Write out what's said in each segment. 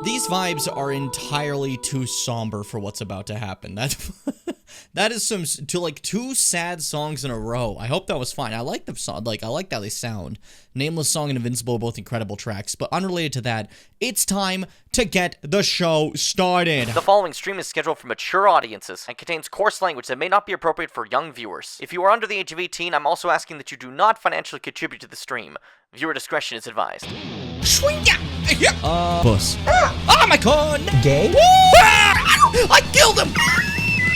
These vibes are entirely too somber for what's about to happen. That is like two sad songs in a row. I hope that was fine. I like the song, I like how they sound. Nameless Song and Invincible are both incredible tracks, but unrelated to that, it's time to get the show started. The following stream is scheduled for mature audiences and contains coarse language that may not be appropriate for young viewers. If you are under the age of 18, I'm also asking that you do not financially contribute to the stream. Viewer discretion is advised. Puss. Oh my god! Gay? I killed him!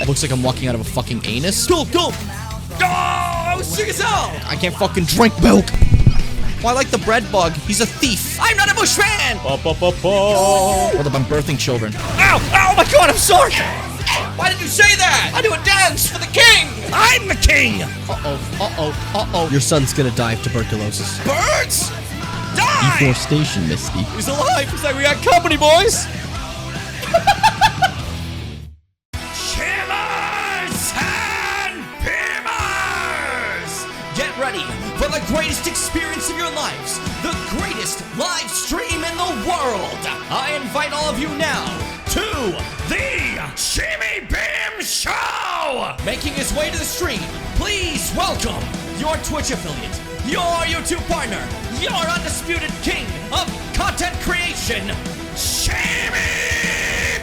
It looks like I'm walking out of a fucking anus. Go! Oh, I was sick as hell! I can't fucking drink milk! Well, I like the bread bug. He's a thief. I'm not a bushman! Hold up, I'm birthing children. Ow! Oh my god, I'm sorry! Why did you say that? I do a dance for the king! I'm the king! Uh-oh. Your son's gonna die of tuberculosis. Birds! Die! Deforestation, Misty. He's alive! He's like, we got company, boys! Chillers and Beamers! Get ready for the greatest experience of your lives, the greatest live stream in the world! I invite all of you now to the Shimmy Beam Show! Making his way to the stream, please welcome your Twitch affiliate, your YouTube partner, your undisputed king of content creation, Shimmy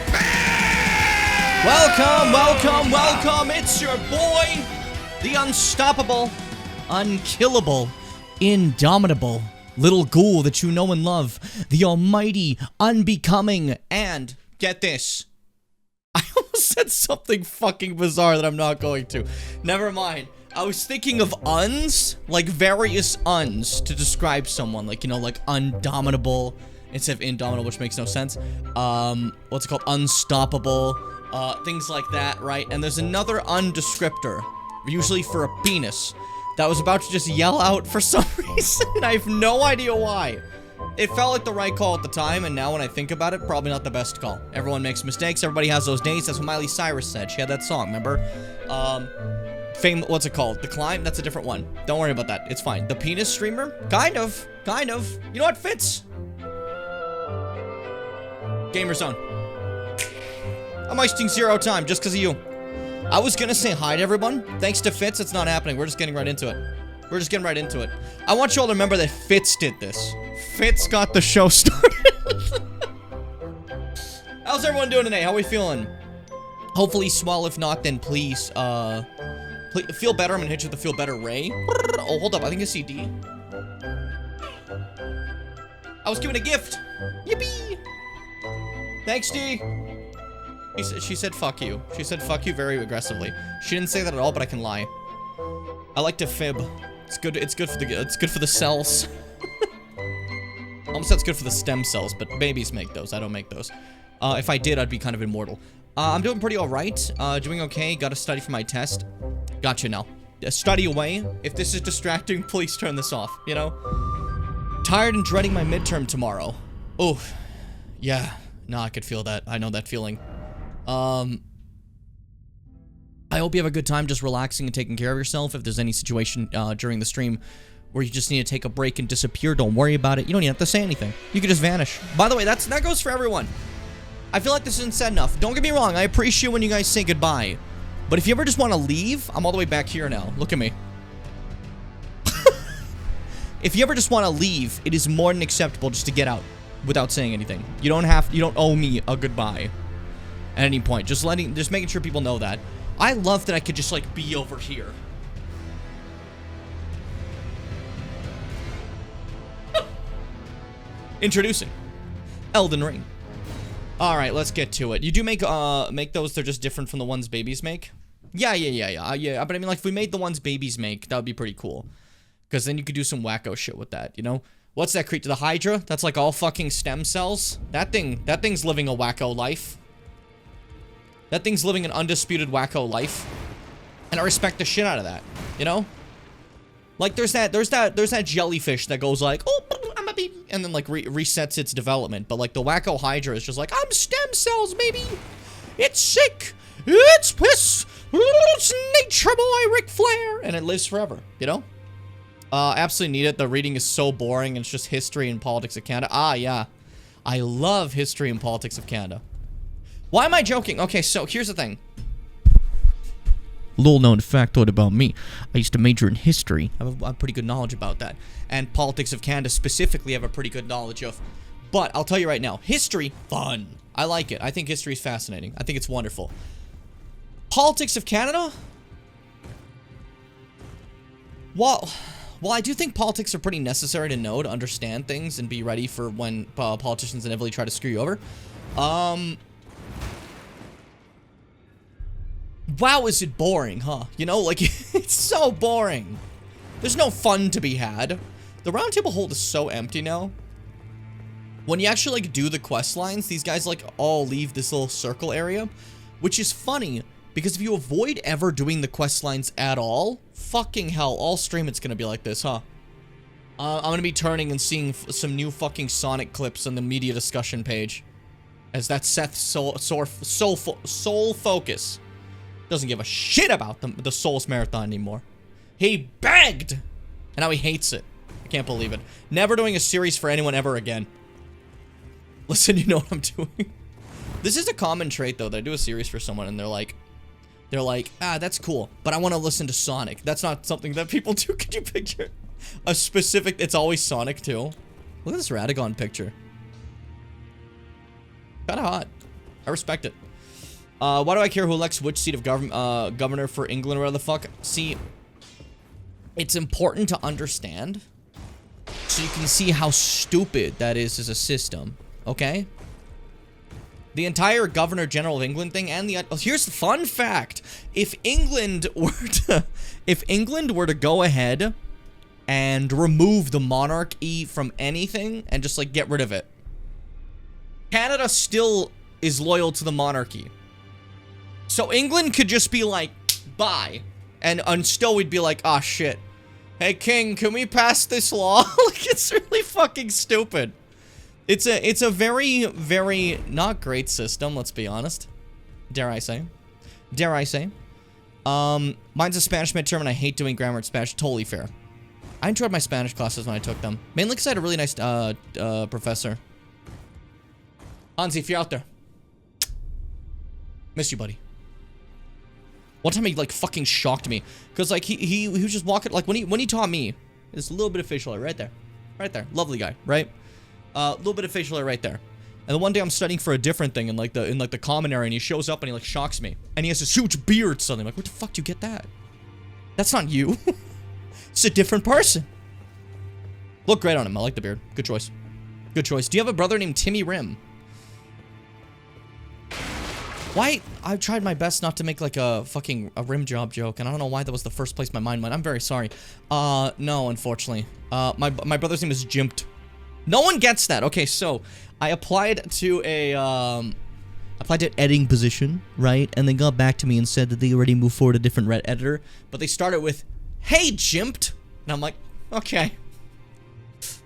Beam! Welcome, it's your boy, the unstoppable, unkillable, indomitable little ghoul that you know and love, the almighty, unbecoming, and, get this, I almost said something fucking bizarre that I'm not going to. Never mind. I was thinking of uns, like various uns, to describe someone, like, you know, like undominable, instead of indomitable, which makes no sense. What's it called? Unstoppable, things like that, right? And there's another undescriptor, usually for a penis, that was about to just yell out for some reason, and I have no idea why. It felt like the right call at the time, and now when I think about it, probably not the best call. Everyone makes mistakes, everybody has those days, that's what Miley Cyrus said. She had that song, remember? What's it called? The Climb? That's a different one. Don't worry about that. It's fine. The penis streamer? Kind of. You know what fits? Gamer Zone. I'm wasting zero time just because of you. I was gonna say hi to everyone. Thanks to Fitz, it's not happening. We're just getting right into it. I want you all to remember that Fitz did this. Fitz got the show started. How's everyone doing today? How are we feeling? Hopefully swell. If not, then please, feel better. I'm gonna hit you with the feel better Ray. Oh, hold up. I think it's CD. I was given a gift. Yippee! Thanks, D. She said fuck you. She said fuck you very aggressively. She didn't say that at all, but I can lie. I like to fib. It's good for the cells. Almost said it's good for the stem cells, but babies make those. I don't make those. If I did, I'd be kind of immortal. I'm doing pretty alright. Doing okay. Gotta study for my test. Gotcha now. Study away. If this is distracting, please turn this off, you know? Tired and dreading my midterm tomorrow. Oh, yeah. No, I could feel that. I know that feeling. I hope you have a good time just relaxing and taking care of yourself. If there's any situation during the stream where you just need to take a break and disappear, don't worry about it. You don't even have to say anything. You can just vanish. By the way, that goes for everyone. I feel like this isn't said enough. Don't get me wrong, I appreciate when you guys say goodbye. But if you ever just want to leave, I'm all the way back here now. Look at me. If you ever just want to leave, it is more than acceptable just to get out without saying anything. You don't owe me a goodbye at any point. Just making sure people know that. I love that I could just like be over here. Introducing Elden Ring. All right, let's get to it. You do make those, they're just different from the ones babies make? Yeah. But I mean, like, if we made the ones babies make, that would be pretty cool. Because then you could do some wacko shit with that, you know? What's that creature? The Hydra? That's like all fucking stem cells? That thing's living a wacko life. That thing's living an undisputed wacko life. And I respect the shit out of that, you know? Like, there's that jellyfish that goes like, oh, I'm a baby, and then like resets its development. But like the wacko Hydra is just like, I'm stem cells, baby. It's sick. It's piss. It's nature boy Ric Flair, and it lives forever. You know? Absolutely need it. The reading is so boring. And it's just history and politics of Canada. Ah, yeah. I love history and politics of Canada. Why am I joking? Okay, so here's the thing. Little known factoid about me. I used to major in history. I have a pretty good knowledge about that. And politics of Canada specifically I have a pretty good knowledge of. But I'll tell you right now, history, fun. I like it. I think history is fascinating. I think it's wonderful. Politics of Canada? Well, I do think politics are pretty necessary to know, to understand things and be ready for when politicians inevitably try to screw you over. Wow, is it boring, huh? You know, like, it's so boring. There's no fun to be had. The round table hold is so empty now. When you actually, like, do the quest lines, these guys, like, all leave this little circle area, which is funny, because if you avoid ever doing the quest lines at all, fucking hell, all stream it's gonna be like this, huh? I'm gonna be turning and seeing some new fucking Sonic clips on the media discussion page. As that Seth's sole focus doesn't give a shit about the Souls Marathon anymore. He begged! And now he hates it. I can't believe it. Never doing a series for anyone ever again. Listen, you know what I'm doing? This is a common trait, though, that I do a series for someone and they're like, ah, that's cool, but I want to listen to Sonic. That's not something that people do. Could you picture a specific, it's always Sonic, too? Look at this Radagon picture. Kinda hot. I respect it. Why do I care who elects which seat of governor for England or whatever the fuck? See, it's important to understand so you can see how stupid that is as a system, okay? The entire Governor General of England thing and the here's the fun fact. If England were to go ahead and remove the monarchy from anything and just like get rid of it, Canada still is loyal to the monarchy. So England could just be like, bye. And still we'd be like, ah, shit. Hey, King, can we pass this law? Like, it's really fucking stupid. It's a very, very not great system, let's be honest. Dare I say. Dare I say. Mine's a Spanish midterm and I hate doing grammar in Spanish. Totally fair. I enjoyed my Spanish classes when I took them. Mainly because I had a really nice professor. Hansi, if you're out there. Miss you, buddy. One time he like fucking shocked me because like he was just walking like when he taught me. There's a little bit of facial hair right there, lovely guy, right? A little bit of facial hair right there. And then one day I'm studying for a different thing in the common area and he shows up and he like shocks me and he has this huge beard suddenly. I'm like, where the fuck do you get that? That's not you. It's a different person. Look great on him. I like the beard. Good choice. Good choice. Do you have a brother named Timmy Rim? Why? I tried my best not to make like a rim job joke, and I don't know why that was the first place my mind went. I'm very sorry. No, unfortunately. My brother's name is Jimped. No one gets that. Okay, so I applied to an editing position, right? And they got back to me and said that they already moved forward to a different red editor, but they started with, "Hey, Jimped," and I'm like, okay,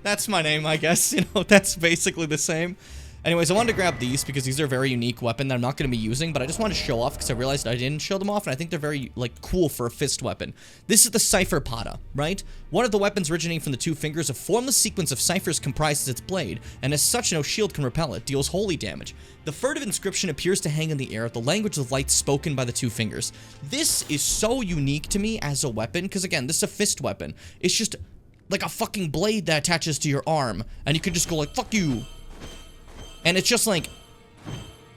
that's my name, I guess. You know, that's basically the same. Anyways, I wanted to grab these because these are a very unique weapon that I'm not going to be using, but I just wanted to show off because I realized I didn't show them off, and I think they're very, like, cool for a fist weapon. This is the Cipher Pada, right? One of the weapons originating from the two fingers, a formless sequence of ciphers comprises its blade, and as such, no shield can repel it, deals holy damage. The furtive inscription appears to hang in the air, the language of light spoken by the two fingers. This is so unique to me as a weapon, because again, this is a fist weapon. It's just like a fucking blade that attaches to your arm, and you can just go like, fuck you. And it's just like,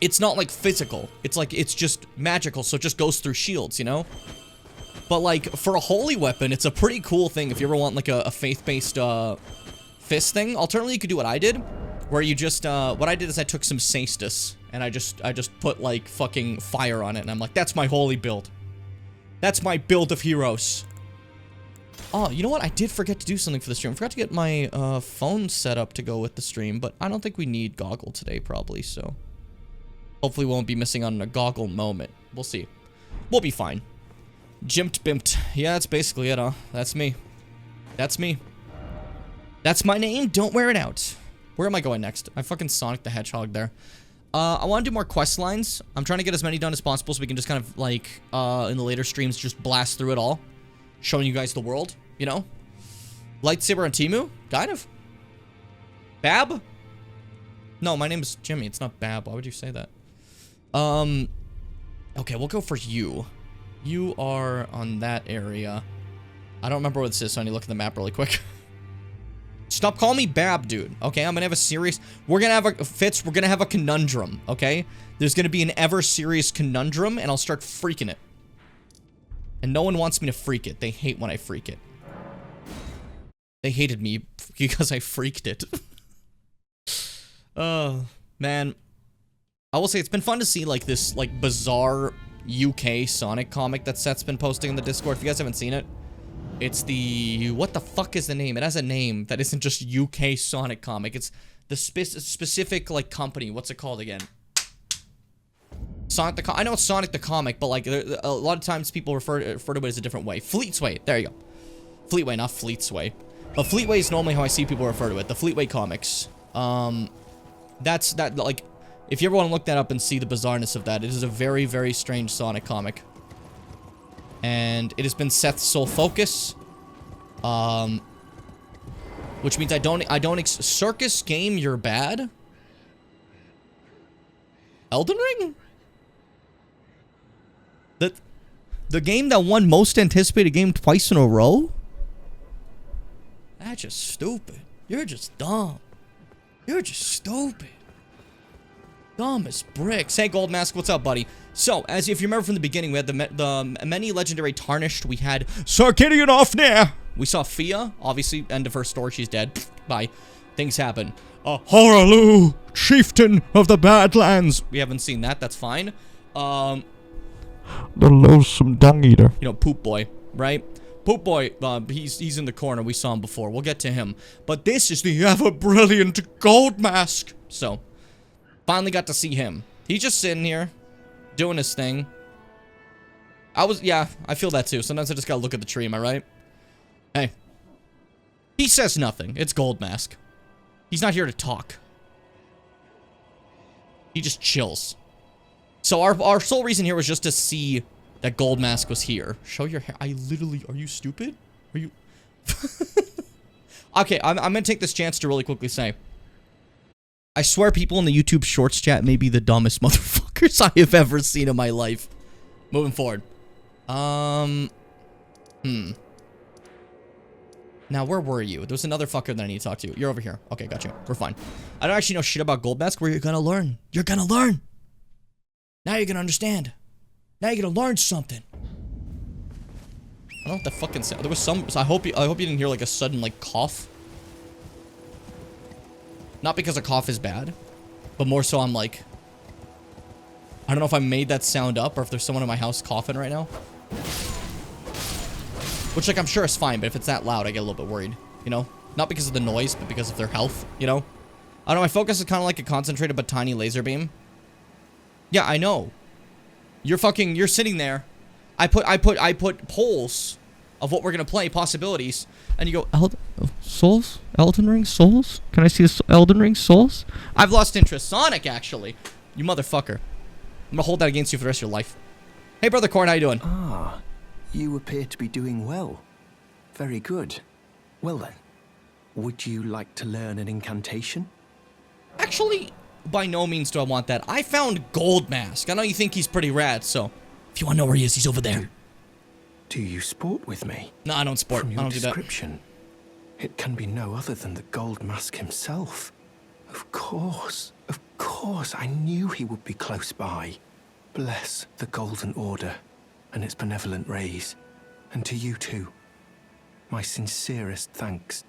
it's not like physical. It's like, it's just magical, so it just goes through shields, you know? But like, for a holy weapon, it's a pretty cool thing if you ever want like a faith-based fist thing. Alternatively, you could do what I did, where you just, what I did is I took some Cestus, and I just put like fucking fire on it, and I'm like, that's my holy build. That's my build of heroes. Oh, you know what? I did forget to do something for the stream. I forgot to get my phone set up to go with the stream, but I don't think we need goggle today, probably, so hopefully we won't be missing out on a goggle moment. We'll see. We'll be fine. Jimped bimped. Yeah, that's basically it, huh? That's me. That's me. That's my name. Don't wear it out. Where am I going next? I fucking Sonic the Hedgehog there. I want to do more quest lines. I'm trying to get as many done as possible so we can just kind of, like, in the later streams, just blast through it all. Showing you guys the world, you know? Lightsaber on Temu? Kind of. Bab? No, my name is Jimmy. It's not Bab. Why would you say that? Okay, we'll go for you. You are on that area. I don't remember what this is, so I need to look at the map really quick. Stop calling me Bab, dude. Okay, I'm gonna have a serious... We're gonna have a... Fitz, we're gonna have a conundrum, okay? There's gonna be an ever-serious conundrum, and I'll start freaking it. And no one wants me to freak it. They hate when I freak it. They hated me because I freaked it. Oh, man. I will say, it's been fun to see, like, this, like, bizarre UK Sonic comic that Seth's been posting in the Discord. If you guys haven't seen it, it's the... What the fuck is the name? It has a name that isn't just UK Sonic comic. It's the specific, like, company. What's it called again? Sonic the... I know it's Sonic the comic, but, like, a lot of times people refer to it as a different way. Fleetsway. There you go. Fleetway, not Fleetsway. But Fleetway is normally how I see people refer to it. The Fleetway comics. That's, like... If you ever want to look that up and see the bizarreness of that, it is a very, very strange Sonic comic. And it has been Seth's sole focus. Which means Circus game, you're bad? Elden Ring? The game that won most anticipated game twice in a row? That's just stupid. You're just dumb. You're just stupid. Dumb as bricks. Hey, Gold Mask, what's up, buddy? So, as if you remember from the beginning, we had the many legendary tarnished. We had Sarkidian off there. We saw Fia, obviously, end of her story. She's dead. Bye. Things happen. Horaloo, chieftain of the Badlands. We haven't seen that. That's fine. The loathsome dung eater. You know, Poop Boy, right? Poop Boy, he's in the corner. We saw him before. We'll get to him. But this is the ever-brilliant Gold Mask. So, finally got to see him. He's just sitting here, doing his thing. Yeah, I feel that too. Sometimes I just gotta look at the tree, am I right? Hey. He says nothing. It's Gold Mask. He's not here to talk. He just chills. So our sole reason here was just to see that Gold Mask was here. Show your hair. I literally... Are you stupid? Are you... Okay, I'm gonna take this chance to really quickly say... I swear people in the YouTube Shorts chat may be the dumbest motherfuckers I have ever seen in my life. Moving forward. Now, where were you? There's another fucker that I need to talk to. You're over here. Okay, gotcha. We're fine. I don't actually know shit about Gold Mask. Where you're gonna learn. You're gonna learn. Now you're gonna understand. Now you're gonna learn something. I don't know what the fucking sound. There was some... So I hope you didn't hear like a sudden like cough. Not because a cough is bad, but more so I'm like... I don't know if I made that sound up or if there's someone in my house coughing right now. Which, like, I'm sure is fine, but if it's that loud, I get a little bit worried, you know? Not because of the noise, but because of their health, you know? I don't know, my focus is kind of like a concentrated but tiny laser beam. Yeah, I know. You're sitting there. I put polls of what we're gonna play, possibilities, and you go, Souls? Elden Ring? Souls? Can I see this Elden Ring? Souls? I've lost interest. Sonic, actually. You motherfucker. I'm gonna hold that against you for the rest of your life. Hey, Brother Corn, how you doing? Ah, you appear to be doing well. Very good. Well then, would you like to learn an incantation? Actually, by no means do I want that. I found Gold Mask. I know you think he's pretty rad, so if you want to know where he is, he's over there. Do you sport with me? No, I don't sport. From I your don't do that. description, it can be no other than the Gold Mask himself. Of course, I knew he would be close by. Bless the Golden Order and its benevolent rays, and to you too, my sincerest thanks.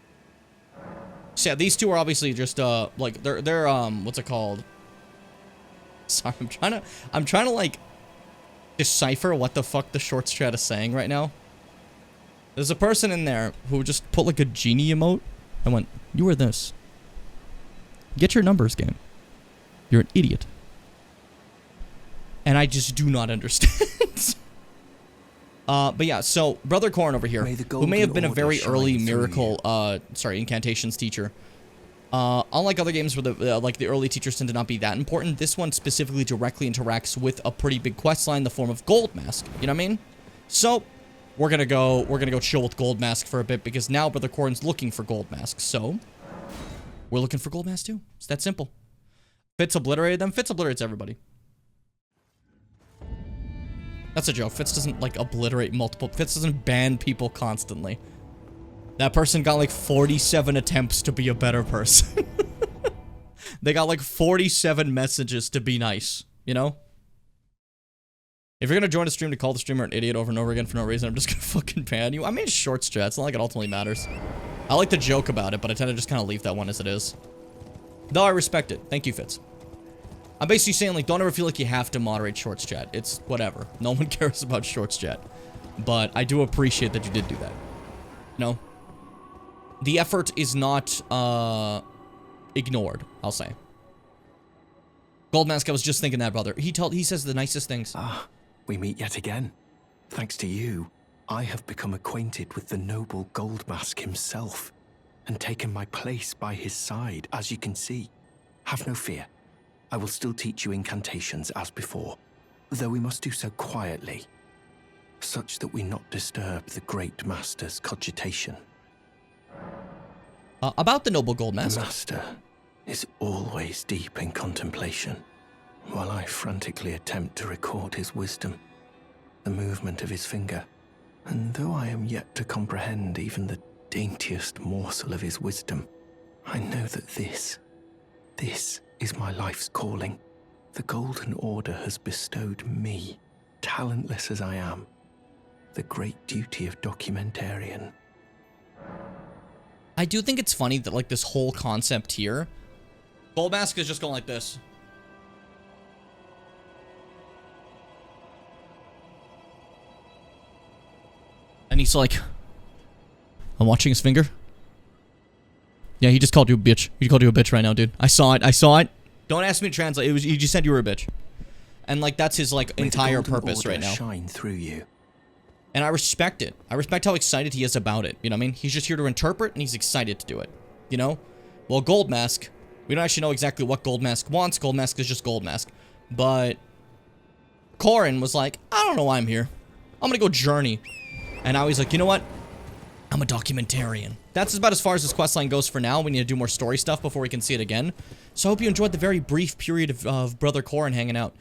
So yeah, these two are obviously just like they're what's it called? Sorry, I'm trying to like decipher what the fuck the Shorts chat is saying right now. There's a person in there who just put like a genie emote and went, "You are this. Get your numbers, game. You're an idiot." And I just do not understand. But yeah, so Brother Corn over here, who may have been a very early miracle, incantations teacher. Unlike other games where the early teachers tend to not be that important, this one specifically directly interacts with a pretty big quest line in the form of Gold Mask. You know what I mean? So we're gonna go chill with Gold Mask for a bit because now Brother Corn's looking for Gold Mask. So we're looking for Gold Mask too. It's that simple. Fitz obliterated them. Fitz obliterates everybody. That's a joke. Fitz doesn't, like, obliterate multiple... Fitz doesn't ban people constantly. That person got, like, 47 attempts to be a better person. They got, like, 47 messages to be nice. You know? If you're gonna join a stream to call the streamer an idiot over and over again for no reason, I'm just gonna fucking ban you. I mean, short strat. It's not like it ultimately matters. I like to joke about it, but I tend to just kind of leave that one as it is. Though I respect it. Thank you, Fitz. I'm basically saying, like, don't ever feel like you have to moderate shorts chat. It's whatever. No one cares about shorts chat. But I do appreciate that you did do that. No? The effort is not, ignored, I'll say. Goldmask, I was just thinking that, brother. He says the nicest things. Ah, we meet yet again. Thanks to you, I have become acquainted with the noble Goldmask himself, and taken my place by his side, as you can see. Have no fear. I will still teach you incantations as before, though we must do so quietly, such that we not disturb the great master's cogitation. About the noble Goldmask. The master is always deep in contemplation, while I frantically attempt to record his wisdom, the movement of his finger. And though I am yet to comprehend even the daintiest morsel of his wisdom, I know that this is my life's calling. The Golden Order has bestowed me, talentless as I am, the great duty of documentarian. I do think it's funny that, like, this whole concept here, Goldmask is just going like this. And he's like, I'm watching his finger. Yeah, he just called you a bitch. He called you a bitch right now, dude. I saw it. I saw it. Don't ask me to translate. It was, he just said you were a bitch. And, like, that's his, like, entire purpose right now. Shine through you. And I respect it. I respect how excited he is about it. You know what I mean? He's just here to interpret, and he's excited to do it. You know? Well, Goldmask, we don't actually know exactly what Goldmask wants. Goldmask is just Goldmask. But Corin was like, I don't know why I'm here. I'm gonna go journey. And now he's like, you know what? I'm a documentarian. That's about as far as this questline goes for now. We need to do more story stuff before we can see it again. So I hope you enjoyed the very brief period of Brother Corin hanging out.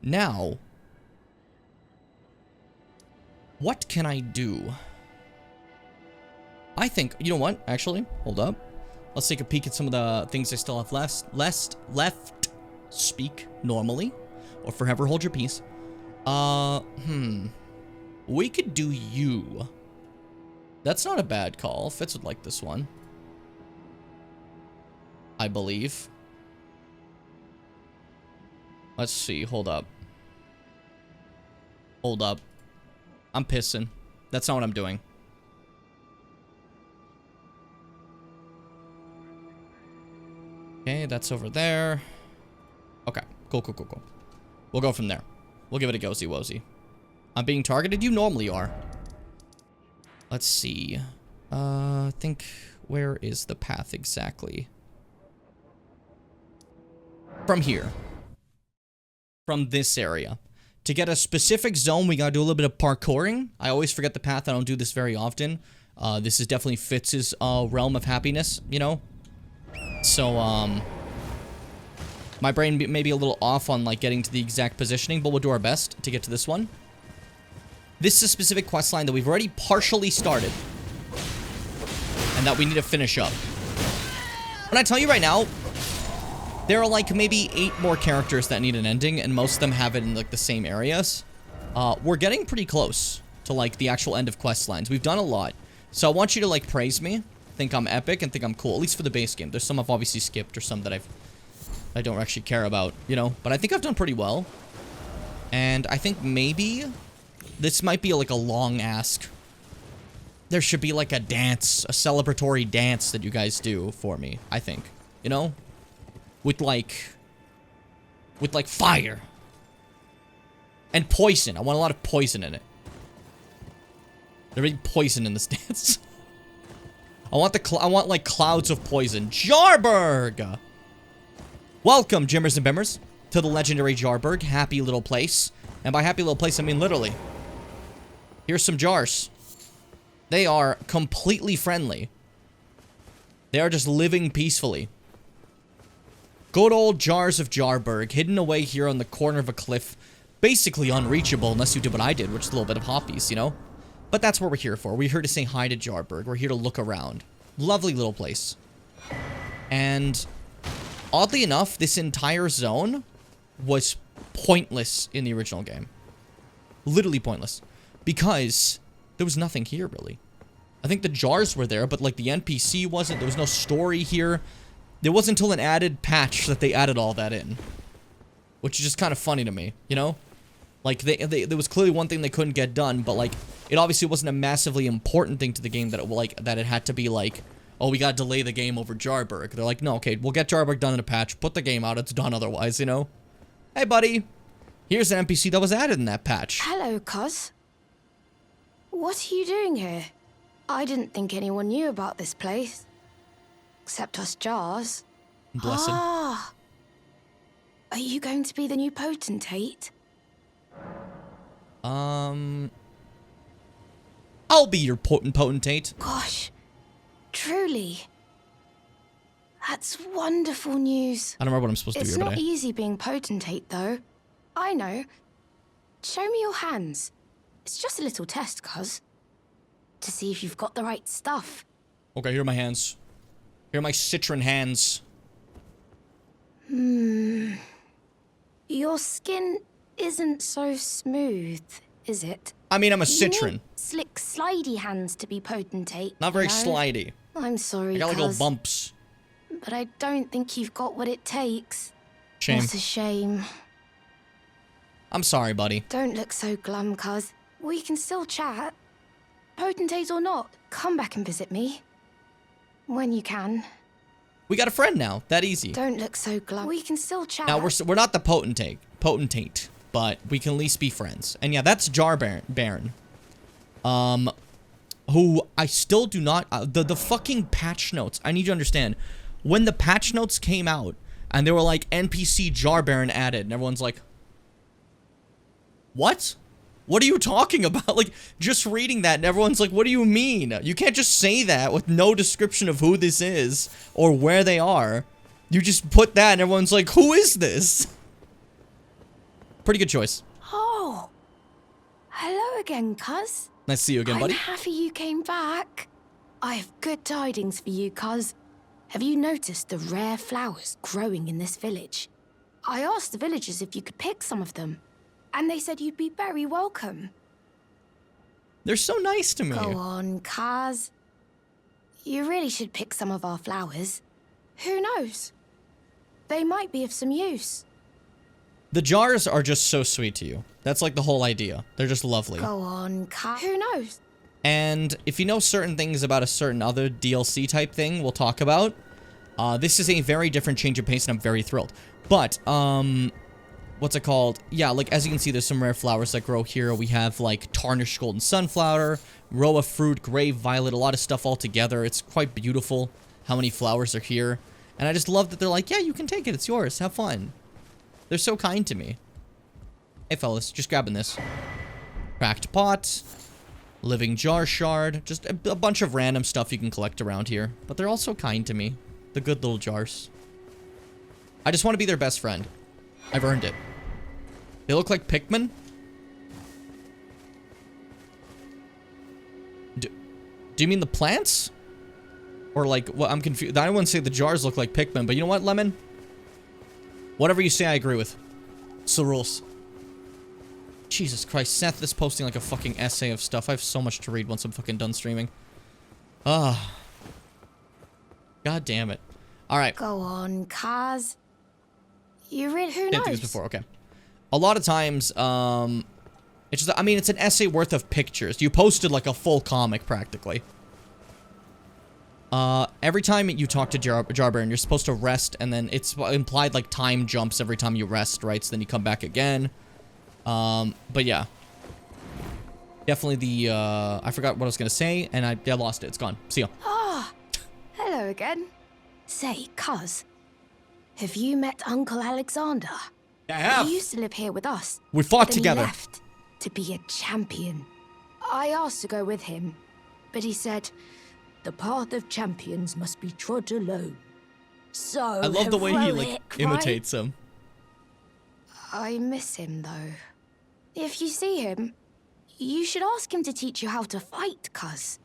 Now, what can I do? I think, you know what? Actually, hold up. Let's take a peek at some of the things I still have left. Speak normally. Or forever hold your peace. We could do you. That's not a bad call. Fitz would like this one. I believe. Let's see. Hold up. Hold up. I'm pissing. That's not what I'm doing. Okay, that's over there. Okay, cool. We'll go from there. We'll give it a go-see wozy. I'm being targeted? You normally are. Let's see. I think... Where is the path exactly? From here. From this area. To get a specific zone, we gotta do a little bit of parkouring. I always forget the path. I don't do this very often. This is definitely Fitz's realm of happiness, you know? So, my brain may be a little off on, like, getting to the exact positioning, but we'll do our best to get to this one. This is a specific questline that we've already partially started. And that we need to finish up. When I tell you right now, there are, like, maybe 8 more characters that need an ending, and most of them have it in, like, the same areas. We're getting pretty close to, like, the actual end of questlines. We've done a lot. So I want you to, like, praise me, think I'm epic, and think I'm cool, at least for the base game. There's some I've obviously skipped, or some that I don't actually care about, you know? But I think I've done pretty well. And I think maybe this might be, like, a long ask. There should be, like, a dance, a celebratory dance that you guys do for me, I think. You know? With, like, fire. And poison. I want a lot of poison in it. There's really poison in this dance. I want, like, clouds of poison. Jarburg! Welcome, Jimmers and Bimmers, to the legendary Jarburg. Happy little place. And by happy little place, I mean literally. Here's some jars. They are completely friendly. They are just living peacefully. Good old Jars of Jarburg, hidden away here on the corner of a cliff. Basically unreachable unless you did what I did, which is a little bit of hoppies, you know? But that's what we're here for. We're here to say hi to Jarburg. We're here to look around. Lovely little place. And oddly enough, this entire zone was pointless in the original game. Literally pointless. Because there was nothing here, really. I think the jars were there, but like the NPC wasn't. There was no story here. It wasn't until an added patch that they added all that in. Which is just kind of funny to me, you know? Like, there was clearly one thing they couldn't get done, but like, it obviously wasn't a massively important thing to the game that it had to be like, oh, we gotta delay the game over Jarburg. They're like, no, okay, we'll get Jarburg done in a patch, put the game out, it's done otherwise, you know? Hey, buddy. Here's an NPC that was added in that patch. Hello, Cos. What are you doing here? I didn't think anyone knew about this place. Except us jars. Bless him. Ah. Are you going to be the new potentate? I'll be your potentate. Gosh. Truly. That's wonderful news. I don't remember what I'm supposed to do It's here, not but easy being potentate, though. I know. Show me your hands. It's just a little test, cuz. To see if you've got the right stuff. Okay, here are my hands. Here are my citron hands. Your skin isn't so smooth, is it? I mean, I'm a You citron. need slick, slidey hands to be potentate. Not very no? slidey. I'm sorry, I got like little cuz, bumps. but I don't think you've got what it takes. Shame. What a shame. I'm sorry, buddy. Don't look so glum, cuz. We can still chat. Potentate or not, come back and visit me. When you can. We got a friend now. That easy. Don't look so glum. We can still chat. Now, we're not the potentate, but we can at least be friends. And yeah, that's Jar Baron. Who I still do not... the fucking patch notes. I need you to understand. When the patch notes came out, and they were like, NPC Jar Baron added, and everyone's like... What? What are you talking about? Like, just reading that, and everyone's like, what do you mean? You can't just say that with no description of who this is, or where they are. You just put that, and everyone's like, who is this? Pretty good choice. Oh. Hello again, cuz. Nice to see you again, buddy. I'm happy you came back. I have good tidings for you, cuz. Have you noticed the rare flowers growing in this village? I asked the villagers if you could pick some of them, and they said you'd be very welcome. They're so nice to me. Go on, cuz. You really should pick some of our flowers. Who knows? They might be of some use. The jars are just so sweet to you. That's like the whole idea. They're just lovely. Go on, cuz. Who knows? And if you know certain things about a certain other DLC type thing we'll talk about, this is a very different change of pace and I'm very thrilled. But, what's it called? Yeah, like, as you can see, there's some rare flowers that grow here. We have, like, tarnished golden sunflower, roa fruit, gray violet, a lot of stuff all together. It's quite beautiful how many flowers are here. And I just love that they're like, yeah, you can take it. It's yours. Have fun. They're so kind to me. Hey, fellas, just grabbing this. Cracked pot. Living jar shard. Just a bunch of random stuff you can collect around here. But they're all so kind to me. The good little jars. I just want to be their best friend. I've earned it. They look like Pikmin. Do you mean the plants? Or like, what? I'm confused. I wouldn't say the jars look like Pikmin, but you know what, Lemon? Whatever you say, I agree with. It's the rules. Jesus Christ, Seth is posting like a fucking essay of stuff. I have so much to read once I'm fucking done streaming. Ah. God damn it. Alright. Go on, cuz. You really... Who Didn't think knows? this before, okay. A lot of times, it's just, I mean, it's an essay worth of pictures. You posted like a full comic, practically. Every time you talk to Jarbaron, you're supposed to rest, and then it's implied like time jumps every time you rest, right? So then you come back again. But yeah. Definitely the, I forgot what I was gonna say, and I lost it. It's gone. See ya. Ah, hello again. Say, cuz, have you met Uncle Alexander? I have. He used to live here with us. We fought then together. He left to be a champion. I asked to go with him, but he said, the path of champions must be trod alone. So I love the way he like heroic, imitates him. I miss him, though. If you see him, you should ask him to teach you how to fight, cuz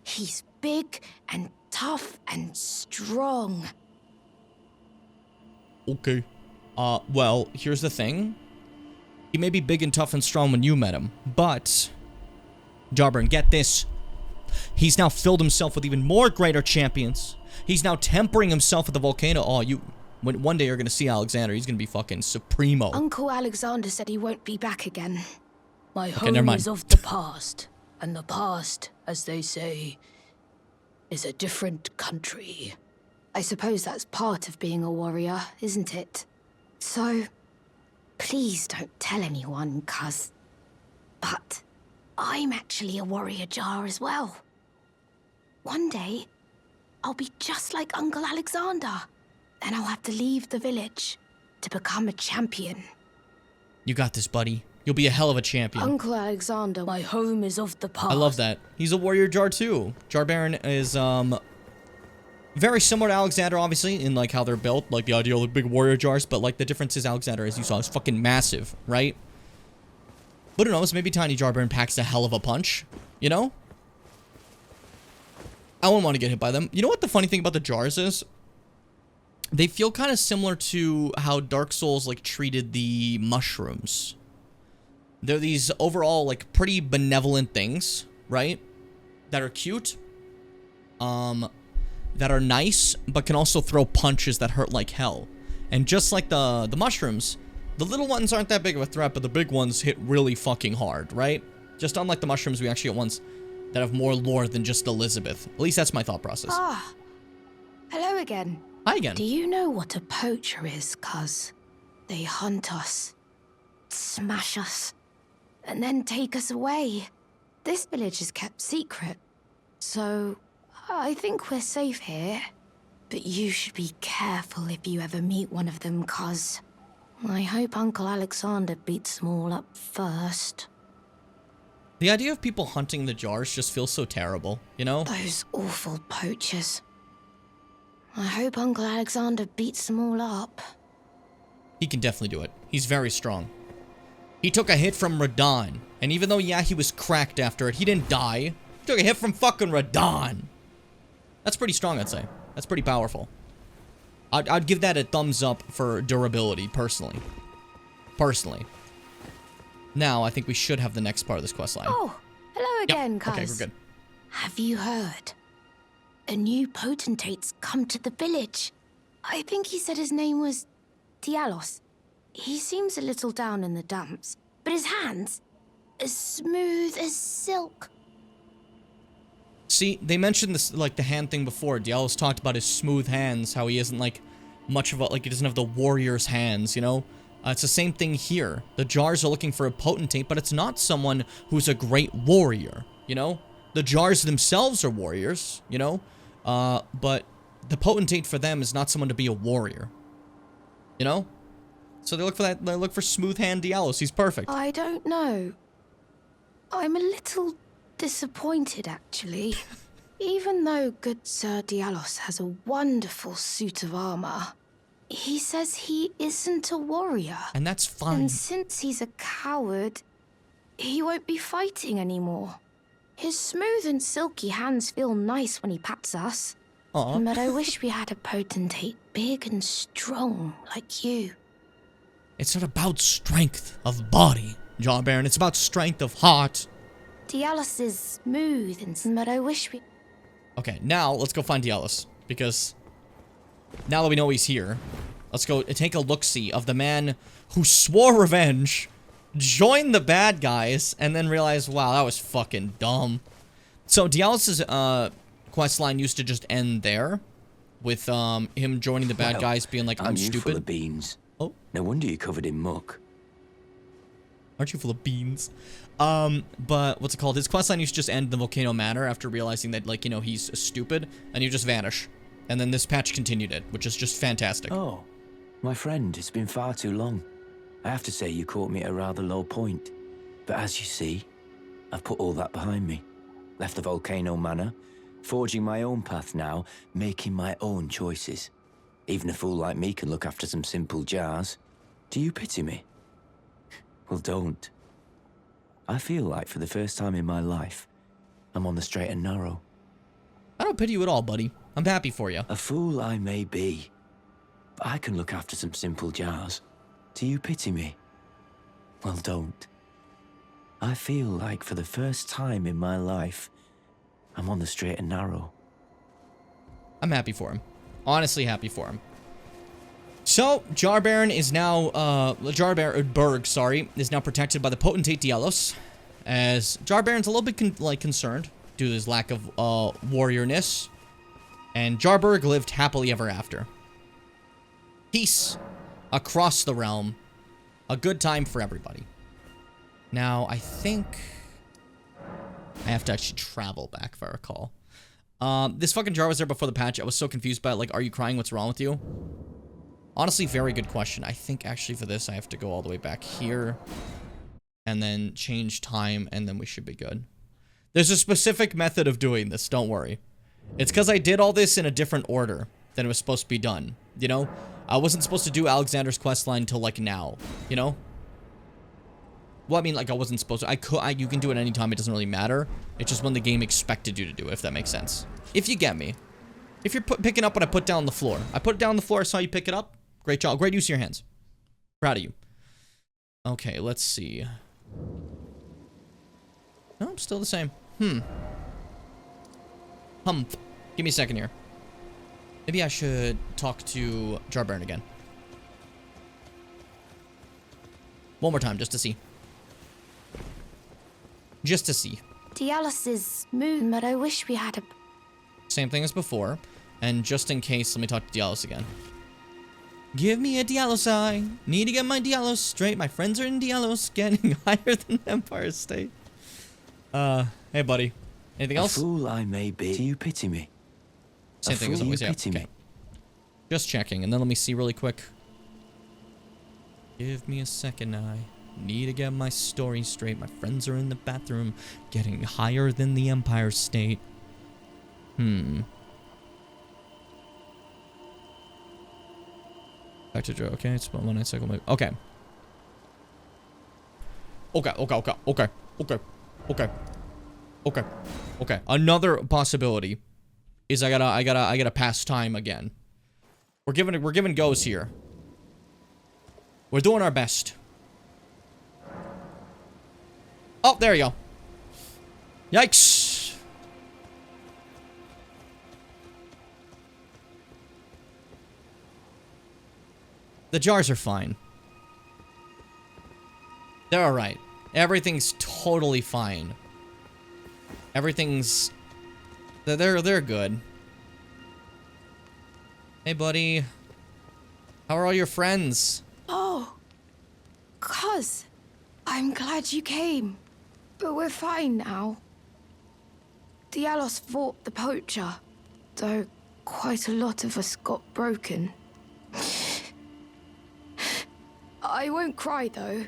he's big and tough and strong. Okay. Well, here's the thing. He may be big and tough and strong when you met him, but Jarbern, get this. He's now filled himself with even more greater champions. He's now tempering himself at the volcano. Oh, one day you're gonna see Alexander. He's gonna be fucking supremo. Uncle Alexander said he won't be back again. My Okay, never home mind. is of the past, and the past, as they say, is a different country. I suppose that's part of being a warrior, isn't it? So, please don't tell anyone, cuz. But I'm actually a warrior jar as well. One day, I'll be just like Uncle Alexander. Then I'll have to leave the village to become a champion. You got this, buddy. You'll be a hell of a champion. Uncle Alexander, My home is of the past. I love that. He's a warrior jar too. Jarbern is very similar to Alexander, obviously, in like how they're built, like the idea of like big warrior jars. But like the difference is Alexander, as you saw, is fucking massive, right? But who knows? Maybe Tiny Jarbern packs a hell of a punch. You know? I wouldn't want to get hit by them. You know what the funny thing about the jars is? They feel kind of similar to how Dark Souls like treated the mushrooms. They're these overall like pretty benevolent things, right? That are cute, that are nice, but can also throw punches that hurt like hell. And just like the mushrooms, the little ones aren't that big of a threat, but the big ones hit really fucking hard, right? Just unlike the mushrooms, we actually get ones that have more lore than just Elizabeth. At least that's my thought process. Ah, hello again. Hi again. Do you know what a poacher is, cuz? They hunt us, smash us, and then take us away. This village is kept secret, so I think we're safe here. But you should be careful if you ever meet one of them, cuz I hope Uncle Alexander beats them all up first. The idea of people hunting the jars just feels so terrible, you know? Those awful poachers. I hope Uncle Alexander beats them all up. He can definitely do it. He's very strong. He took a hit from Radon, and even though, yeah, he was cracked after it, he didn't die. He took a hit from fucking Radon. That's pretty strong, I'd say. That's pretty powerful. I'd give that a thumbs up for durability, personally. Now, I think we should have the next part of this questline. Oh, hello again, cuz. Okay, we're good. Have you heard? A new potentate's come to the village. I think he said his name was Dialos. He seems a little down in the dumps, but his hands, as smooth as silk. See, they mentioned this, like, the hand thing before. Diallo's talked about his smooth hands, how he isn't, like, much of a, like, he doesn't have the warrior's hands, you know? It's the same thing here. The jars are looking for a potentate, but it's not someone who's a great warrior, you know? The jars themselves are warriors, you know? But the potentate for them is not someone to be a warrior, you know? So they look for that, they look for smooth hand Diallos. He's perfect. I don't know. I'm a little disappointed, actually. Even though good Sir Diallos has a wonderful suit of armor, he says he isn't a warrior. And that's fine. And since he's a coward, he won't be fighting anymore. His smooth and silky hands feel nice when he pats us. Aw. But I wish we had a potentate big and strong like you. It's not about strength of body, John Baron. It's about strength of heart. Dialos is smooth and but I wish we... Okay, now let's go find Diallos, because now that we know he's here, let's go take a look-see of the man who swore revenge, joined the bad guys, and then realized, wow, that was fucking dumb. So Diallos' quest line used to just end there, with him joining the bad guys, being like, I'm aren't you full stupid. of beans? Oh. No wonder you're covered in muck. Aren't you full of beans? But what's it called? His questline used to just end in the Volcano Manor after realizing that, like, you know, he's stupid, and he'd just vanish. And then this patch continued it, which is just fantastic. Oh, my friend, it's been far too long. I have to say you caught me at a rather low point. But as you see, I've put all that behind me. Left the Volcano Manor, forging my own path now, making my own choices. Even a fool like me can look after some simple jars. Do you pity me? Well, don't. I feel like for the first time in my life, I'm on the straight and narrow. I don't pity you at all, buddy. I'm happy for you. A fool I may be, but I can look after some simple jars. Do you pity me? Well, don't. I feel like for the first time in my life, I'm on the straight and narrow. I'm happy for him. Honestly happy for him. So, Jar Baron is now, Berg, sorry, is now protected by the potentate Dialos, as Jar Baron's a little bit, concerned due to his lack of, warriorness, and Jarberg lived happily ever after. Peace across the realm. A good time for everybody. Now, I think I have to actually travel back, if I recall. This fucking jar was there before the patch. I was so confused by it, like, are you crying? What's wrong with you? Honestly, very good question. I think actually for this, I have to go all the way back here and then change time, and then we should be good. There's a specific method of doing this, don't worry. It's because I did all this in a different order than it was supposed to be done, you know? I wasn't supposed to do Alexander's questline until, like, now, you know? Well, I mean, like, I wasn't supposed to. You can do it anytime, it doesn't really matter. It's just when the game expected you to do it, if that makes sense. If you get me. If you're picking up what I put down on the floor. I put it down on the floor, I saw you pick it up. Great job. Great use of your hands. Proud of you. Okay, let's see. No, I'm still the same. Give me a second here. Maybe I should talk to Jar Baron again. One more time, just to see. Just to see. Dialos is moon, but I wish we had a... Same thing as before. And just in case, let me talk to Dialos again. Give me a Dialos eye. Need to get my Dialos straight. My friends are in Dialos, getting higher than Empire State. Hey, buddy. Anything else? A fool I may be. Do you pity me? Same thing as always, yeah. Okay. Just checking, and then let me see really quick. Give me a second, I need to get my story straight. My friends are in the bathroom, getting higher than the Empire State. Back to Joe, okay? It's about 1 night cycle. Okay. Okay. Another possibility is I gotta pass time again. We're giving goes here. We're doing our best. Oh, there you go. Yikes. The jars are fine. They're alright. Everything's totally fine. Everything's... They're good. Hey, buddy. How are all your friends? Oh, Cuz, I'm glad you came. But we're fine now. Dialos fought the poacher, though quite a lot of us got broken. I won't cry, though.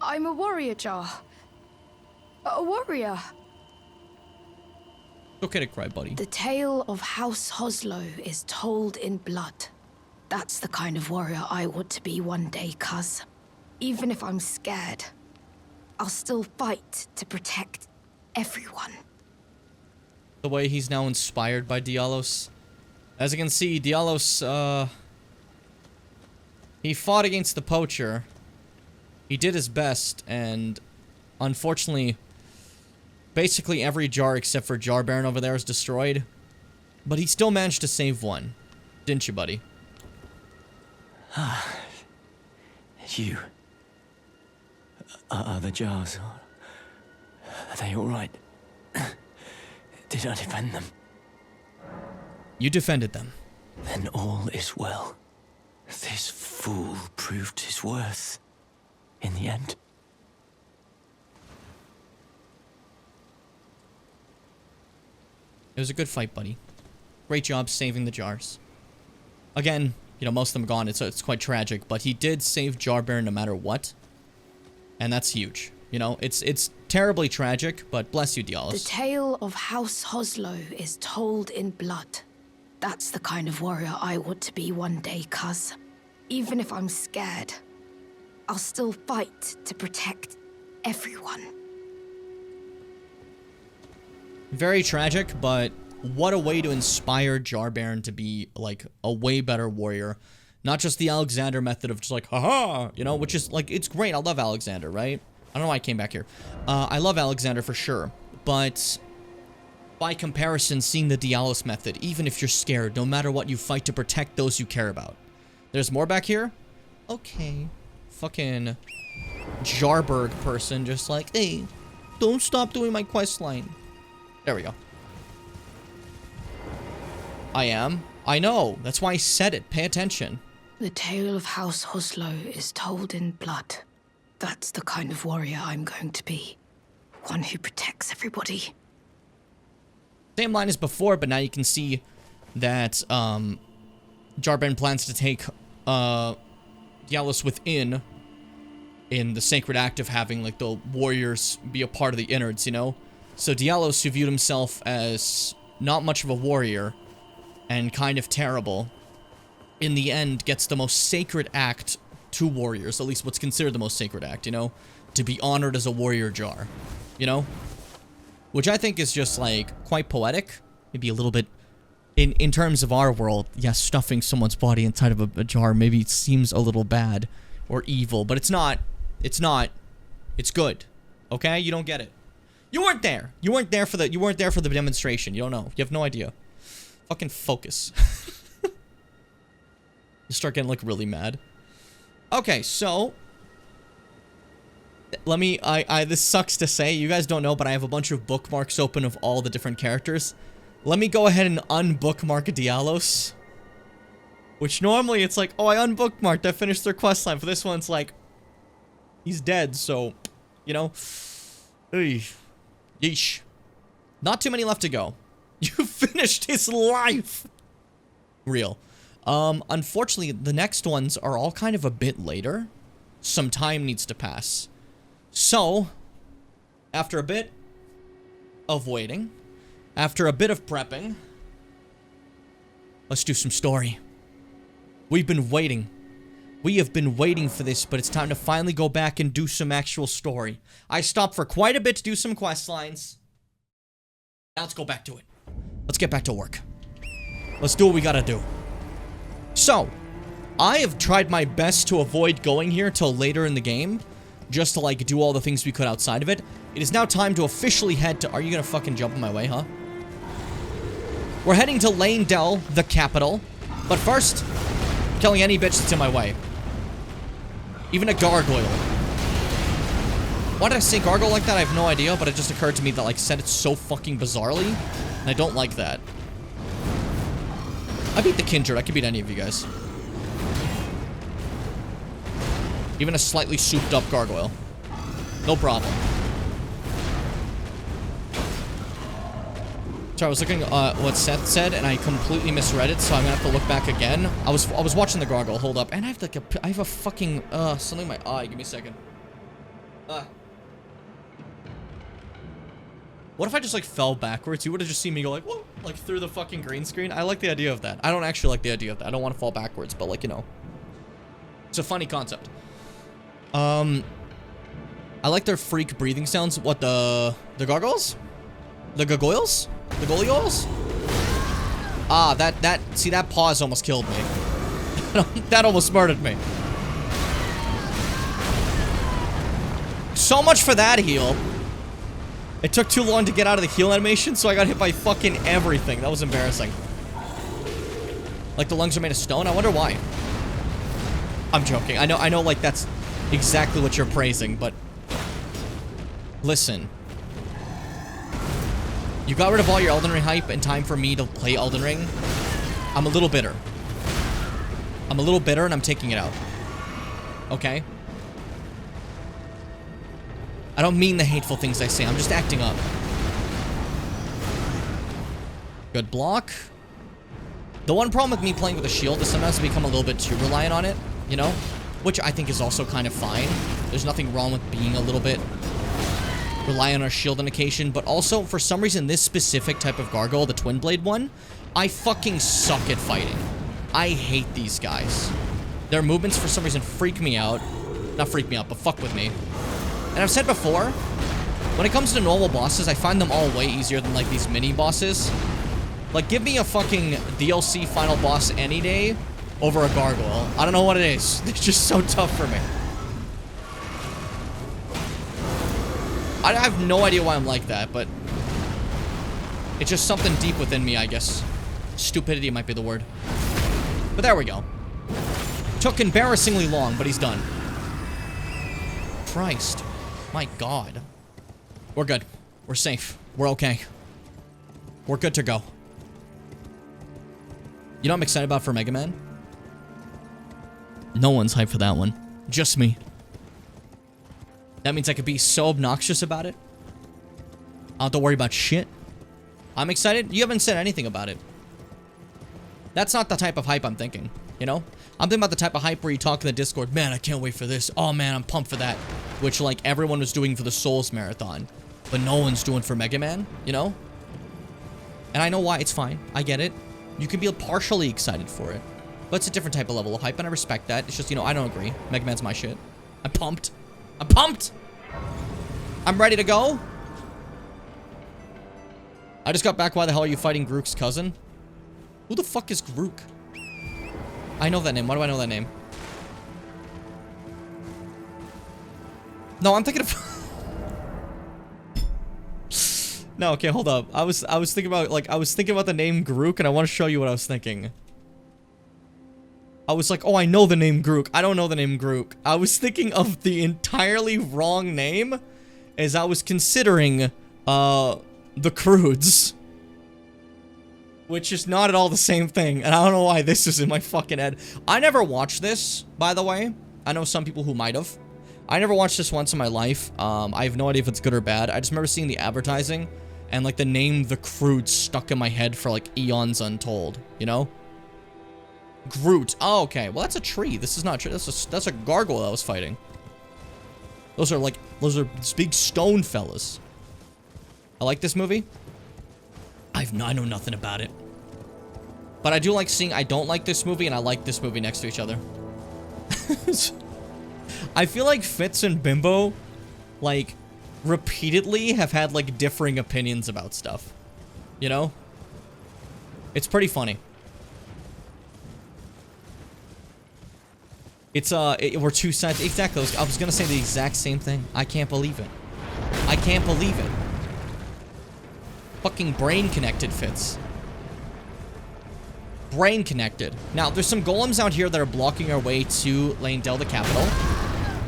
I'm a warrior, Jar. A warrior. It's okay to cry, buddy. The tale of House Hoslow is told in blood. That's the kind of warrior I want to be one day, Cuz. Even if I'm scared, I'll still fight to protect everyone. The way he's now inspired by Dialos. As you can see, Dialos, he fought against the poacher. He did his best, and unfortunately, basically every jar except for Jar Baron over there is destroyed. But he still managed to save one. Didn't you, buddy? You. Are the jars... Are they alright? Did I defend them? You defended them. Then all is well. This fool proved his worth. In the end. It was a good fight, buddy. Great job saving the jars. Again, you know, most of them are gone. It's quite tragic, but he did save Jar Baron no matter what. And that's huge. You know, it's terribly tragic, but bless you, Dialos. The tale of House Hoslow is told in blood. That's the kind of warrior I want to be one day, cuz. Even if I'm scared, I'll still fight to protect everyone. Very tragic, but what a way to inspire Jarbaron to be, like, a way better warrior. Not just the Alexander method of just like, haha, you know, which is, like, it's great. I love Alexander, right? I don't know why I came back here. I love Alexander for sure, but by comparison, seeing the Dialos method, even if you're scared, no matter what, you fight to protect those you care about. There's more back here? Okay. Fucking Jarberg person just like, hey, don't stop doing my quest line. There we go. I am. I know. That's why I said it. Pay attention. The tale of House Hoslow is told in blood. That's the kind of warrior I'm going to be. One who protects everybody. Same line as before, but now you can see that Jarbaron plans to take Dialos within in the sacred act of having, like, the warriors be a part of the innards, you know? So Dialos, who viewed himself as not much of a warrior and kind of terrible, in the end gets the most sacred act to warriors, at least what's considered the most sacred act, you know? To be honored as a warrior jar, you know? Which I think is just, like, quite poetic. Maybe a little bit, in terms of our world, yes, stuffing someone's body inside of a jar maybe it seems a little bad or evil, but it's not. It's not. It's good. Okay? You don't get it. You weren't there. You weren't there for the demonstration. You don't know. You have no idea. Fucking focus. You start getting, like, really mad. Okay, so let me, this sucks to say, you guys don't know, but I have a bunch of bookmarks open of all the different characters. Let me go ahead and unbookmark Dialos. Which normally it's like, oh, I unbookmarked, I finished their questline. For this one, it's like, he's dead, so, you know. Yeesh. Not too many left to go. You finished his life! Real. Unfortunately, the next ones are all kind of a bit later. Some time needs to pass. So, after a bit of waiting, after a bit of prepping, let's do some story. We've been waiting. We have been waiting for this, but it's time to finally go back and do some actual story. I stopped for quite a bit to do some quest lines. Now let's go back to it. Let's get back to work. Let's do what we gotta do. So, I have tried my best to avoid going here till later in the game, just to, like, do all the things we could outside of it. It is now time to officially head to— are you gonna fucking jump in my way, huh? We're heading to Lane Dell, the capital. But first, killing any bitch that's in my way. Even a gargoyle. Why did I say gargoyle like that? I have no idea, but it just occurred to me that, like, said it so fucking bizarrely, and I don't like that. I beat the Kindred. I could beat any of you guys. Even a slightly souped up gargoyle. No problem. Sorry, I was looking at what Seth said, and I completely misread it, so I'm gonna have to look back again. I was watching the gargoyle. Hold up. And I have, like, I have a fucking, something in my eye. Give me a second. What if I just, like, fell backwards? You would have just seen me go, like, whoa, like, through the fucking green screen. I like the idea of that. I don't actually like the idea of that. I don't want to fall backwards, but, like, you know. It's a funny concept. I like their freak breathing sounds. What, the gargoyles? The gargoyles? The golioles? Ah, see, that pause almost killed me. That almost murdered me. So much for that heal. It took too long to get out of the heal animation, so I got hit by fucking everything. That was embarrassing. Like, the lungs are made of stone? I wonder why. I'm joking. I know, like, that's exactly what you're praising, but listen. You got rid of all your Elden Ring hype in time for me to play Elden Ring. I'm a little bitter. I'm a little bitter, and I'm taking it out. Okay? I don't mean the hateful things I say. I'm just acting up. Good block. The one problem with me playing with a shield is sometimes I become a little bit too reliant on it, you know? Which I think is also kind of fine. There's nothing wrong with being a little bit reliant on a shield on occasion, but also, for some reason, this specific type of gargoyle, the twin blade one, I fucking suck at fighting. I hate these guys. Their movements, for some reason, freak me out. Not freak me out, but fuck with me. And I've said before, when it comes to normal bosses, I find them all way easier than, like, these mini-bosses. Like, give me a fucking DLC final boss any day over a gargoyle. I don't know what it is. It's just so tough for me. I have no idea why I'm like that, but it's just something deep within me, I guess. Stupidity might be the word. But there we go. Took embarrassingly long, but he's done. Christ. My God. We're good. We're safe. We're okay. We're good to go. You know what I'm excited about for Mega Man? No one's hyped for that one. Just me. That means I could be so obnoxious about it. I don't have to worry about shit. I'm excited. You haven't said anything about it. That's not the type of hype I'm thinking, you know? I'm thinking about the type of hype where you talk in the Discord, man, I can't wait for this. Oh, man, I'm pumped for that. Which, like, everyone was doing for the Souls Marathon. But no one's doing for Mega Man, you know? And I know why. It's fine. I get it. You can be partially excited for it. But it's a different type of level of hype, and I respect that. It's just, you know, I don't agree. Mega Man's my shit. I'm pumped. I'm pumped! I'm ready to go. I just got back. Why the hell are you fighting Grook's cousin? Who the fuck is Grook? I know that name. Why do I know that name? No, I'm thinking of... No, okay, hold up. I was thinking about, like, I was thinking about the name Grook, and I want to show you what I was thinking. I was like, oh, I know the name Grook. I don't know the name Grook. I was thinking of the entirely wrong name as I was considering, the Croods. Which is not at all the same thing, and I don't know why this is in my fucking head. I never watched this, by the way. I know some people who might have. I never watched this once in my life. I have no idea if it's good or bad. I just remember seeing the advertising, and, like, the name The Croods stuck in my head for, like, eons untold, you know? Groot. Oh, okay. Well, that's a tree. This is not a tree. That's a gargoyle I was fighting. Those are big stone fellas. I like this movie. I know nothing about it. But I do like seeing I don't like this movie and I like this movie next to each other. I feel like Fitz and Bimbo, like, repeatedly have had, like, differing opinions about stuff. You know? It's pretty funny. It's, we're two sides. Exactly. I was gonna say the exact same thing. I can't believe it. I can't believe it. Fucking brain connected, Fitz. Brain connected. Now, there's some golems out here that are blocking our way to Leyndell, the capital.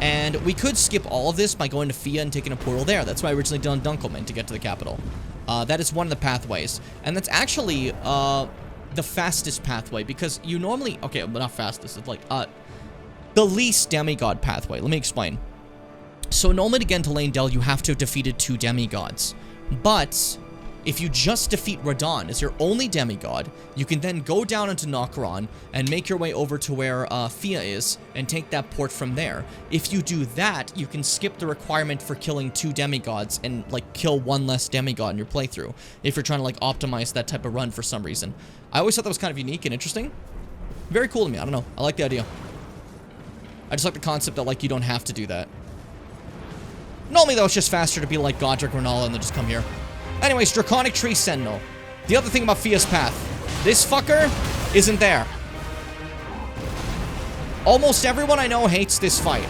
And we could skip all of this by going to Fia and taking a portal there. That's why I originally did on Dunkelman to get to the capital. That is one of the pathways. And that's actually, the fastest pathway, because you normally... Okay, but not fastest. It's like, the least demigod pathway. Let me explain. So normally to get into Leyndell, you have to have defeated 2 demigods. But if you just defeat Radon as your only demigod, you can then go down into Nokron and make your way over to where Fia is and take that port from there. If you do that, you can skip the requirement for killing 2 demigods and, like, kill 1 less demigod in your playthrough if you're trying to, like, optimize that type of run for some reason. I always thought that was kind of unique and interesting. Very cool to me. I don't know. I like the idea. I just like the concept that, like, you don't have to do that. Normally, though, it's just faster to be like Godric Renala and then just come here. Anyways, Draconic Tree Sentinel. The other thing about Fia's path. This fucker isn't there. Almost everyone I know hates this fight.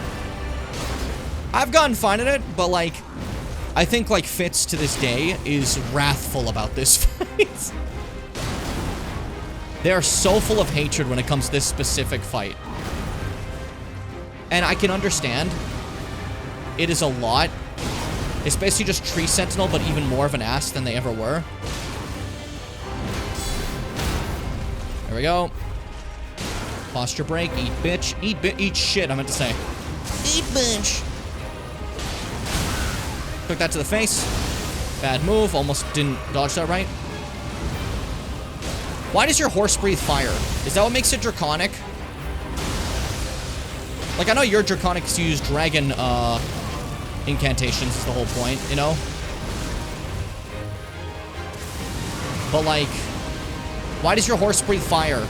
I've gotten fine at it, but, like, I think, like, Fitz to this day is wrathful about this fight. They are so full of hatred when it comes to this specific fight. And I can understand. It is a lot. It's basically just Tree Sentinel, but even more of an ass than they ever were. There we go. Posture break. Eat bitch. Eat shit, I meant to say. Eat bitch. Took that to the face. Bad move. Almost didn't dodge that right. Why does your horse breathe fire? Is that what makes it draconic? Like, I know you're draconic because you use dragon, incantations is the whole point, you know? But, like, Why does your horse breathe fire?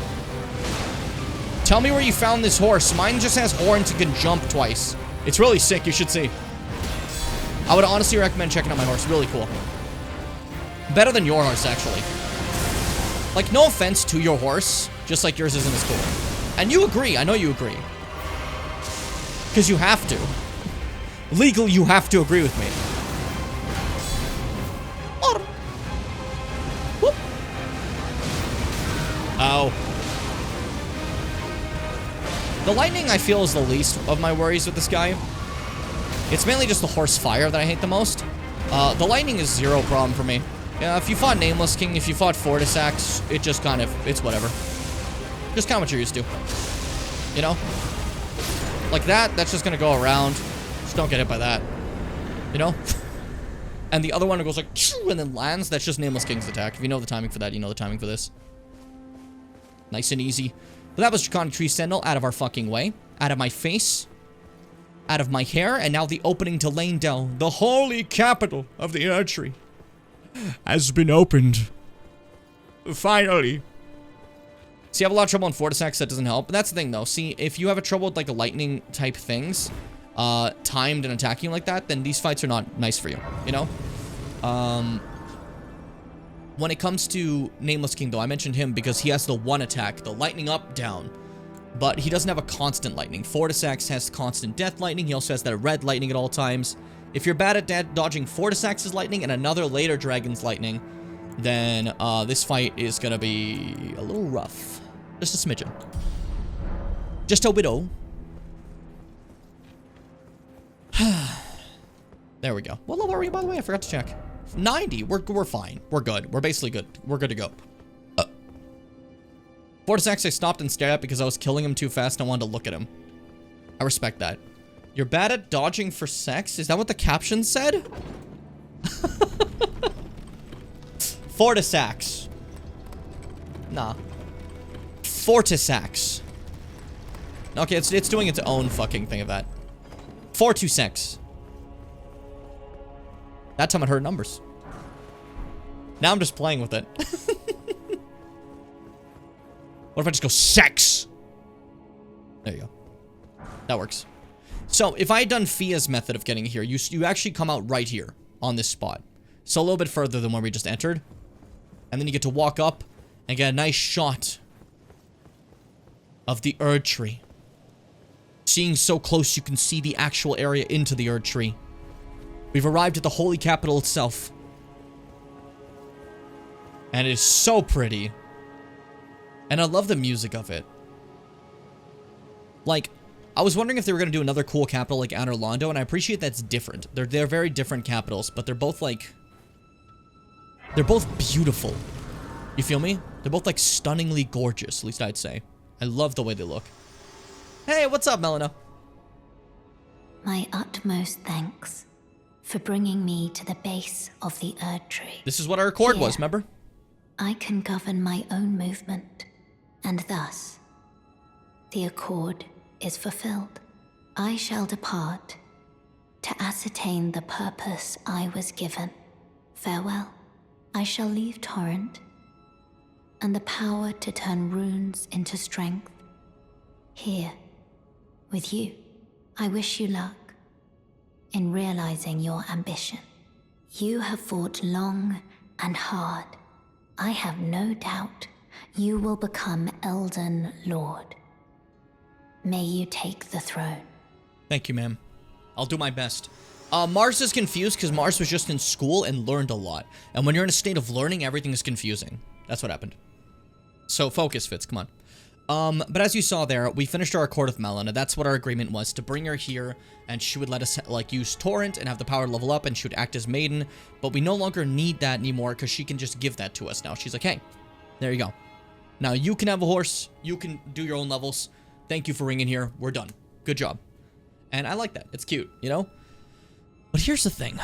Tell me where you found this horse. Mine just has horns and can jump twice. It's really sick. You should see. I would honestly recommend checking out my horse. Really cool. Better than your horse, actually. Like, no offense to your horse. Just like yours isn't as cool. And you agree. I know you agree. Because you have to. Legally, you have to agree with me. Whoop. Ow. The lightning, I feel, is the least of my worries with this guy. It's mainly just the horse fire that I hate the most. The lightning is zero problem for me. Yeah, if you fought Nameless King, if you fought Fortisax, it just kind of, it's whatever. Just kind of what you're used to. You know? Like that, that's just gonna go around. Just don't get hit by that. You know? And the other one goes like, and then lands. That's just Nameless King's attack. If you know the timing for that, you know the timing for this. Nice and easy. But that was Draconic Tree Sentinel out of our fucking way. Out of my face. Out of my hair. And now the opening to Lanedell, the holy capital of the Erdtree, has been opened. Finally. See, I have a lot of trouble in Fortisax. That doesn't help. But that's the thing, though. See, if you have a trouble with, like, the lightning type things, timed and attacking like that, then these fights are not nice for you, you know? When it comes to Nameless King, though, I mentioned him because he has the one attack, the lightning up, down. But he doesn't have a constant lightning. Fortisax has constant death lightning. He also has that red lightning at all times. If you're bad at dodging Fortisax's lightning and another later dragon's lightning, then this fight is going to be a little rough. Just a smidgen. Just a widow. There we go. What level are we, by the way? I forgot to check. 90. We're fine. We're good. We're basically good. We're good to go. Fortisax I stopped and stared at because I was killing him too fast and I wanted to look at him. I respect that. You're bad at dodging for sex? Is that what the caption said? Fortisax. Nah. Fortisax. Okay, it's doing its own fucking thing of that. 426. That time it heard numbers. Now I'm just playing with it. What if I just go sex? There you go. That works. So, if I had done Fia's method of getting here, you actually come out right here on this spot. So a little bit further than where we just entered. And then you get to walk up and get a nice shot of the Erdtree. Seeing so close you can see the actual area into the Erdtree. We've arrived at the holy capital itself. And it is so pretty. And I love the music of it. Like, I was wondering if they were going to do another cool capital like Anor Londo, and I appreciate that's different. They're very different capitals, but they're both like... they're both beautiful. You feel me? They're both like stunningly gorgeous, at least I'd say. I love the way they look. Hey, what's up, Melina? My utmost thanks for bringing me to the base of the Erdtree. This is what our accord was, remember? I can govern my own movement, and thus, the accord is fulfilled. I shall depart to ascertain the purpose I was given. Farewell. I shall leave Torrent, and the power to turn runes into strength. Here, with you, I wish you luck in realizing your ambition. You have fought long and hard. I have no doubt you will become Elden Lord. May you take the throne. Thank you, ma'am. I'll do my best. Mars is confused because Mars was just in school and learned a lot. And when you're in a state of learning, everything is confusing. That's what happened. So focus, Fitz. Come on. But as you saw there, we finished our accord with Melina. That's what our agreement was, to bring her here, and she would let us, like, use Torrent and have the power to level up, and she would act as Maiden. But we no longer need that anymore, because she can just give that to us now. She's like, hey, there you go. Now you can have a horse. You can do your own levels. Thank you for ringing here. We're done. Good job. And I like that. It's cute, you know? But here's the thing.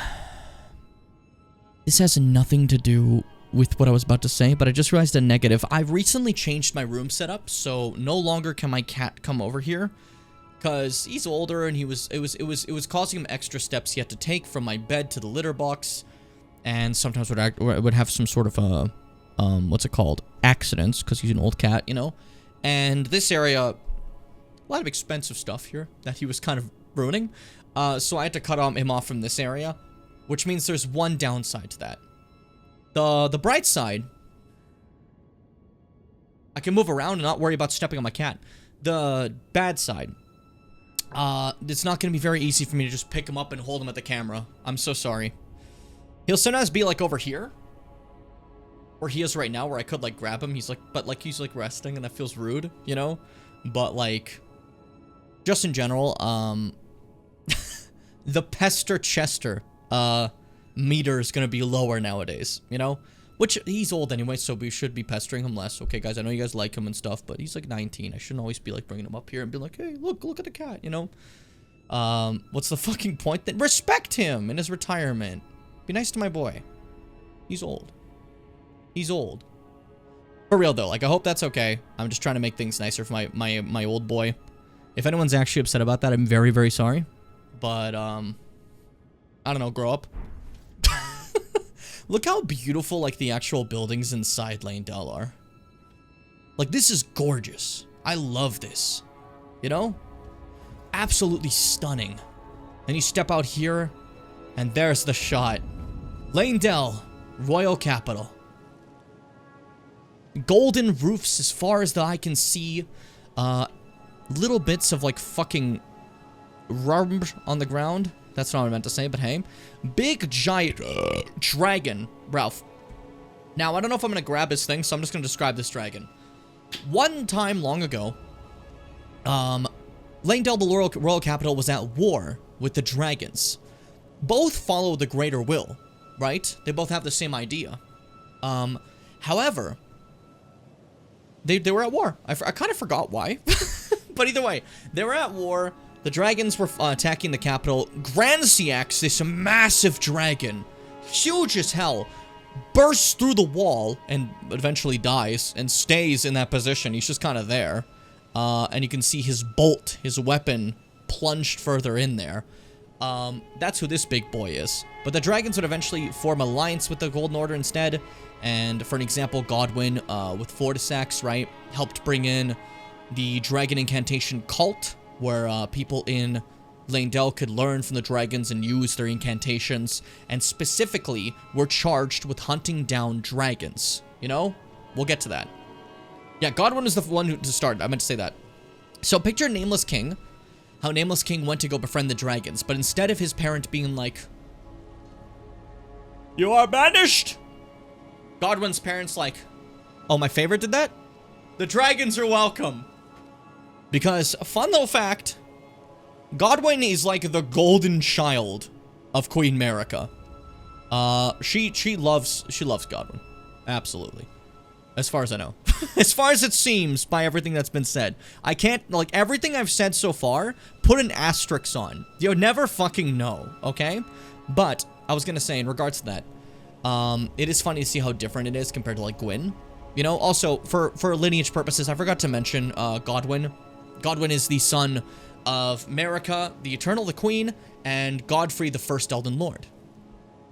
This has nothing to do with what I was about to say, but I just realized a negative. I've recently changed my room setup, so no longer can my cat come over here, because he's older and it was causing him extra steps he had to take from my bed to the litter box, and sometimes would have some sort of what's it called? Accidents, because he's an old cat, you know? And this area, a lot of expensive stuff here that he was kind of ruining. So I had to cut him off from this area, which means there's one downside to that. The bright side, I can move around and not worry about stepping on my cat. The bad side, it's not going to be very easy for me to just pick him up and hold him at the camera. I'm so sorry. He'll sometimes be like over here, where he is right now, where I could like grab him. He's like, but like he's like resting, and that feels rude, you know? But like, just in general, the Pester Chester meter is gonna be lower nowadays, you know? Which, he's old anyway, so we should be pestering him less. Okay, guys, I know you guys like him and stuff, but he's like 19. I shouldn't always be like bringing him up here and be like, hey, look at the cat, you know? What's the fucking point then? Respect him in his retirement. Be nice to my boy. He's old. He's old. For real though, like I hope that's okay. I'm just trying to make things nicer for my old boy. If anyone's actually upset about that, I'm very, very sorry. But, I don't know, grow up. Look how beautiful, like, the actual buildings inside Leyndell are. Like, this is gorgeous. I love this. You know? Absolutely stunning. Then you step out here, and there's the shot. Leyndell, Royal Capital. Golden roofs as far as the eye can see. Little bits of, like, fucking rubber on the ground. That's not what I meant to say, but hey. Big, giant dragon, Ralph. Now, I don't know if I'm going to grab his thing, so I'm just going to describe this dragon. One time long ago, Leyndell, the royal capital, was at war with the dragons. Both follow the greater will, right? They both have the same idea. However, they were at war. I kind of forgot why. But either way, they were at war. The dragons were attacking the capital. Granziax, this massive dragon, huge as hell, bursts through the wall and eventually dies and stays in that position. He's just kind of there. And you can see his bolt, his weapon, plunged further in there. That's who this big boy is. But the dragons would eventually form alliance with the Golden Order instead. And for an example, Godwyn with Fortisax, right, helped bring in the dragon incantation cult, where people in Leyndell could learn from the dragons and use their incantations, and specifically were charged with hunting down dragons. You know? We'll get to that. Yeah, Godwyn is the one who to start. I meant to say that. So picture Nameless King. How Nameless King went to go befriend the dragons, but instead of his parent being like, "You are banished," Godwyn's parents like, "Oh, my favorite did that? The dragons are welcome." Because, fun little fact, Godwyn is like the golden child of Queen Marika. She loves Godwyn. Absolutely. As far as I know. As far as it seems by everything that's been said. I can't, like, everything I've said so far, put an asterisk on. You'll never fucking know, okay? But, I was gonna say, in regards to that, it is funny to see how different it is compared to, like, Gwyn. You know, also, for lineage purposes, I forgot to mention, Godwyn. Godwyn is the son of Marika, the Eternal, the Queen, and Godfrey, the first Elden Lord.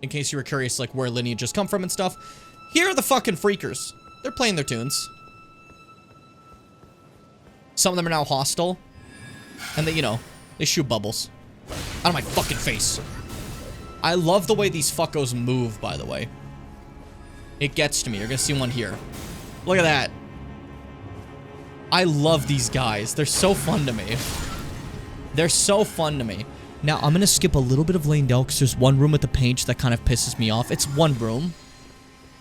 In case you were curious, like, where lineages come from and stuff. Here are the fucking freakers. They're playing their tunes. Some of them are now hostile. And they, you know, they shoot bubbles. Out of my fucking face. I love the way these fuckos move, by the way. It gets to me. You're gonna see one here. Look at that. I love these guys. They're so fun to me. They're so fun to me. Now, I'm gonna skip a little bit of Leyndell because there's one room with the page that kind of pisses me off. It's one room.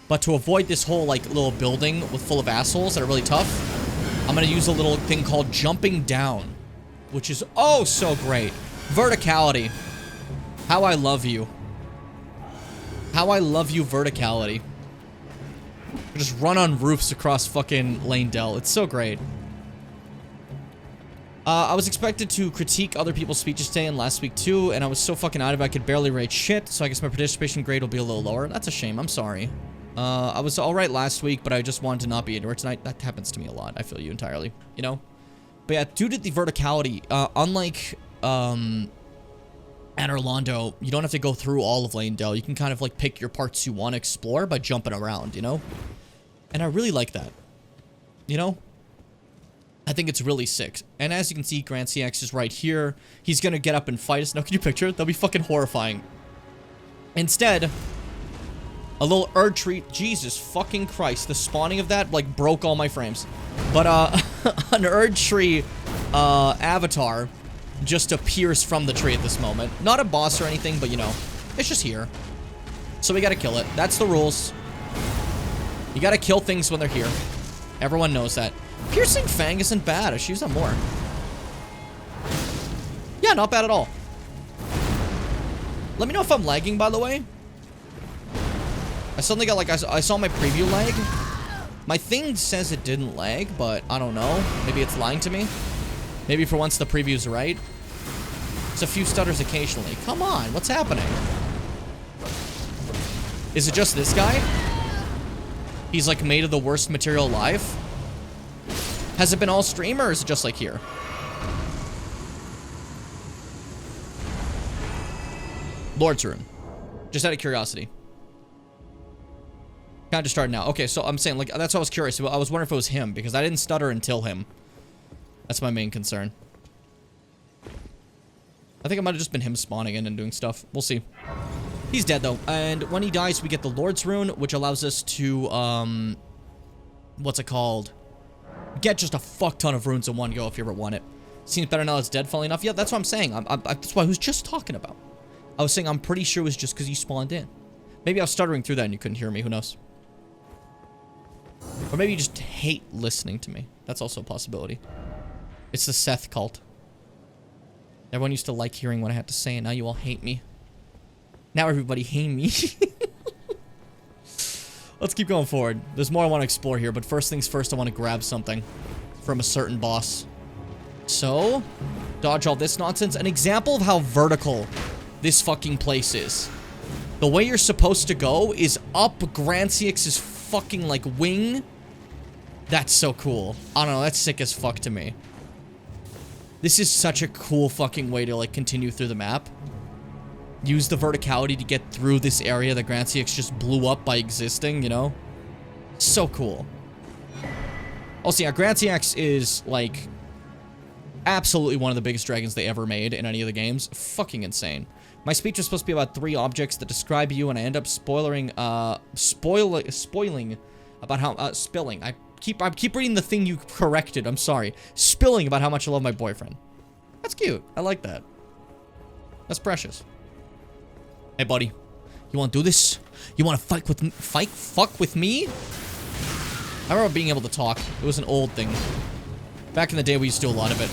But to avoid this whole, like, little building full of assholes that are really tough, I'm gonna use a little thing called jumping down, which is oh so great. Verticality. How I love you. How I love you, verticality. Just run on roofs across fucking Leyndell. It's so great. I was expected to critique other people's speeches today and last week too, and I was so fucking out of it I could barely rate shit, so I guess my participation grade will be a little lower. That's a shame. I'm sorry. I was alright last week, but I just wanted to not be indoor tonight. That happens to me a lot. I feel you entirely, you know? But yeah, due to the verticality, unlike, at Orlando, you don't have to go through all of Leyndell. You can kind of, like, pick your parts you want to explore by jumping around, you know? And I really like that. You know? I think it's really sick. And as you can see, Grand CX is right here. He's gonna get up and fight us. Now, can you picture it? That'll be fucking horrifying. Instead, a little Erd tree. Jesus fucking Christ. The spawning of that, like, broke all my frames. But, an Erd tree, avatar just appears from the tree at this moment. Not a boss or anything, but, you know, it's just here. So we gotta kill it. That's the rules. You gotta kill things when they're here. Everyone knows that. Piercing Fang isn't bad. I should use that more. Yeah, not bad at all. Let me know if I'm lagging, by the way. I suddenly got, like, I saw my preview lag. My thing says it didn't lag, but I don't know. Maybe it's lying to me. Maybe for once the preview's right. It's a few stutters occasionally. Come on, what's happening? Is it just this guy? He's, like, made of the worst material alive? Has it been all stream, or is it just, like, here? Lord's Rune. Just out of curiosity. Kind of started now. Okay, so I'm saying, like, that's what I was curious about. I was wondering if it was him, because I didn't stutter until him. That's my main concern. I think it might have just been him spawning in and doing stuff. We'll see. He's dead, though. And when he dies, we get the Lord's Rune, which allows us to, what's it called? Get just a fuck ton of runes in one go if you ever want it. Seems better now it's dead, funnily enough. Yeah, that's what I'm saying. That's what I was just talking about. I was saying I'm pretty sure it was just because you spawned in. Maybe I was stuttering through that and you couldn't hear me. Who knows? Or maybe you just hate listening to me. That's also a possibility. It's the Seth cult. Everyone used to like hearing what I had to say, and now you all hate me. Now everybody hate me. Let's keep going forward. There's more I want to explore here, but first things first, I want to grab something from a certain boss. So, dodge all this nonsense. An example of how vertical this fucking place is. The way you're supposed to go is up Grand CX's fucking, like, wing. That's so cool. I don't know, that's sick as fuck to me. This is such a cool fucking way to, like, continue through the map. Use the verticality to get through this area that Grand CX just blew up by existing, you know? So cool. Also, yeah, Grand CX is, like, absolutely one of the biggest dragons they ever made in any of the games. Fucking insane. My speech was supposed to be about 3 objects that describe you, and I end up spoiling about how, spilling. I keep reading the thing you corrected, I'm sorry. Spilling about how much I love my boyfriend. That's cute. I like that. That's precious. Hey, buddy. You want to do this? You want to fuck with me? I remember being able to talk. It was an old thing. Back in the day, we used to do a lot of it.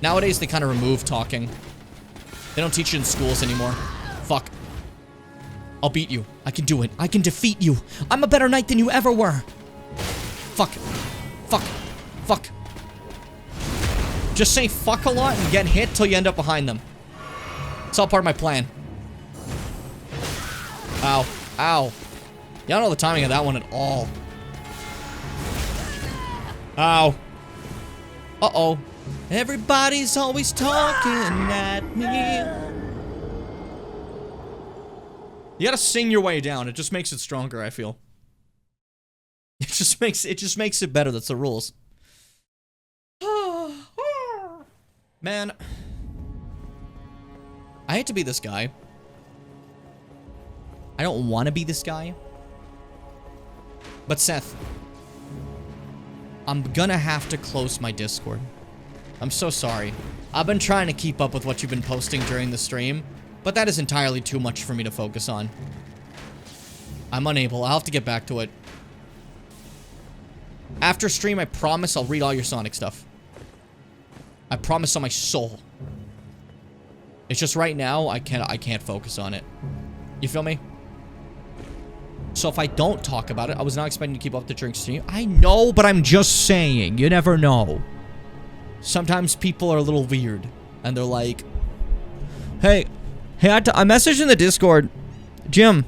Nowadays, they kind of remove talking. They don't teach it in schools anymore. Fuck. I'll beat you. I can do it. I can defeat you. I'm a better knight than you ever were. Fuck. Fuck. Fuck. Just say fuck a lot and get hit till you end up behind them. It's all part of my plan. Ow. Ow. You don't know the timing of that one at all. Ow. Uh-oh. Everybody's always talking at me. You gotta sing your way down. It just makes it stronger, I feel. It just makes it better. That's the rules. Man. I hate to be this guy. I don't want to be this guy. But Seth, I'm gonna have to close my Discord. I'm so sorry. I've been trying to keep up with what you've been posting during the stream, but that is entirely too much for me to focus on. I'm unable. I'll have to get back to it. After stream, I promise I'll read all your Sonic stuff. I promise on my soul. It's just right now, I can't focus on it. You feel me? So if I don't talk about it, I was not expecting to keep up the during stream. I know, but I'm just saying. You never know. Sometimes people are a little weird. And they're like, Hey, I messaged in the Discord. Jim.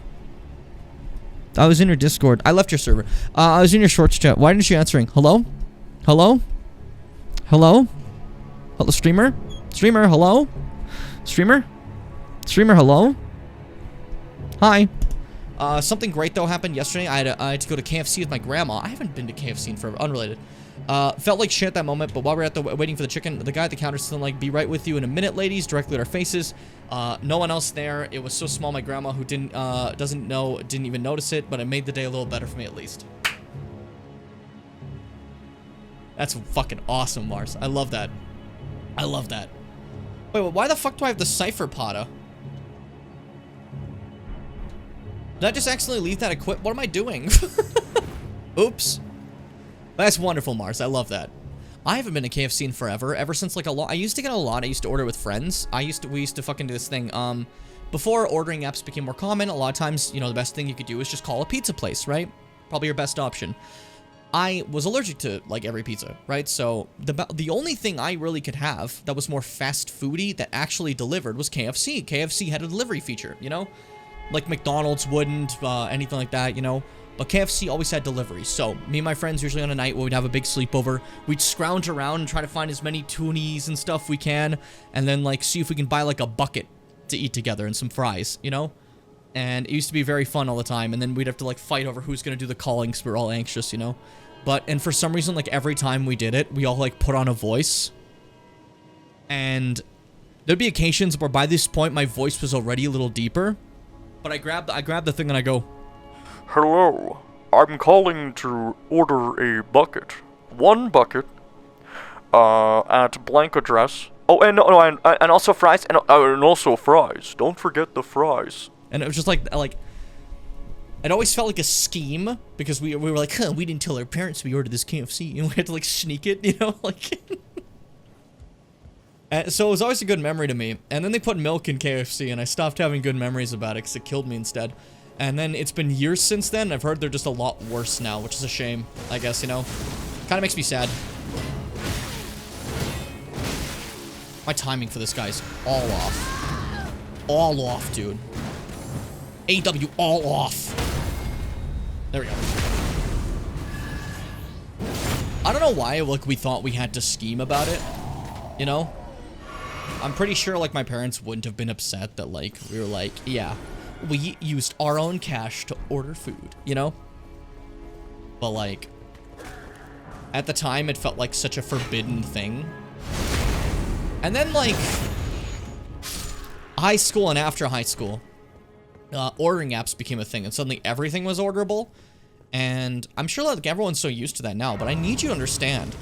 I was in your Discord. I left your server. I was in your shorts chat. Why didn't you answering? Hello? Hello? Hello? Hello, streamer? Streamer, hello? Streamer? Streamer, hello? Hi. Something great, though, happened yesterday. I had to go to KFC with my grandma. I haven't been to KFC in forever. Unrelated. Felt like shit at that moment, but while we were waiting for the chicken, the guy at the counter said, like, be right with you in a minute, ladies, directly at our faces. No one else there. It was so small, my grandma, who didn't even notice it, but it made the day a little better for me, at least. That's fucking awesome, Mars. I love that. I love that. Wait, why the fuck do I have the Cypher Potta? Did I just accidentally leave that equipped? What am I doing? Oops. That's wonderful, Mars. I love that. I haven't been to KFC in forever. Ever since, like, a lot. I used to get a lot. I used to order with friends. We used to fucking do this thing. Before ordering apps became more common, a lot of times, you know, the best thing you could do is just call a pizza place, right? Probably your best option. I was allergic to, like, every pizza, right? So, the only thing I really could have that was more fast foody that actually delivered was KFC. KFC had a delivery feature, you know? Like, McDonald's wouldn't, anything like that, you know? But KFC always had delivery. So, me and my friends, usually on a night where we'd have a big sleepover, we'd scrounge around and try to find as many toonies and stuff we can, and then, like, see if we can buy, like, a bucket to eat together and some fries, you know? And it used to be very fun all the time, and then we'd have to, like, fight over who's gonna do the calling, because we were all anxious, you know? And for some reason, like, every time we did it, we all, like, put on a voice. And there'd be occasions where by this point, my voice was already a little deeper. But I grabbed the thing and I go, hello, I'm calling to order a bucket. One bucket, at blank address. Oh, and also fries, and also fries. Don't forget the fries. And it was just like, it always felt like a scheme, because we were like, huh, we didn't tell our parents we ordered this KFC, and we had to, like, sneak it, you know, like... And so it was always a good memory to me. And then they put milk in KFC, and I stopped having good memories about it, because it killed me instead. And then it's been years since then, I've heard they're just a lot worse now, which is a shame, I guess, you know? Kinda makes me sad. My timing for this guy's all off. All off, dude. AW all off. There we go. I don't know why, like, we thought we had to scheme about it, you know? I'm pretty sure, like, my parents wouldn't have been upset that, like, we were like, yeah, we used our own cash to order food, you know? But, like, at the time, it felt like such a forbidden thing. And then, like, high school and after high school, ordering apps became a thing, and suddenly everything was orderable. And I'm sure, like, everyone's so used to that now, but I need you to understand,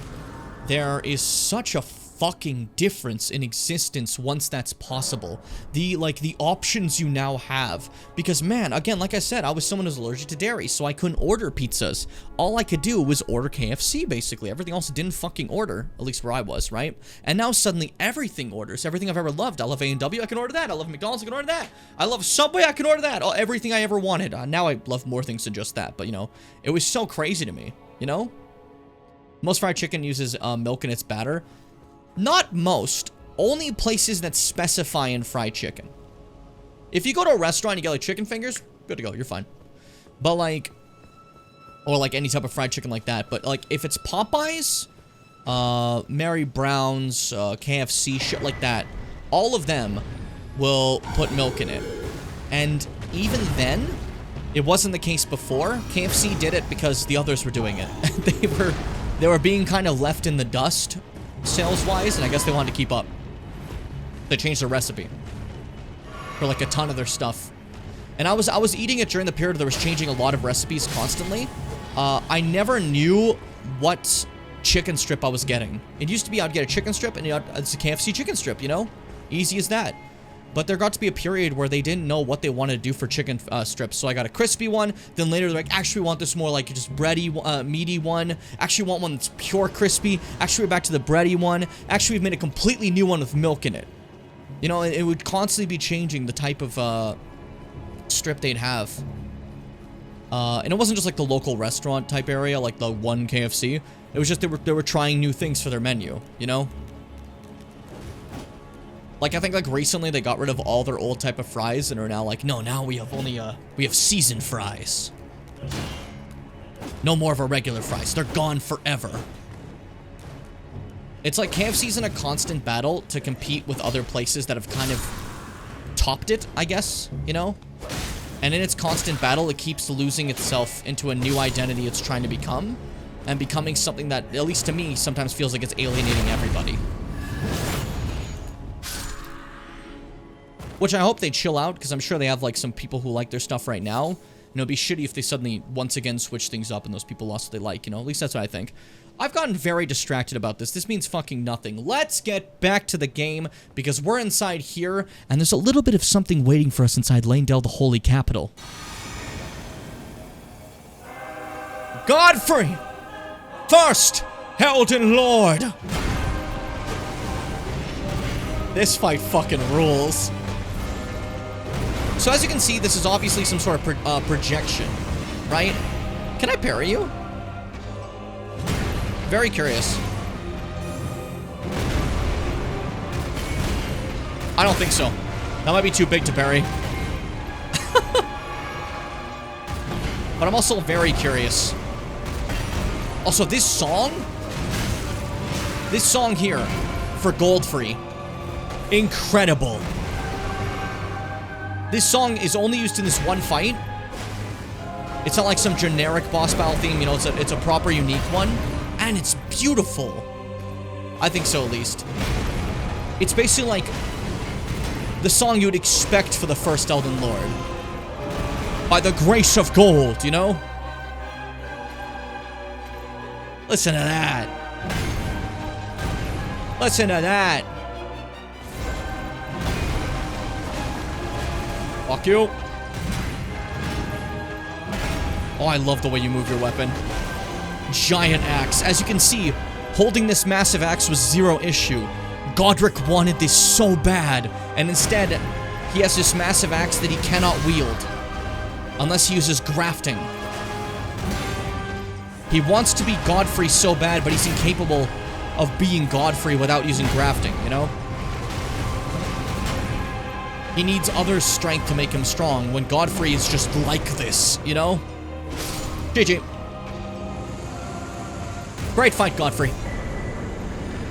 there is such a fucking difference in existence once that's possible. The options you now have. Because, man, again, like I said, I was someone who's allergic to dairy, so I couldn't order pizzas. All I could do was order KFC, basically. Everything else didn't fucking order, at least where I was, right? And now suddenly everything orders. Everything I've ever loved. I love A&W, I can order that. I love McDonald's, I can order that. I love Subway, I can order that. Everything I ever wanted. Now I love more things than just that, but, you know, it was so crazy to me, you know? Most fried chicken uses milk in its batter. Not most. Only places that specify in fried chicken. If you go to a restaurant and you get, like, chicken fingers, good to go, you're fine. But, like, or, like, any type of fried chicken like that. But, like, if it's Popeyes, Mary Brown's, KFC, shit like that, all of them will put milk in it. And even then, it wasn't the case before. KFC did it because the others were doing it. They were being kind of left in the dust, sales-wise, and I guess they wanted to keep up. They changed the recipe for, like, a ton of their stuff. And I was eating it during the period that was changing a lot of recipes constantly. I never knew what chicken strip I was getting. It used to be I'd get a chicken strip, and it's a KFC chicken strip, you know? Easy as that. But there got to be a period where they didn't know what they wanted to do for chicken strips. So I got a crispy one. Then later they're like, actually we want this more like just bready, meaty one. Actually want one that's pure crispy. Actually we're back to the bready one. Actually we've made a completely new one with milk in it. You know, it would constantly be changing the type of strip they'd have. And it wasn't just like the local restaurant type area, like the one KFC. It was just they were trying new things for their menu, you know? Like, I think, like, recently they got rid of all their old type of fries and are now like, no, now we have only, we have seasoned fries. No more of our regular fries. They're gone forever. It's like KFC's in a constant battle to compete with other places that have kind of topped it, I guess, you know? And in its constant battle, it keeps losing itself into a new identity it's trying to become, and becoming something that, at least to me, sometimes feels like it's alienating everybody. Which I hope they chill out, because I'm sure they have, like, some people who like their stuff right now. And it'd be shitty if they suddenly, once again, switch things up and those people lost what they like, you know? At least that's what I think. I've gotten very distracted about this. This means fucking nothing. Let's get back to the game, because we're inside here, and there's a little bit of something waiting for us inside Lanedale, the Holy Capital. Godfrey! First, Elden Lord! This fight fucking rules. So as you can see, this is obviously some sort of projection, right? Can I parry you? Very curious. I don't think so. That might be too big to parry. But I'm also very curious. Also, this song here for Godfrey, incredible. This song is only used in this one fight. It's not like some generic boss battle theme, you know, it's a proper unique one. And it's beautiful. I think so, at least. It's basically like the song you would expect for the first Elden Lord. By the grace of gold, you know? Listen to that. Listen to that. Fuck you. Oh, I love the way you move your weapon. Giant axe. As you can see, holding this massive axe was zero issue. Godric wanted this so bad, and instead, he has this massive axe that he cannot wield unless he uses grafting. He wants to be Godfrey so bad, but he's incapable of being Godfrey without using grafting, you know? He needs others' strength to make him strong, when Godfrey is just like this, you know? GG. Great fight, Godfrey.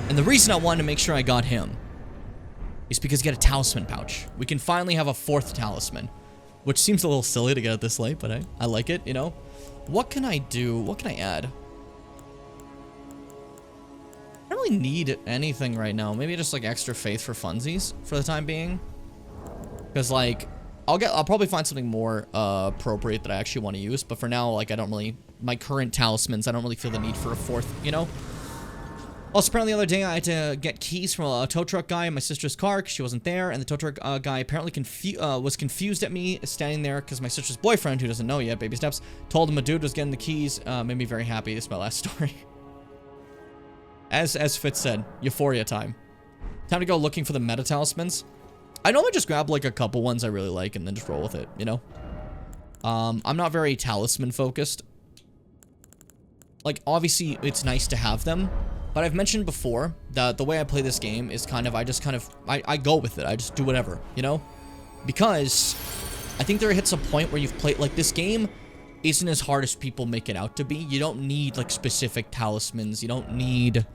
And the reason I wanted to make sure I got him is because you get a talisman pouch. We can finally have a fourth talisman, which seems a little silly to get it this late, but I like it, you know? What can I do? What can I add? I don't really need anything right now. Maybe just like extra faith for funsies for the time being. Because like, I'll probably find something more appropriate that I actually want to use. But for now, like I don't really, my current talismans, I don't really feel the need for a fourth, you know? Also, apparently the other day I had to get keys from a tow truck guy in my sister's car because she wasn't there. And the tow truck guy apparently was confused at me standing there because my sister's boyfriend, who doesn't know yet, baby steps, told him a dude was getting the keys. Made me very happy. This is my last story. As Fitz said, euphoria time. Time to go looking for the meta talismans. I normally just grab like a couple ones I really like and then just roll with it, you know? I'm not very talisman focused. Like, obviously, it's nice to have them. But I've mentioned before that the way I play this game is kind of, I go with it. I just do whatever, you know? Because I think there hits a point where you've played, like, this game isn't as hard as people make it out to be. You don't need, like, specific talismans. You don't need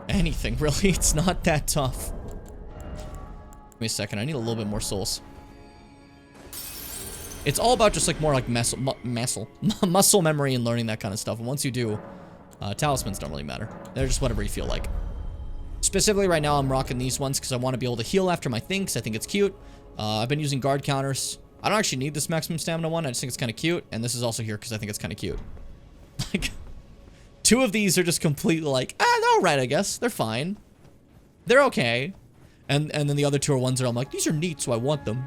anything, really. It's not that tough. Give me a second. I need a little bit more souls. It's all about just, like, more, like, muscle memory and learning that kind of stuff. And once you do, talismans don't really matter. They're just whatever you feel like. Specifically right now, I'm rocking these ones because I want to be able to heal after my thing because I think it's cute. I've been using guard counters. I don't actually need this maximum stamina one. I just think it's kind of cute. And this is also here because I think it's kind of cute. Like, two of these are just completely like, they're alright, I guess. They're fine. They're okay. And then the other two are ones that I'm like, these are neat, so I want them.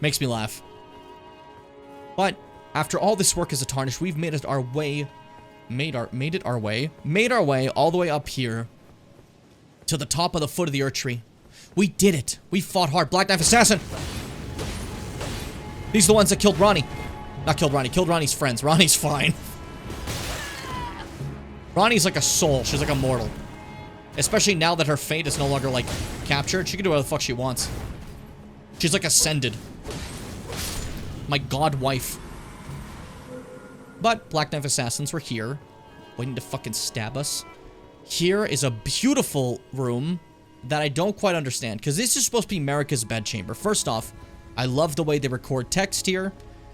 Makes me laugh. But after all this work as a tarnish, we've made it our way, made our way all the way up here to the top of the foot of the Earth Tree. We did it. We fought hard. Black Knife Assassin. These are the ones that killed Ronnie. Not killed Ronnie. Killed Ronnie's friends. Ronnie's fine. Ronnie's like a soul. She's like a mortal. Especially now that her fate is no longer like captured. She can do whatever the fuck she wants. She's like ascended. My god wife. But Black Knife Assassins were here, waiting to fucking stab us. Here is a beautiful room that I don't quite understand, because this is supposed to be Marika's bedchamber. First off, I love the way they record text here,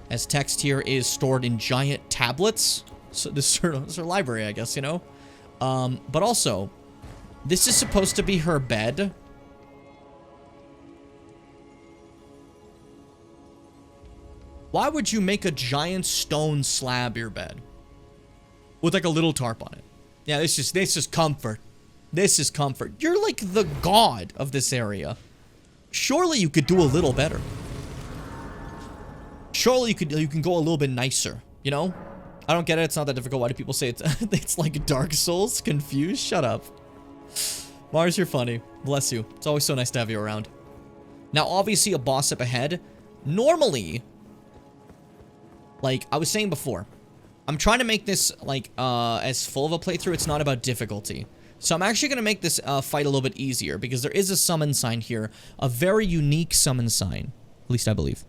as text here is stored in giant tablets. So this is her library, I guess, you know? But also, this is supposed to be her bed. Why would you make a giant stone slab your bed? With like a little tarp on it. Yeah, this is comfort. This is comfort. You're like the god of this area. Surely you could do a little better. Surely you can go a little bit nicer, you know? I don't get it. It's not that difficult. Why do people say it's it's like Dark Souls? Confused? Shut up. Mars, you're funny. Bless you. It's always so nice to have you around. Now, obviously, a boss up ahead. Normally, like I was saying before, I'm trying to make this like as full of a playthrough. It's not about difficulty. So I'm actually going to make this fight a little bit easier because there is a summon sign here. A very unique summon sign. At least I believe.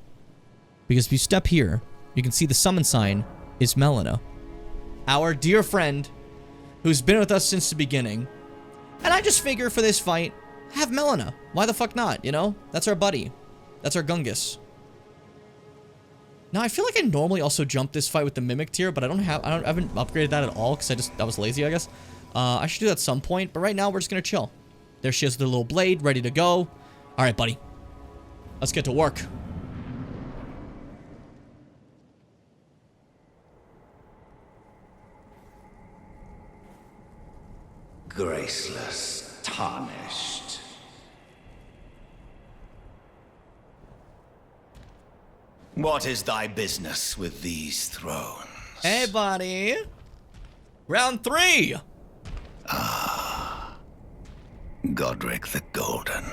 Because if you step here, you can see the summon sign is Melina. Our dear friend who's been with us since the beginning. And I just figure for this fight, have Melina. Why the fuck not, you know? That's our buddy. That's our Gungus. Now, I feel like I normally also jump this fight with the Mimic tier, but I haven't upgraded that at all because I was lazy, I guess. I should do that at some point, but right now we're just gonna chill. There she has the little blade ready to go. All right, buddy. Let's get to work. Graceless, tarnished. What is thy business with these thrones? Hey, buddy. Round 3. Godric the Golden.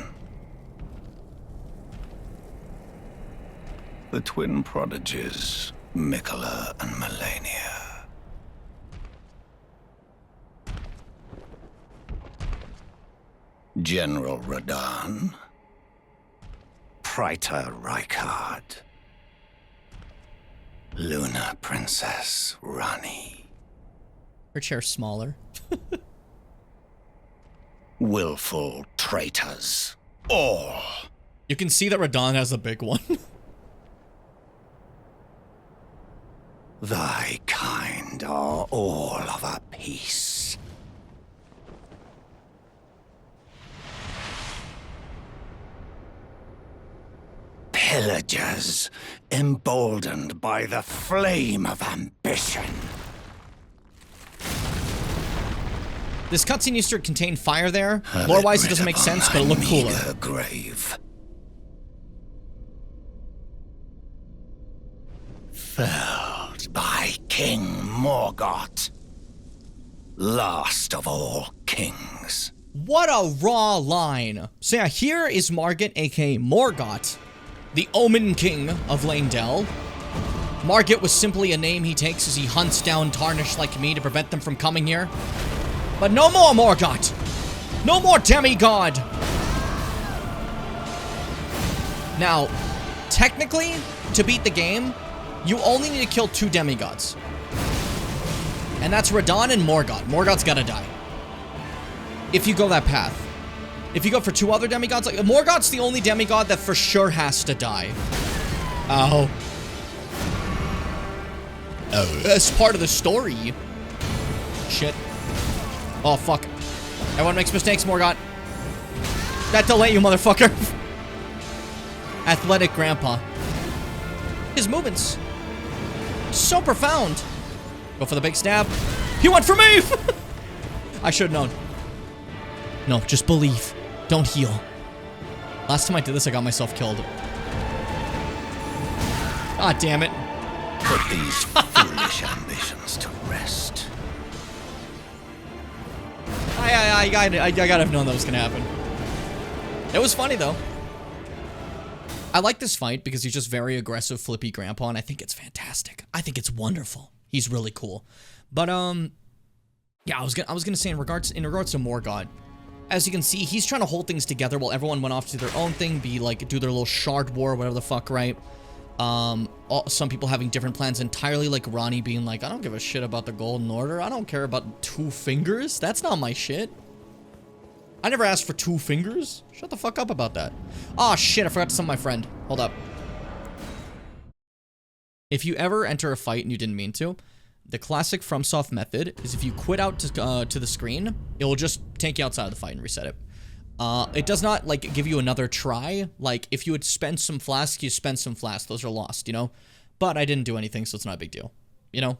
The twin prodigies, Mikola and Melania. General Radahn. Praetor Rykard. Luna Princess Rani. Her chair's smaller. Willful traitors. All. You can see that Radahn has a big one. Thy kind are all of a piece. Pillagers, emboldened by the flame of ambition. This cutscene used to contain fire there. Lore-wise, it doesn't make sense, but it looked cooler. Grave. Felled by King Morgott, last of all kings. What a raw line. So yeah, here is Margit, aka Morgott, the Omen King of Leyndell. Margit was simply a name he takes as he hunts down Tarnished like me to prevent them from coming here. But no more Morgott! No more demigod! Now, technically, to beat the game, you only need to kill 2 demigods. And that's Radahn and Morgott. Morgott's gotta die. If you go that path. If you go for 2 other demigods, like Morgott's the only demigod that for sure has to die. Oh. That's part of the story. Shit. Oh, fuck. Everyone makes mistakes, Morgott. That delay, you motherfucker. Athletic grandpa. His movements. So profound. Go for the big stab. He went for me! I should have known. No, just believe. Don't heal. Last time I did this, I got myself killed. God damn it. Put these foolish ambitions to rest. I gotta have known that was gonna happen. It was funny, though. I like this fight because he's just very aggressive, flippy grandpa, and I think it's fantastic. I think it's wonderful. He's really cool. But, yeah, I was gonna say in regards to Morgott, as you can see, he's trying to hold things together while everyone went off to their own thing, do their little shard war, whatever the fuck, right? Some people having different plans entirely, like Rani being like, I don't give a shit about the Golden Order. I don't care about 2 fingers. That's not my shit. I never asked for 2 fingers. Shut the fuck up about that. Oh shit, I forgot to summon my friend. Hold up. if you ever enter a fight and you didn't mean to, the classic FromSoft method is if you quit out to the screen, it will just take you outside of the fight and reset it. It does not, like, give you another try. Like, if you would spend some flasks, you spend some flasks. Those are lost, you know? But I didn't do anything, so it's not a big deal, you know?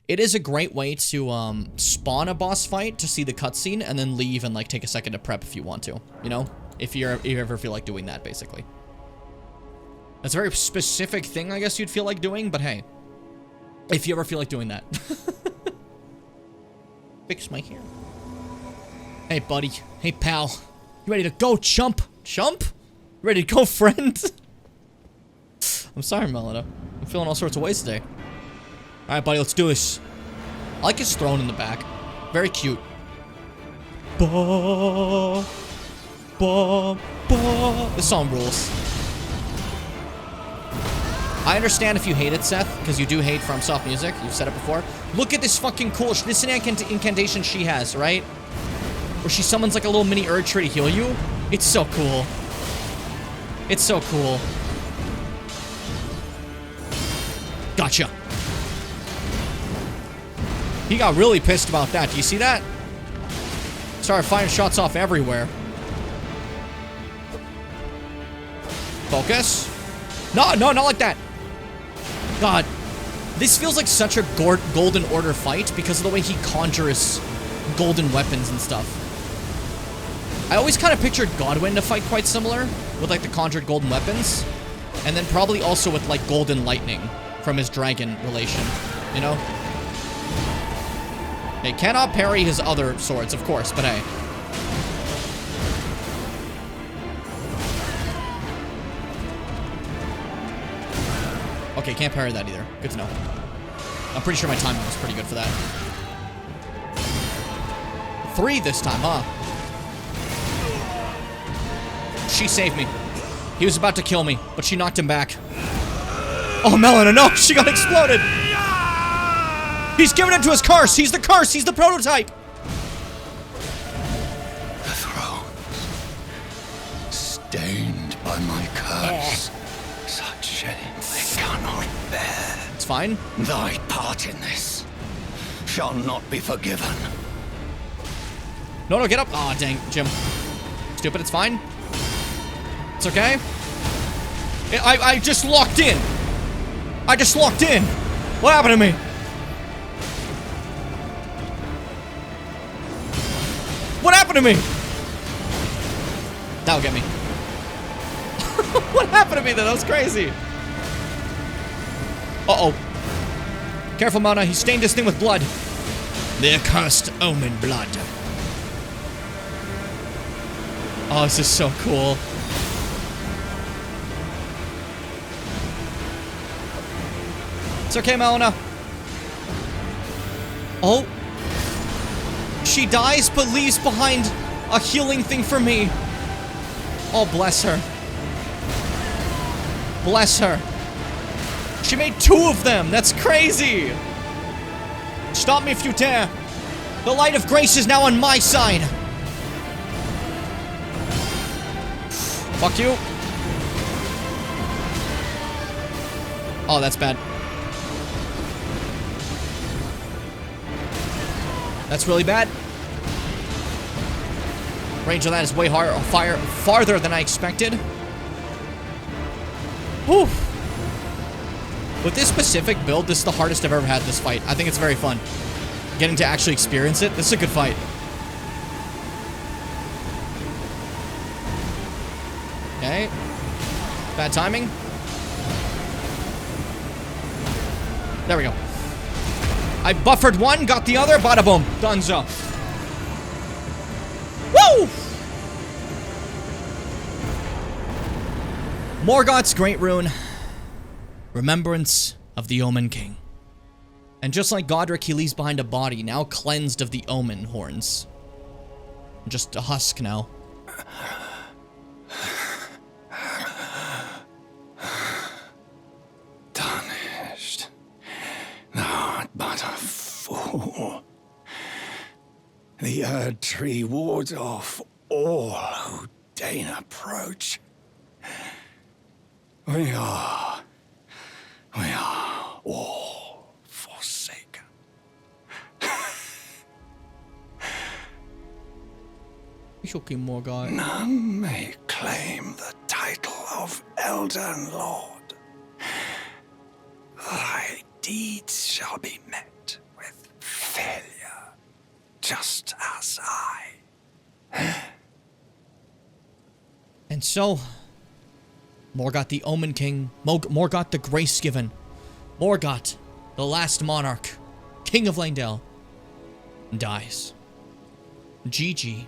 It is a great way to, spawn a boss fight to see the cutscene and then leave and, like, take a second to prep if you want to, you know? If you ever feel like doing that, basically. That's a very specific thing, I guess you'd feel like doing, but hey. If you ever feel like doing that. Fix my hair. Hey, buddy. Hey, pal. You ready to go, chump? Chump? You ready to go, friend? I'm sorry, Melina. I'm feeling all sorts of ways today. Alright, buddy, let's do this. I like his throne in the back. Very cute. Ba, ba, ba. This song rules. I understand if you hate it, Seth, because you do hate FromSoft music. You've said it before. Look at this fucking cool... This incantation she has, right? Where she summons like a little mini Erd tree to heal you. It's so cool. It's so cool. Gotcha. He got really pissed about that. Do you see that? Started firing shots off everywhere. Focus. No, not like that. God. This feels like such a Golden Order fight because of the way he conjures golden weapons and stuff. I always kind of pictured Godwyn to fight quite similar with like the conjured golden weapons. And then probably also with like golden lightning from his dragon relation, you know? He cannot parry his other swords, of course, but hey. Okay, can't parry that either. Good to know. I'm pretty sure my timing was pretty good for that. 3 this time, huh? She saved me. He was about to kill me, but she knocked him back. Oh, Melina, no! She got exploded! He's given into his curse! He's the curse! He's the prototype! The throne, stained by my curse. Such shame they cannot bear. It's fine. Thy part in this shall not be forgiven. No, get up! Aw, oh, dang, Jim. Stupid, it's fine. It's okay. I just locked in. I just locked in. What happened to me? What happened to me? That'll get me. What happened to me then? That was crazy. Uh-oh. Careful, Mana. He stained this thing with blood. The accursed omen blood. Oh, this is so cool. It's okay, Melina. Oh. She dies, but leaves behind a healing thing for me. Oh, bless her. Bless her. She made 2 of them. That's crazy. Stop me if you dare. The light of grace is now on my side. Fuck you. Oh, that's bad. That's really bad. Range of that is way farther than I expected. Whew. With this specific build, this is the hardest I've ever had this fight. I think it's very fun. Getting to actually experience it. This is a good fight. Okay. Bad timing. There we go. I buffered one, got the other, bada boom. Dunzo. Woo! Morgoth's Great Rune. Remembrance of the Omen King. And just like Godric, he leaves behind a body, now cleansed of the Omen horns. Just a husk now. Tarnished. Thou art but a fool. The Erd Tree wards off all who deign approach. We are It's okay, Morgoth. None may claim the title of Elden Lord. Thy deeds shall be met with failure, just as I. And so, Morgoth the Omen King, Morgoth the Grace-Given, Morgoth, the last monarch, King of Langdale, dies. GG.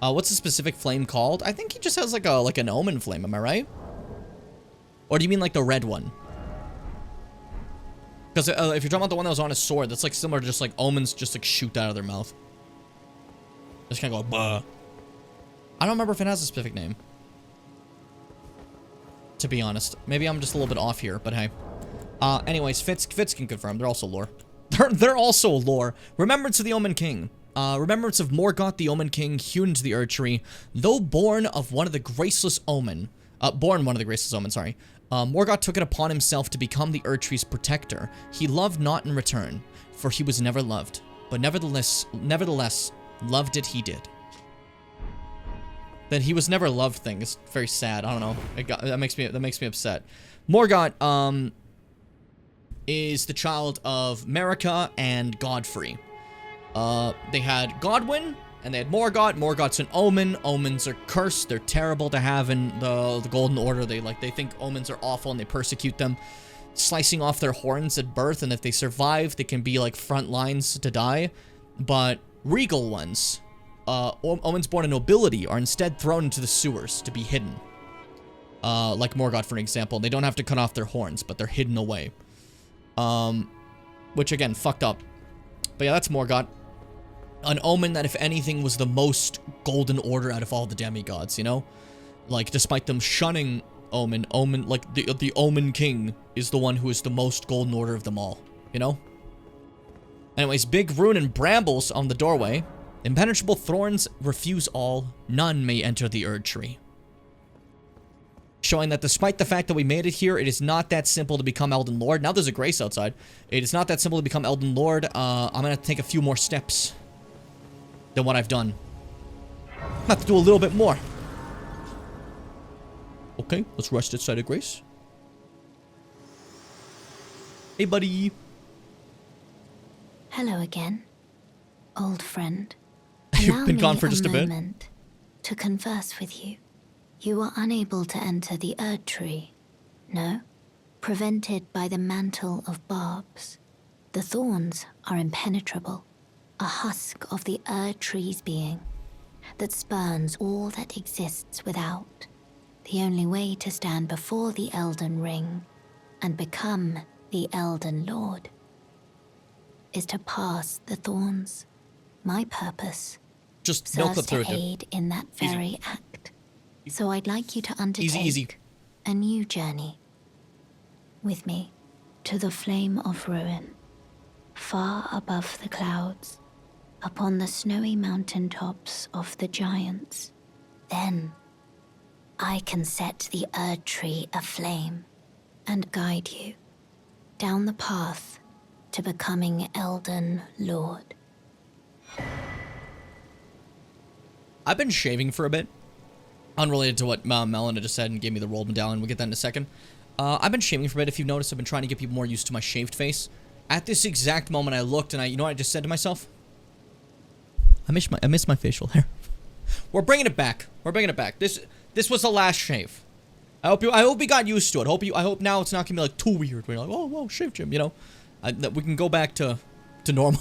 What's the specific flame called? I think he just has like an omen flame, am I right? Or do you mean like the red one? Because if you're talking about the one that was on his sword, that's like similar to just like omens just like shoot out of their mouth. Just kind of go, buh. I don't remember if it has a specific name. To be honest. Maybe I'm just a little bit off here, but hey. Anyways, Fitz can confirm. They're also lore. They're also lore. Remembrance of the Omen King. Remembrance of Morgoth the Omen King, hewn into the Erdtree. Though born one of the graceless Omens, sorry. Morgoth took it upon himself to become the Erdtree's protector. He loved not in return, for he was never loved. But nevertheless, loved it he did. That he was never loved thing is very sad. I don't know. That makes me upset. Morgoth, is the child of Marika and Godfrey. They had Godwyn, and they had Morgoth. Morgoth's an omen. Omens are cursed. They're terrible to have in the Golden Order. They think omens are awful and they persecute them, slicing off their horns at birth, and if they survive, they can be like front lines to die. But regal ones, omens born in nobility, are instead thrown into the sewers to be hidden. Like Morgoth, for example. They don't have to cut off their horns, but they're hidden away. Which again, fucked up. But yeah, that's Morgoth. An omen that, if anything, was the most Golden Order out of all the demigods, you know? Like, despite them shunning Omen, like, the Omen King is the one who is the most Golden Order of them all, you know? Anyways, big rune and brambles on the doorway. Impenetrable thorns refuse all. None may enter the Erdtree. Showing that despite the fact that we made it here, it is not that simple to become Elden Lord. Now there's a grace outside. It is not that simple to become Elden Lord. I'm gonna have to take a few more steps than what I've done. I have to do a little bit more. Okay, let's rush this side of grace. Hey, buddy. Hello again, old friend. You've been gone for just a bit. Moment to converse with you. You were unable to enter the Erdtree. No? Prevented by the mantle of barbs. The thorns are impenetrable. A husk of the Erdtree's being that spurns all that exists without. The only way to stand before the Elden Ring and become the Elden Lord is to pass the thorns. My purpose just no clip serves through to it. aid in that very act. So I'd like you to undertake a new journey with me to the Flame of Ruin, far above the clouds, upon the snowy mountain tops of the giants. Then I can set the Erdtree aflame and guide you down the path to becoming Elden Lord. I've been shaving for a bit. Unrelated to what Melina just said and gave me the rolled medallion. We'll get that in a second. I've been shaving for a bit. If you've noticed, I've been trying to get people more used to my shaved face. At this exact moment, I looked and you know what I just said to myself? I miss my facial hair. We're bringing it back. We're bringing it back. This was the last shave. I hope you got used to it. I hope now it's not gonna be like too weird. Where you're like, oh, whoa, shave Jim, you know? That we can go back to normal.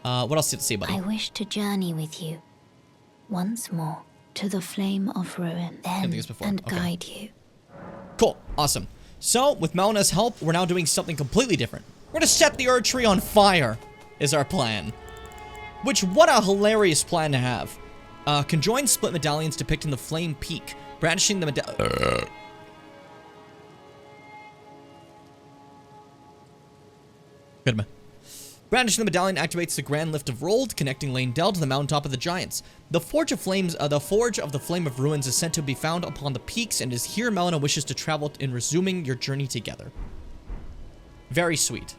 What else did you say, buddy? I wish to journey with you once more to the Flame of Ruin, then and guide you. Cool, awesome. So, with Melina's help, we're now doing something completely different. We're gonna set the Erdtree on fire, is our plan. Which, what a hilarious plan to have. Conjoined split medallions depicting the flame peak, brandishing the medallion. Good man. Brandishing the medallion activates the grand lift of Rold, connecting Lane Dell to the mountaintop of the giants. The Forge of the Flame of Ruins is said to be found upon the peaks, and is here Melina wishes to travel in resuming your journey together. Very sweet.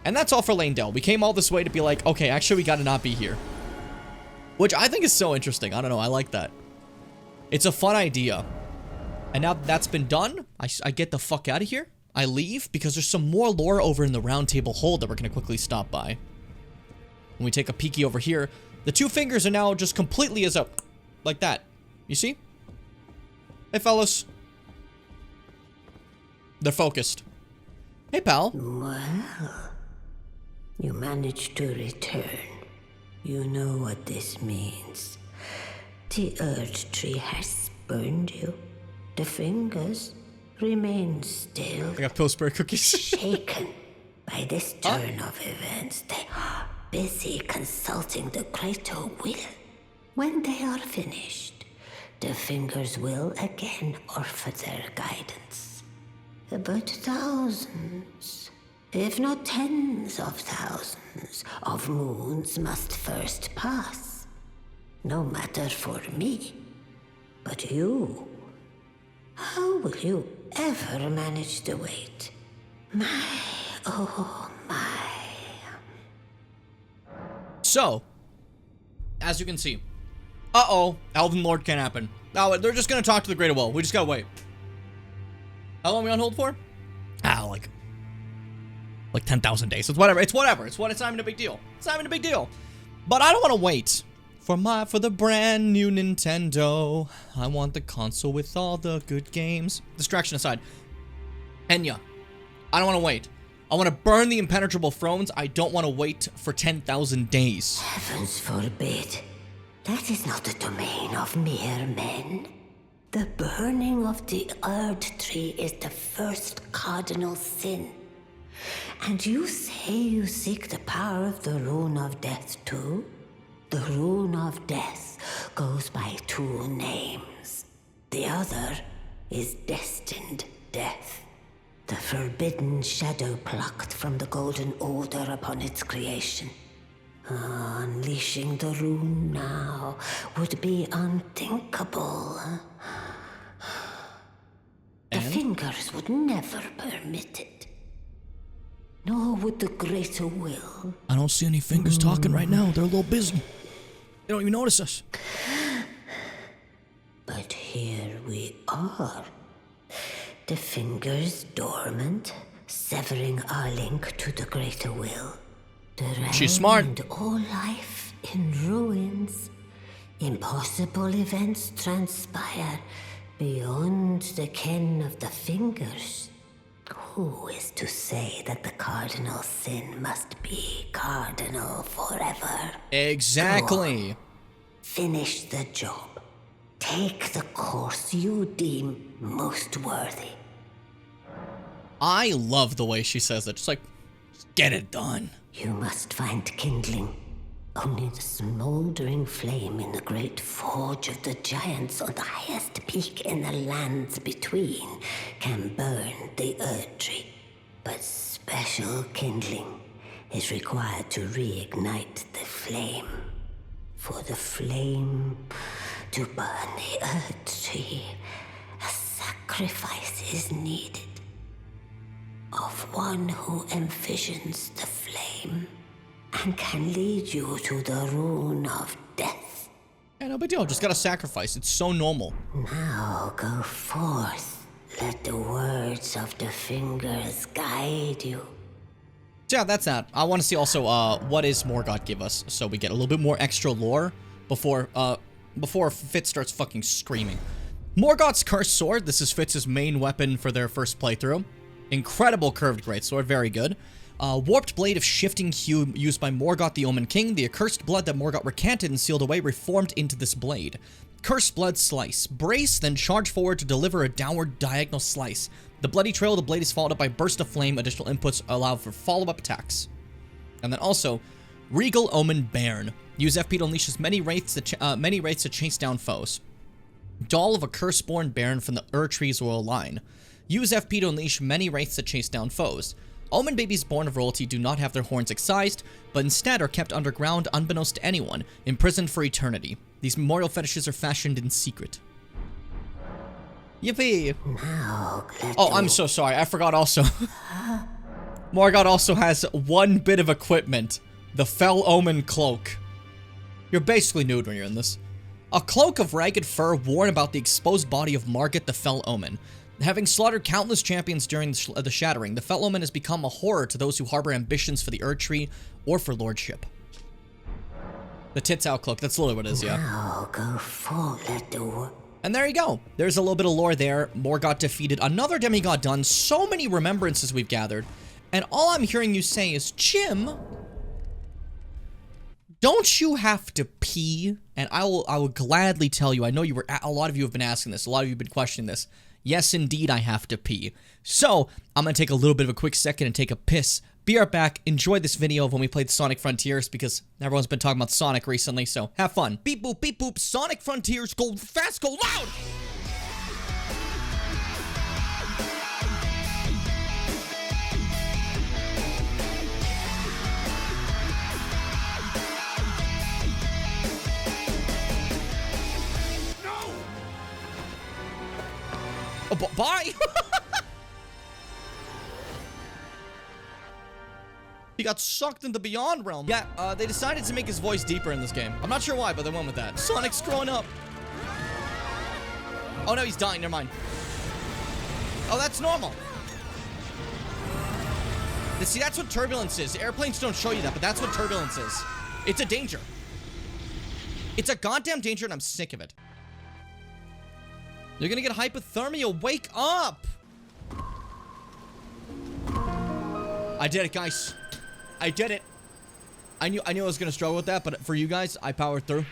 And that's all for Lanedale. We came all this way to be like, okay, actually we gotta not be here. Which I think is so interesting. I don't know, I like that. It's a fun idea. And now that that's been done, I get the fuck out of here. I leave because there's some more lore over in the round table hold that we're gonna quickly stop by. When we take a peeky over here, the two fingers are now just completely as up, like that. You see? Hey, fellas. They're focused. Hey, pal. Well, you managed to return. You know what this means. The Earth Tree has spurned you. The fingers remain still. I got Pillsbury cookies. Shaken by this turn of events, they are busy consulting the greater will. When they are finished, the fingers will again offer their guidance. But thousands, if not tens of thousands, of moons must first pass. No matter for me, but you. How will you ever manage the wait? My, oh my. So, as you can see, uh-oh, Elden Lord can't happen. No, they're just gonna talk to the Greater Will. We just gotta wait. How long are we on hold for? Like 10,000 days. It's whatever. It's whatever. It's not even a big deal. It's not even a big deal. But I don't want to wait for the brand new Nintendo. I want the console with all the good games. Distraction aside. Enya, I don't want to wait. I want to burn the impenetrable thrones. I don't want to wait for 10,000 days. Heavens forbid. That is not the domain of mere men. The burning of the Earth Tree is the first cardinal sin. And you say you seek the power of the Rune of Death too? The Rune of Death goes by two names. The other is Destined Death. The forbidden shadow plucked from the Golden Order upon its creation. Unleashing the rune now would be unthinkable. The fingers would never permit it. Nor would the greater will. I don't see any fingers talking right now. They're a little busy. They don't even notice us. But here we are. The fingers dormant, severing our link to the greater will. The realm She's smart. And all life in ruins. Impossible events transpire beyond the ken of the fingers. Who is to say that the cardinal sin must be cardinal forever? Exactly. Go on. Finish the job. Take the course you deem most worthy. I love the way she says it. Just like, just get it done. You must find kindling. Only the smoldering flame in the great forge of the giants on the highest peak in the lands between can burn the Earth Tree. But special kindling is required to reignite the flame. For the flame to burn the Earth Tree, a sacrifice is needed. Of one who envisions the flame and can lead you to the Rune of Death. Yeah, no big deal. Just gotta sacrifice. It's so normal. Now go forth. Let the words of the fingers guide you. So yeah, that's that. I want to see also what does Morgoth give us, so we get a little bit more extra lore before Fitz starts fucking screaming. Morgoth's Cursed Sword. This is Fitz's main weapon for their first playthrough. Incredible curved greatsword, very good. Warped Blade of Shifting Hue used by Morgoth the Omen King. The accursed blood that Morgoth recanted and sealed away reformed into this blade. Cursed Blood Slice. Brace, then charge forward to deliver a downward diagonal slice. The bloody trail of the blade is followed up by Burst of Flame. Additional inputs allow for follow-up attacks. And then also, Regal Omen Bairn. Use FP to unleash as many wraiths to chase down foes. Doll of a curse-born Bairn from the Tree's royal line. Use FP to unleash many wraiths that chase down foes. Omen babies born of royalty do not have their horns excised, but instead are kept underground unbeknownst to anyone, imprisoned for eternity. These memorial fetishes are fashioned in secret. Yippee! Now, Oh, I'm so sorry. I forgot also. Morgoth also has one bit of equipment. The Fell Omen Cloak. You're basically nude when you're in this. A cloak of ragged fur worn about the exposed body of Margit the Fell Omen. Having slaughtered countless champions during the Shattering, the Fell Omen has become a horror to those who harbor ambitions for the Erd Tree or for lordship. The tits out cloak, that's literally what it is, yeah. Now go forward, door. And there you go. There's a little bit of lore there. Morgoth defeated another demigod done. So many remembrances we've gathered. And all I'm hearing you say is, Jim, don't you have to pee? And I will gladly tell you, I know a lot of you have been asking this, a lot of you have been questioning this. Yes, indeed, I have to pee. So, I'm gonna take a little bit of a quick second and take a piss. Be right back. Enjoy this video of when we played Sonic Frontiers, because everyone's been talking about Sonic recently, so have fun. Beep boop, beep boop, Sonic Frontiers, go fast, go loud! Oh, bye! He got sucked into the Beyond Realm. Yeah, they decided to make his voice deeper in this game. I'm not sure why, but they went with that. Sonic's growing up. Oh no, he's dying, never mind. Oh, that's normal. See, that's what turbulence is. Airplanes don't show you that, but that's what turbulence is. It's a danger. It's a goddamn danger, and I'm sick of it. You're gonna get hypothermia. Wake up! I did it, guys. I did it. I knew I was gonna struggle with that, but for you guys, I powered through,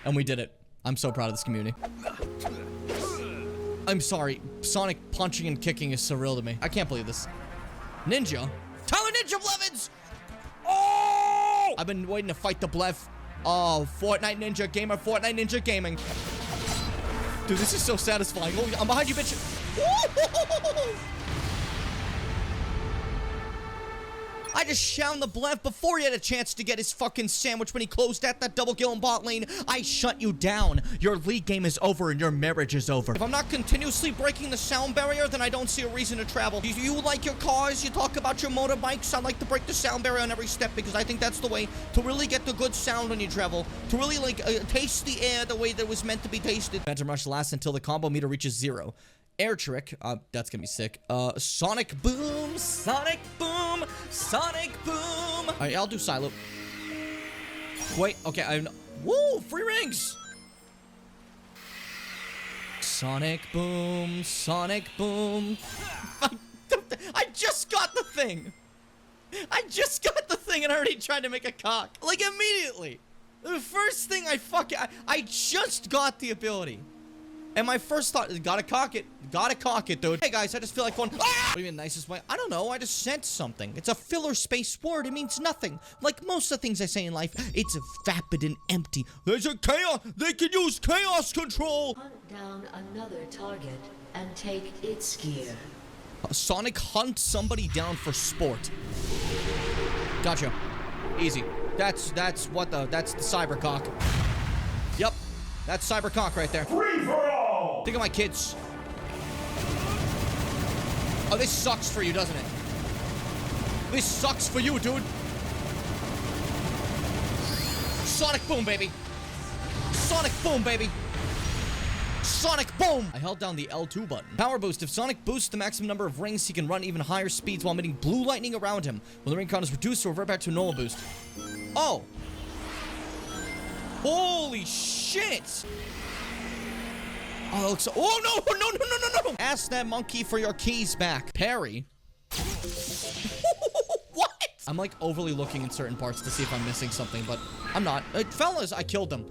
and we did it. I'm so proud of this community. I'm sorry. Sonic punching and kicking is surreal to me. I can't believe this. Ninja? Tyler Ninja Blevins! Oh! I've been waiting to fight the Blev. Oh, Fortnite Ninja Gamer, Fortnite Ninja Gaming. Dude, this is so satisfying. Oh, I'm behind you, bitch. I just shammed the Blev before he had a chance to get his fucking sandwich when he closed at that double kill in bot lane. I shut you down. Your league game is over and your marriage is over. If I'm not continuously breaking the sound barrier, then I don't see a reason to travel. You like your cars, you talk about your motorbikes. I like to break the sound barrier on every step because I think that's the way to really get the good sound when you travel. To really, like, taste the air the way that it was meant to be tasted. Phantom Rush lasts until the combo meter reaches 0. Air trick, that's gonna be sick. Sonic boom, Sonic boom, Sonic boom. All right, I'll do side loop. Wait, okay, woo, free rings. Sonic boom, Sonic boom. I just got the thing. I just got the thing and already tried to make a cock. Like, immediately. The first thing I just got the ability. And my first thought is, gotta cock it, dude. Hey guys, I just feel like going, ah! What do you mean, nicest way? I don't know, I just sensed something. It's a filler space word, it means nothing. Like most of the things I say in life, it's vapid and empty. There's a chaos, they can use chaos control. Hunt down another target and take its gear. Sonic hunt somebody down for sport. Gotcha. Easy. That's the cybercock. Yep. That's cybercock right there. Free for all! Think of my kids. Oh, this sucks for you, doesn't it? This sucks for you, dude. Sonic boom, baby. Sonic boom, baby. Sonic boom! I held down the L2 button. Power boost. If Sonic boosts the maximum number of rings, he can run even higher speeds while emitting blue lightning around him. When the ring count is reduced, he'll revert back to a normal boost. Oh. Holy shit! Oh, that looks so— oh, no! Ask that monkey for your keys back. Parry? What? I'm like overly looking in certain parts to see if I'm missing something, but I'm not. Fellas, I killed them.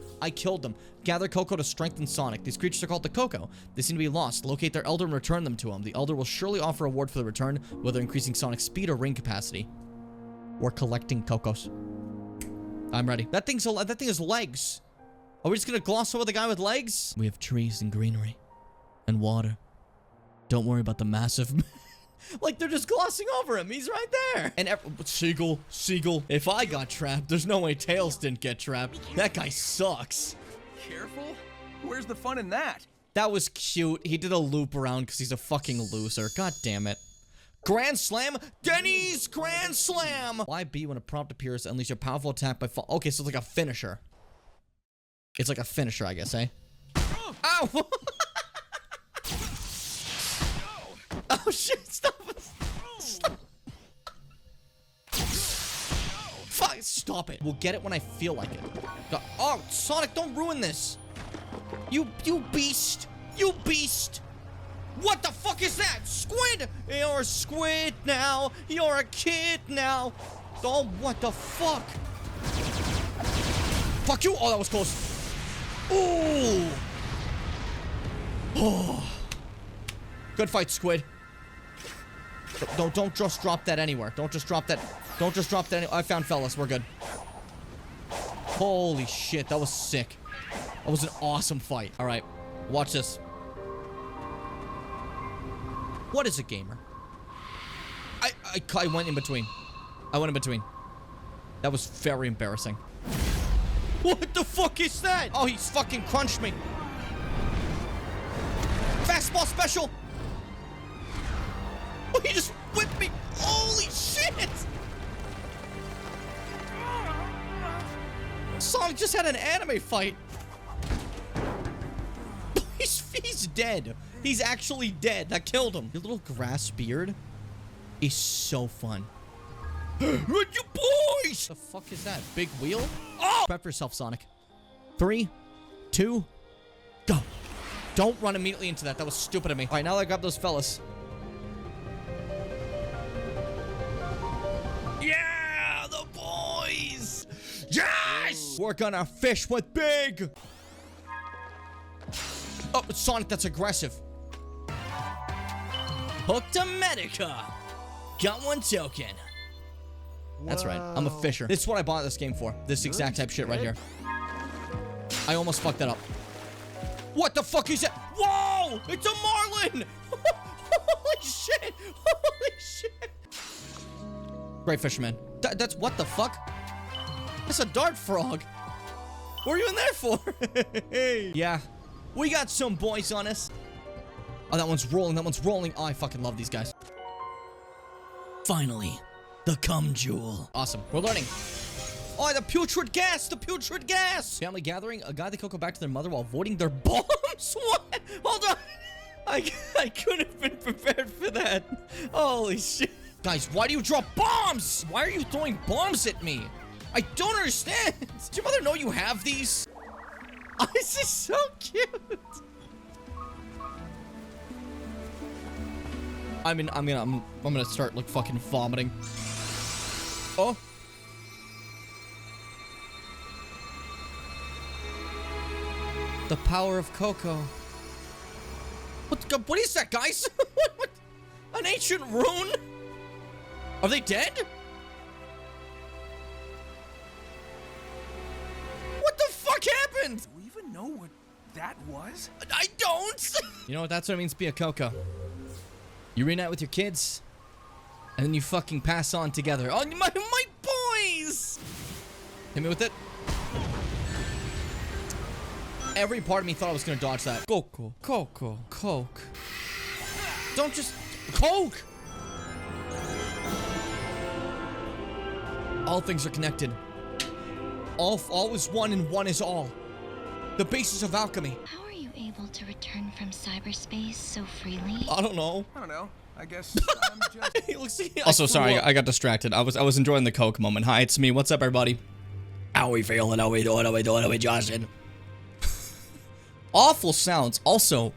Gather Coco to strengthen Sonic. These creatures are called the Coco. They seem to be lost. Locate their Elder and return them to him. The Elder will surely offer a reward for the return, whether increasing Sonic's speed or ring capacity. Or collecting Cocos. I'm ready. That thing has legs. Are we just gonna gloss over the guy with legs? We have trees and greenery. And water. Don't worry about the massive... like, they're just glossing over him. He's right there. And Seagull. If I got trapped, there's no way Tails didn't get trapped. That guy sucks. Careful? Where's the fun in that? That was cute. He did a loop around because he's a fucking loser. God damn it. Grand Slam? Denny's Grand Slam! Why B when a prompt appears unleash your powerful attack by fall? Okay, so it's like a finisher. It's like a finisher, I guess, eh? Ow! Oh shit, stop it! Stop. Fuck, stop it. We'll get it when I feel like it. Oh, Sonic, don't ruin this. You beast. You beast. What the fuck is that? Squid! You're a squid now. You're a kid now. Oh, what the fuck? Fuck you. Oh, that was close. Ooh. Oh. Good fight, Squid. Don't just drop that anywhere. Don't just drop that. Don't just drop that. I found fellas. We're good. Holy shit, that was sick. That was an awesome fight. All right, watch this. What is a gamer? I went in between. I went in between. That was very embarrassing. What the fuck is that? Oh, he's fucking crunched me. Fastball special. Oh, he just whipped me. Holy shit. Sonic just had an anime fight. He's dead. He's actually dead. That killed him. Your little grass beard is so fun. You boys! The fuck is that? Big wheel? Oh! Prep yourself, Sonic. 3, 2, go. Don't run immediately into that. That was stupid of me. All right, now that I got those fellas. Yeah, the boys! Yes! We're gonna fish with Big! Oh, Sonic, that's aggressive. Hooked Medica. Got one token. That's right. I'm a fisher. This is what I bought this game for. This exact type shit right here. I almost fucked that up. What the fuck is that? Whoa! It's a marlin! Holy shit! Holy shit! Great fisherman. That's what the fuck? That's a dart frog. What are you in there for? Yeah. We got some boys on us. Oh, that one's rolling. That one's rolling. Oh, I fucking love these guys. Finally, the cum jewel. Awesome. We're learning. Oh, the putrid gas. The putrid gas. Family gathering. A guy they could go back to their mother while avoiding their bombs. What? Hold on. I couldn't have been prepared for that. Holy shit. Guys, why do you drop bombs? Why are you throwing bombs at me? I don't understand. Does your mother know you have these? Oh, this is so cute. I'm gonna start like fucking vomiting. Oh. The power of Coco. What is that, guys? What? An ancient rune? Are they dead? What the fuck happened? Do we even know what that was? I don't. You know what? That's what it means to be a Coco. You reunite with your kids, and then you fucking pass on together. Oh, my boys! Hit me with it. Every part of me thought I was gonna dodge that. Coco, Coco, Coke. Don't just... Coke! All things are connected. All is one and one is all. The basis of alchemy. How are you able to return from cyberspace so freely? I don't know. I don't know. I guess I'm just... He looks like also, sorry, I got distracted. I was enjoying the Coke moment. Hi, it's me. What's up, everybody? How we feeling? How we doing? How we doing? How we Justin? Awful sounds. Also,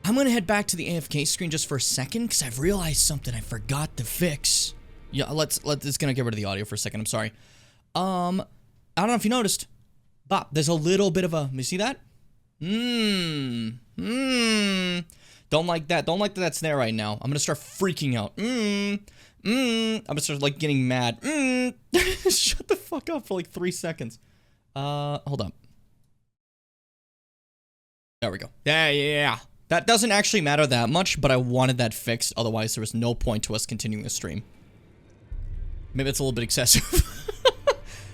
I'm gonna head back to the AFK screen just for a second because I've realized something I forgot to fix. Yeah, let's gonna get rid of the audio for a second. I'm sorry. I don't know if you noticed, but there's a little bit of a. You see that? Don't like that. Don't like that that's there right now. I'm gonna start freaking out. I'm gonna start like getting mad. Shut the fuck up for like 3 seconds. Hold up. There we go. Yeah. That doesn't actually matter that much, but I wanted that fixed. Otherwise, there was no point to us continuing the stream. Maybe it's a little bit excessive.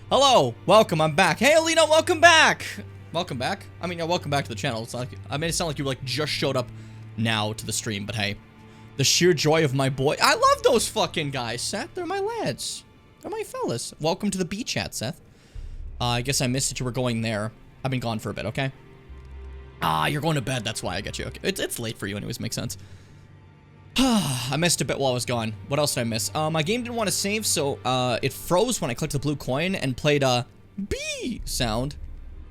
Hello, welcome. I'm back. Hey, Alina, welcome back. Welcome back. I mean, welcome back to the channel. It's like I made it sound like you like just showed up now to the stream, but hey, The sheer joy of my boy. I love those fucking guys, Seth. They're my lads. They're my fellas. Welcome to the B chat, Seth. I guess I missed that you were going there. I've been gone for a bit, okay? Ah, you're going to bed. That's why I get you. Okay. It's late for you anyways. Makes sense. I missed a bit while I was gone. What else did I miss? My game didn't want to save, so it froze when I clicked the blue coin and played a B sound.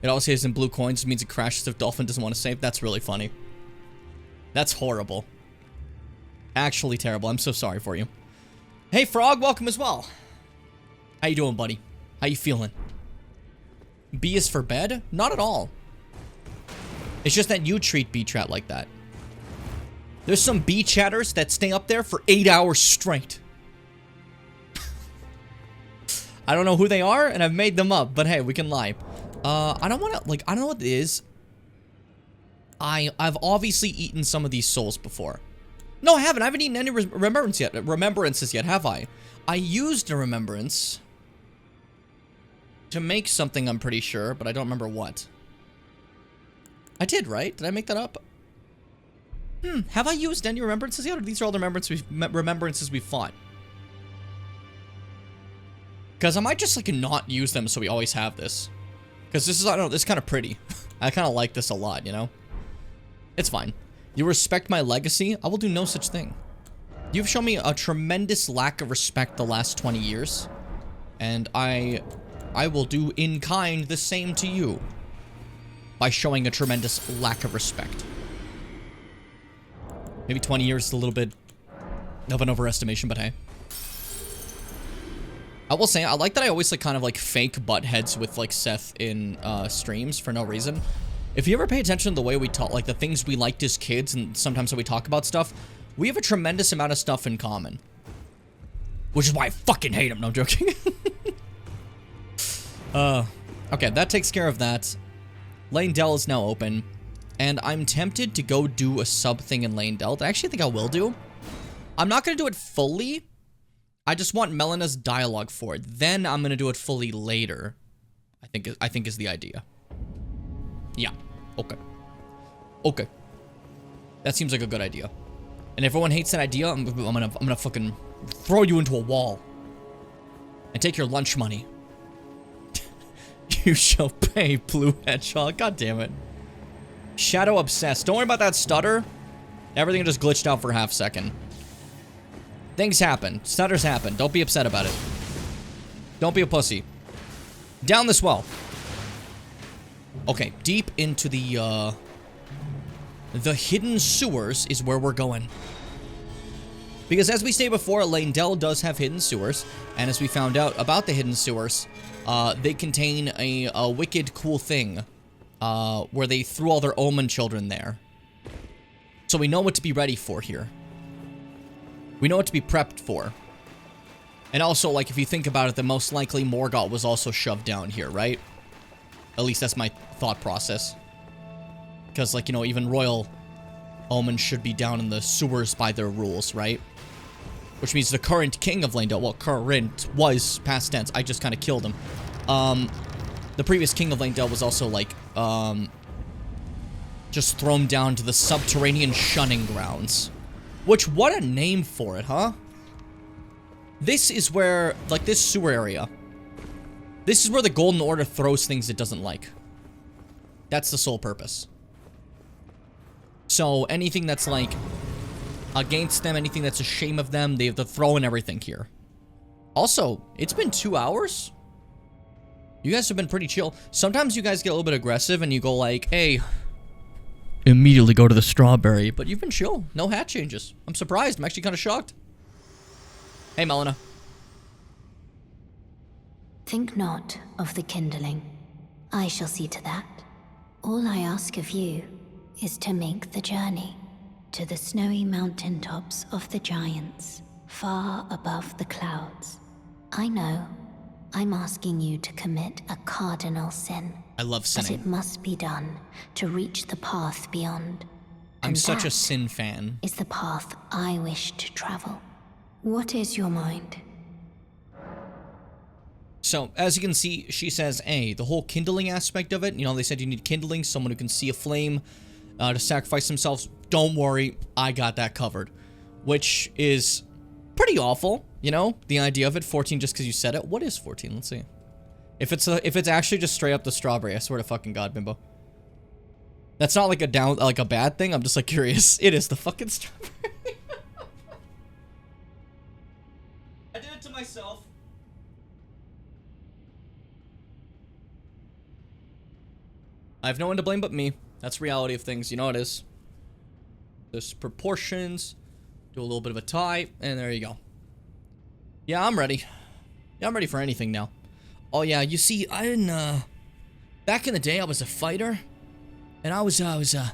It always says in blue coins, means it crashes if Dolphin doesn't want to save. That's really funny. That's horrible. Actually terrible. I'm so sorry for you. Hey, Frog, welcome as well. How you doing, buddy? How you feeling? B is for bed? Not at all. It's just that you treat B chat like that. There's some B chatters that stay up there for 8 hours straight. I don't know who they are, and I've made them up, but hey, we can lie. I don't want to, like, I don't know what it is. I've obviously eaten some of these souls before. No, I haven't. I haven't eaten any remembrances yet, have I? I used a remembrance to make something, I'm pretty sure, but I don't remember what. I did, right? Did I make that up? Have I used any remembrances yet, or these are all the remembrances we fought? Because I might just, like, not use them so we always have this. Because this is, I don't know, this is kind of pretty. I kind of like this a lot, you know? It's fine. You respect my legacy? I will do no such thing. You've shown me a tremendous lack of respect the last 20 years. And I will do in kind the same to you. By showing a tremendous lack of respect. Maybe 20 years is a little bit of an overestimation, but hey. I will say, I like that I always like kind of like fake butt heads with like Seth in streams for no reason. If you ever pay attention to the way we talk, like the things we liked as kids and sometimes how we talk about stuff, we have a tremendous amount of stuff in common. Which is why I fucking hate him. No, I'm joking. Okay, that takes care of that. Lane Dell is now open. And I'm tempted to go do a sub thing in Lane Dell. I actually think I will do. I'm not going to do it fully. I just want Melena's dialogue for it. Then I'm going to do it fully later. I think is the idea. Yeah. Okay. Okay. That seems like a good idea. And if everyone hates that idea, I'm gonna fucking throw you into a wall. And take your lunch money. You shall pay, Blue Hedgehog. God damn it. Shadow Obsessed. Don't worry about that stutter. Everything just glitched out for a half second. Things happen. Stutters happen. Don't be upset about it. Don't be a pussy. Down this well. Okay, deep into the hidden sewers is where we're going. Because as we stated before, Lane Dell does have hidden sewers. And as we found out about the hidden sewers, they contain a wicked cool thing. Where they threw all their Omen children there. So we know what to be ready for here. We know what to be prepped for. And also, like, if you think about it, then most likely Morgott was also shoved down here, right? At least that's my thought process. Because, like, you know, even Royal Omen should be down in the sewers by their rules, right? Which means the current king of Lane Dell, well, current was past tense. I just kind of killed him. The previous king of Lane Dell was also, like, just thrown down to the subterranean shunning grounds. Which, what a name for it, huh? This is where, like, this sewer area. This is where the Golden Order throws things it doesn't like. That's the sole purpose. So, anything that's, like, against them, anything that's a shame of them, they have to throw in everything here. Also, it's been 2 hours? You guys have been pretty chill. Sometimes you guys get a little bit aggressive and you go like, hey, immediately go to the strawberry. But you've been chill. No hat changes. I'm surprised. I'm actually kind of shocked. Hey, Melina. Think not of the kindling. I shall see to that. All I ask of you is to make the journey to the snowy mountaintops of the giants, far above the clouds. I know I'm asking you to commit a cardinal sin. I love sinning. But it must be done to reach the path beyond. I'm such a sin fan. Is the path I wish to travel. What is your mind? So, as you can see, she says, hey, the whole kindling aspect of it, you know, they said you need kindling, someone who can see a flame to sacrifice themselves. Don't worry, I got that covered. which is pretty awful, you know? The idea of it, 14 just because you said it. What is 14? Let's see. If it's actually just straight up the strawberry, I swear to fucking God, Bimbo. That's not like a bad thing. I'm just like curious. It is the fucking strawberry. I did it to myself. I have no one to blame but me. That's reality of things. You know it is. There's proportions. Do a little bit of a tie, and there you go. Yeah, I'm ready. Yeah, I'm ready for anything now. Oh yeah, you see, I didn't, back in the day, I was a fighter, and I always thought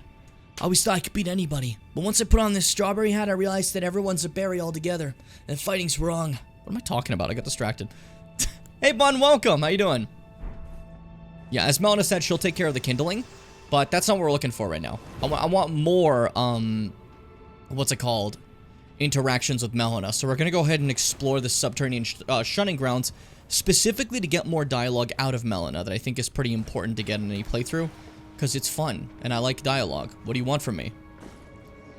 I could beat anybody. But once I put on this strawberry hat, I realized that everyone's a berry altogether, and fighting's wrong. What am I talking about? I got distracted. Hey, Bun, welcome. How you doing? Yeah, as Melina said, she'll take care of the kindling, but that's not what we're looking for right now. I want more, what's it called? Interactions with Melina. So we're gonna go ahead and explore the subterranean shunning grounds, specifically to get more dialogue out of Melina that I think is pretty important to get in any playthrough, because it's fun, and I like dialogue. What do you want from me?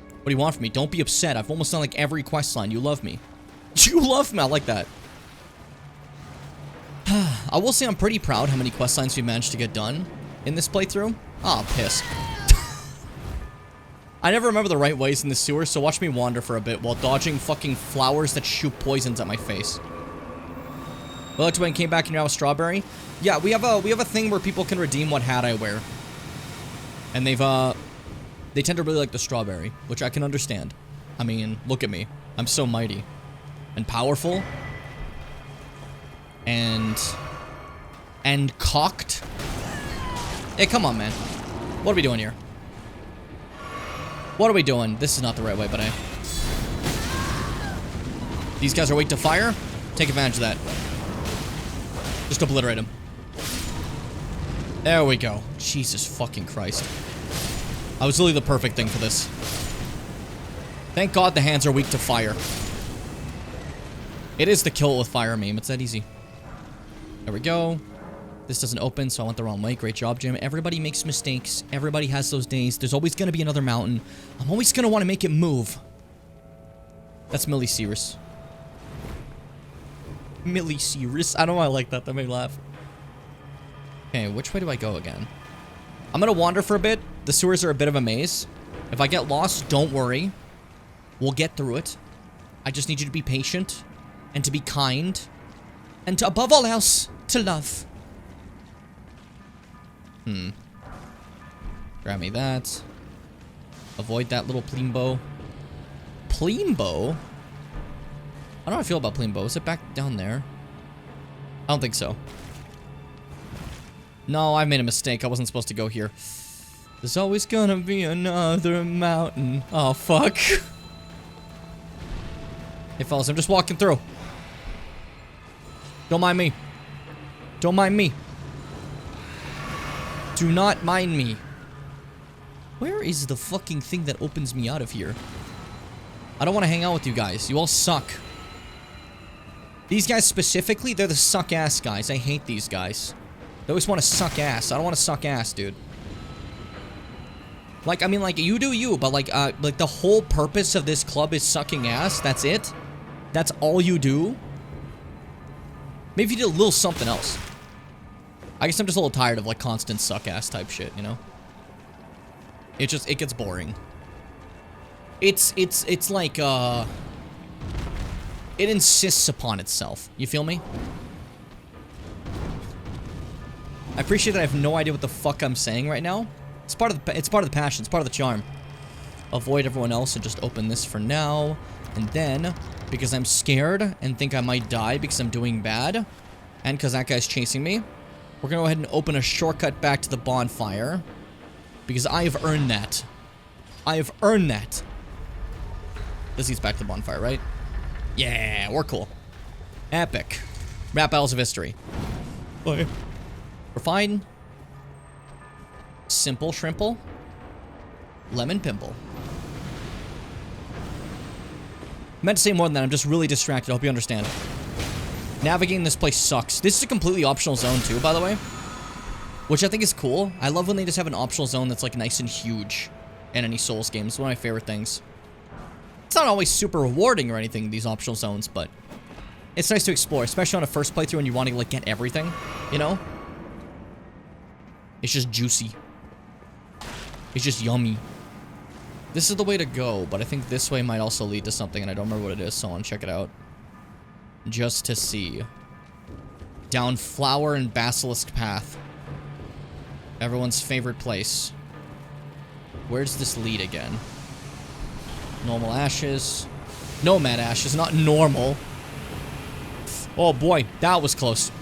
What do you want from me? Don't be upset. I've almost done like every quest line. You love me. You love me. I like that. I will say I'm pretty proud how many quest lines we managed to get done in this playthrough. Oh, piss. I never remember the right ways in the sewer, so watch me wander for a bit while dodging fucking flowers that shoot poisons at my face. Well, when came back and you have a strawberry. Yeah, we have a thing where people can redeem what hat I wear. And they tend to really like the strawberry, which I can understand. I mean, look at me. I'm so mighty. And powerful. And cocked. Hey, come on, man. What are we doing here? What are we doing? This is not the right way, but these guys are weak to fire. Take advantage of that. Just obliterate them. There we go. Jesus fucking Christ. I was really the perfect thing for this. Thank God the hands are weak to fire. It is the kill with fire meme. It's that easy. There we go. This doesn't open, so I went the wrong way. Great job, Jim. Everybody makes mistakes. Everybody has those days. There's always going to be another mountain. I'm always going to want to make it move. That's Millie Cyrus. Millie Cyrus. I don't know why I like that. That made me laugh. Okay, which way do I go again? I'm going to wander for a bit. The sewers are a bit of a maze. If I get lost, don't worry. We'll get through it. I just need you to be patient and to be kind and to, above all else, to love. Grab me that. Avoid that little Plimbo. Plimbo? How do I feel about Plimbo? Is it back down there? I don't think so. No, I made a mistake. I wasn't supposed to go here. There's always gonna be another mountain. Oh, fuck. Hey, fellas, I'm just walking through. Don't mind me. Don't mind me. Do not mind me. Where is the fucking thing that opens me out of here? I don't want to hang out with you guys. You all suck. These guys specifically, they're the suck-ass guys. I hate these guys. They always want to suck ass. I don't want to suck ass, dude. Like, I mean, like, you do you, but like the whole purpose of this club is sucking ass. That's it? That's all you do? Maybe you did a little something else. I guess I'm just a little tired of, like, constant suck-ass type shit, you know? It gets boring. It's like, it insists upon itself. You feel me? I appreciate that I have no idea what the fuck I'm saying right now. It's part of the passion. It's part of the charm. Avoid everyone else and just open this for now. And then, because I'm scared and think I might die because I'm doing bad, and because that guy's chasing me, we're gonna go ahead and open a shortcut back to the bonfire. Because I have earned that. I have earned that. This leads back to the bonfire, right? Yeah, we're cool. Epic. Rap battles of history. Bye. We're fine. Simple shrimple. Lemon pimple. I meant to say more than that. I'm just really distracted. I hope you understand. Navigating this place sucks. This is a completely optional zone too, by the way. Which I think is cool. I love when they just have an optional zone that's like nice and huge in any Souls game. It's one of my favorite things. not always super rewarding or anything, these optional zones, but it's nice to explore, especially on a first playthrough when you want to, like, get everything, you know? It's just juicy. It's just yummy. This is the way to go, but I think this way might also lead to something, and I don't remember what it is, so I want to check it out. Just to see. Down Flower and Basilisk Path. Everyone's favorite place. Where's this lead again? Normal ashes. Nomad ashes, not normal. Oh boy, that was close.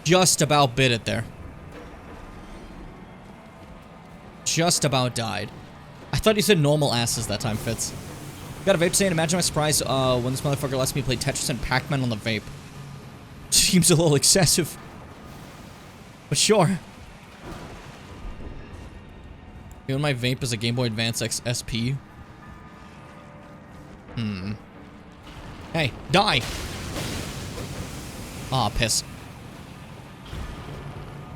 Just about bit it there. Just about died. I thought you said normal asses that time, Fitz. Got a vape saying, imagine my surprise when this motherfucker lets me play Tetris and Pac-Man on the vape. Seems a little excessive. But sure. Even my vape is a Game Boy Advance SP. Hey, die! Aw, piss.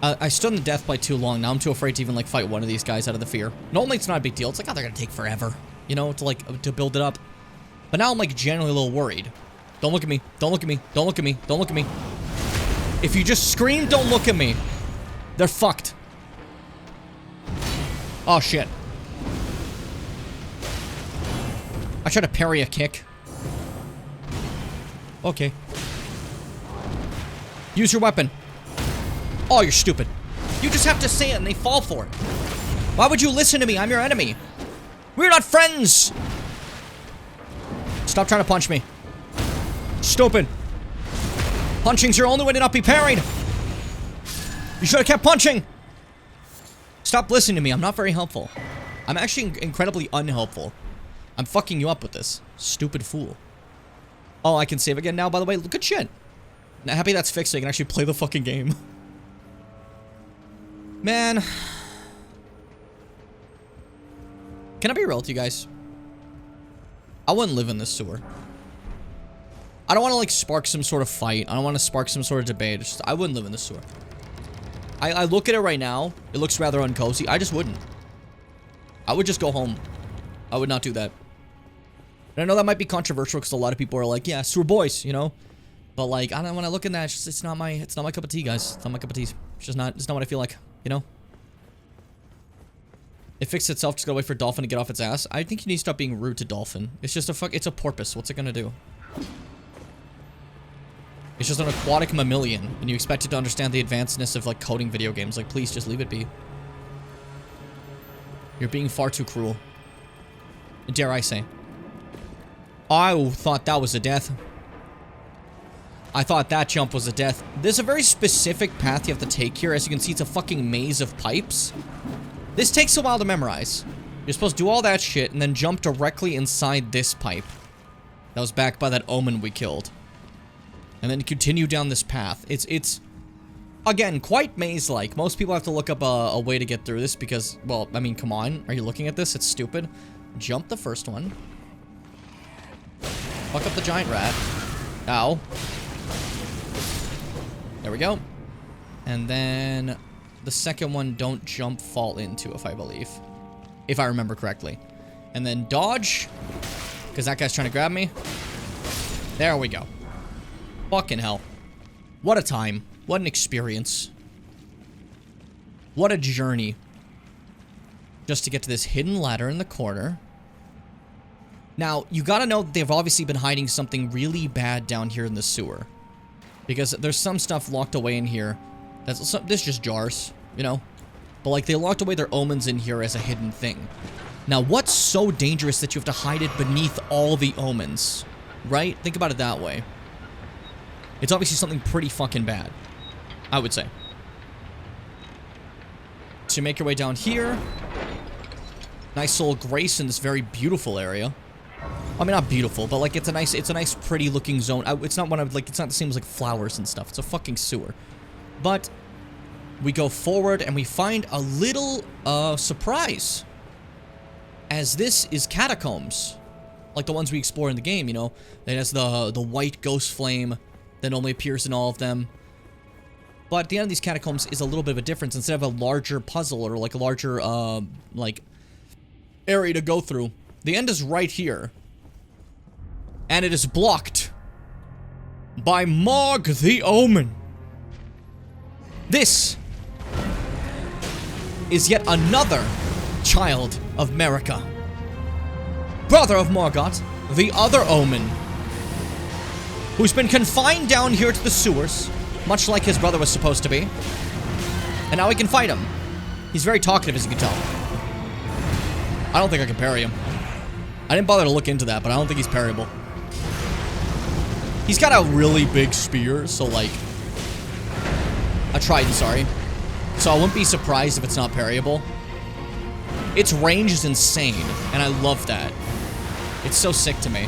I stood in the death by too long. Now I'm too afraid to even, like, fight one of these guys out of the fear. Normally it's not a big deal. It's like, oh, they're gonna take forever. You know, to build it up. But now I'm, like, genuinely a little worried. Don't look at me. Don't look at me. Don't look at me. Don't look at me. If you just scream, don't look at me. They're fucked. Oh, shit. I tried to parry a kick. Okay. Use your weapon. Oh, you're stupid. You just have to say it and they fall for it. Why would you listen to me? I'm your enemy. We're not friends. Stop trying to punch me. Stupid. Punching's your only way to not be parried. You should have kept punching. Stop listening to me. I'm not very helpful. I'm actually incredibly unhelpful. I'm fucking you up with this. Stupid fool. Oh, I can save again now, by the way. Good shit. Now, happy that's fixed so I can actually play the fucking game. Man. Can I be real with you guys? I wouldn't live in this sewer. I don't want to, like, spark some sort of fight. I don't want to spark some sort of debate. It's just, I wouldn't live in this sewer. I look at it right now. It looks rather uncozy. I just wouldn't. I would just go home. I would not do that. And I know that might be controversial because a lot of people are like, yeah, sewer boys, you know? But, like, I don't, when I look at that, it's not my cup of tea, guys. It's not my cup of tea. It's not what I feel like, you know? It fixed itself, just gotta wait for Dolphin to get off its ass. I think you need to stop being rude to Dolphin. It's just it's a porpoise. What's it gonna do? It's just an aquatic mammalian, and you expect it to understand the advancedness of, like, coding video games. Like, please, just leave it be. You're being far too cruel. Dare I say. I thought that was a death. I thought that jump was a death. There's a very specific path you have to take here. As you can see, it's a fucking maze of pipes. This takes a while to memorize. You're supposed to do all that shit and then jump directly inside this pipe. That was backed by that omen we killed. And then continue down this path. It's again, quite maze-like. Most people have to look up a way to get through this because, well, I mean, come on. Are you looking at this? It's stupid. Jump the first one. Fuck up the giant rat. Ow. There we go. And then the second one, don't jump, fall into, if I believe. If I remember correctly. And then dodge. Because that guy's trying to grab me. There we go. Fucking hell. What a time. What an experience. What a journey. Just to get to this hidden ladder in the corner. Now, you gotta know that they've obviously been hiding something really bad down here in the sewer. Because there's some stuff locked away in here. This is just jars, you know? But, like, they locked away their omens in here as a hidden thing. Now, what's so dangerous that you have to hide it beneath all the omens? Right? Think about it that way. It's obviously something pretty fucking bad, I would say. So you make your way down here. Nice little grace in this very beautiful area. I mean, not beautiful, but, like, it's a nice pretty looking zone. It's not one of, like, it's not the same as, like, flowers and stuff. It's a fucking sewer. But we go forward and we find a little surprise, as this is catacombs, like the ones we explore in the game. You know, it has the white ghost flame that normally appears in all of them. But the end of these catacombs is a little bit of a difference. Instead of a larger puzzle or, like, a larger like area to go through, The end is right here. And it is blocked by Mog the Omen. This is yet another child of Marika. Brother of Morgoth, the other Omen, who's been confined down here to the sewers, much like his brother was supposed to be. And now we can fight him. He's very talkative, as you can tell. I don't think I can parry him. I didn't bother to look into that, but I don't think he's parryable. He's got a really big spear, so like... a trident, sorry. So I wouldn't be surprised if it's not parryable. Its range is insane, and I love that. It's so sick to me.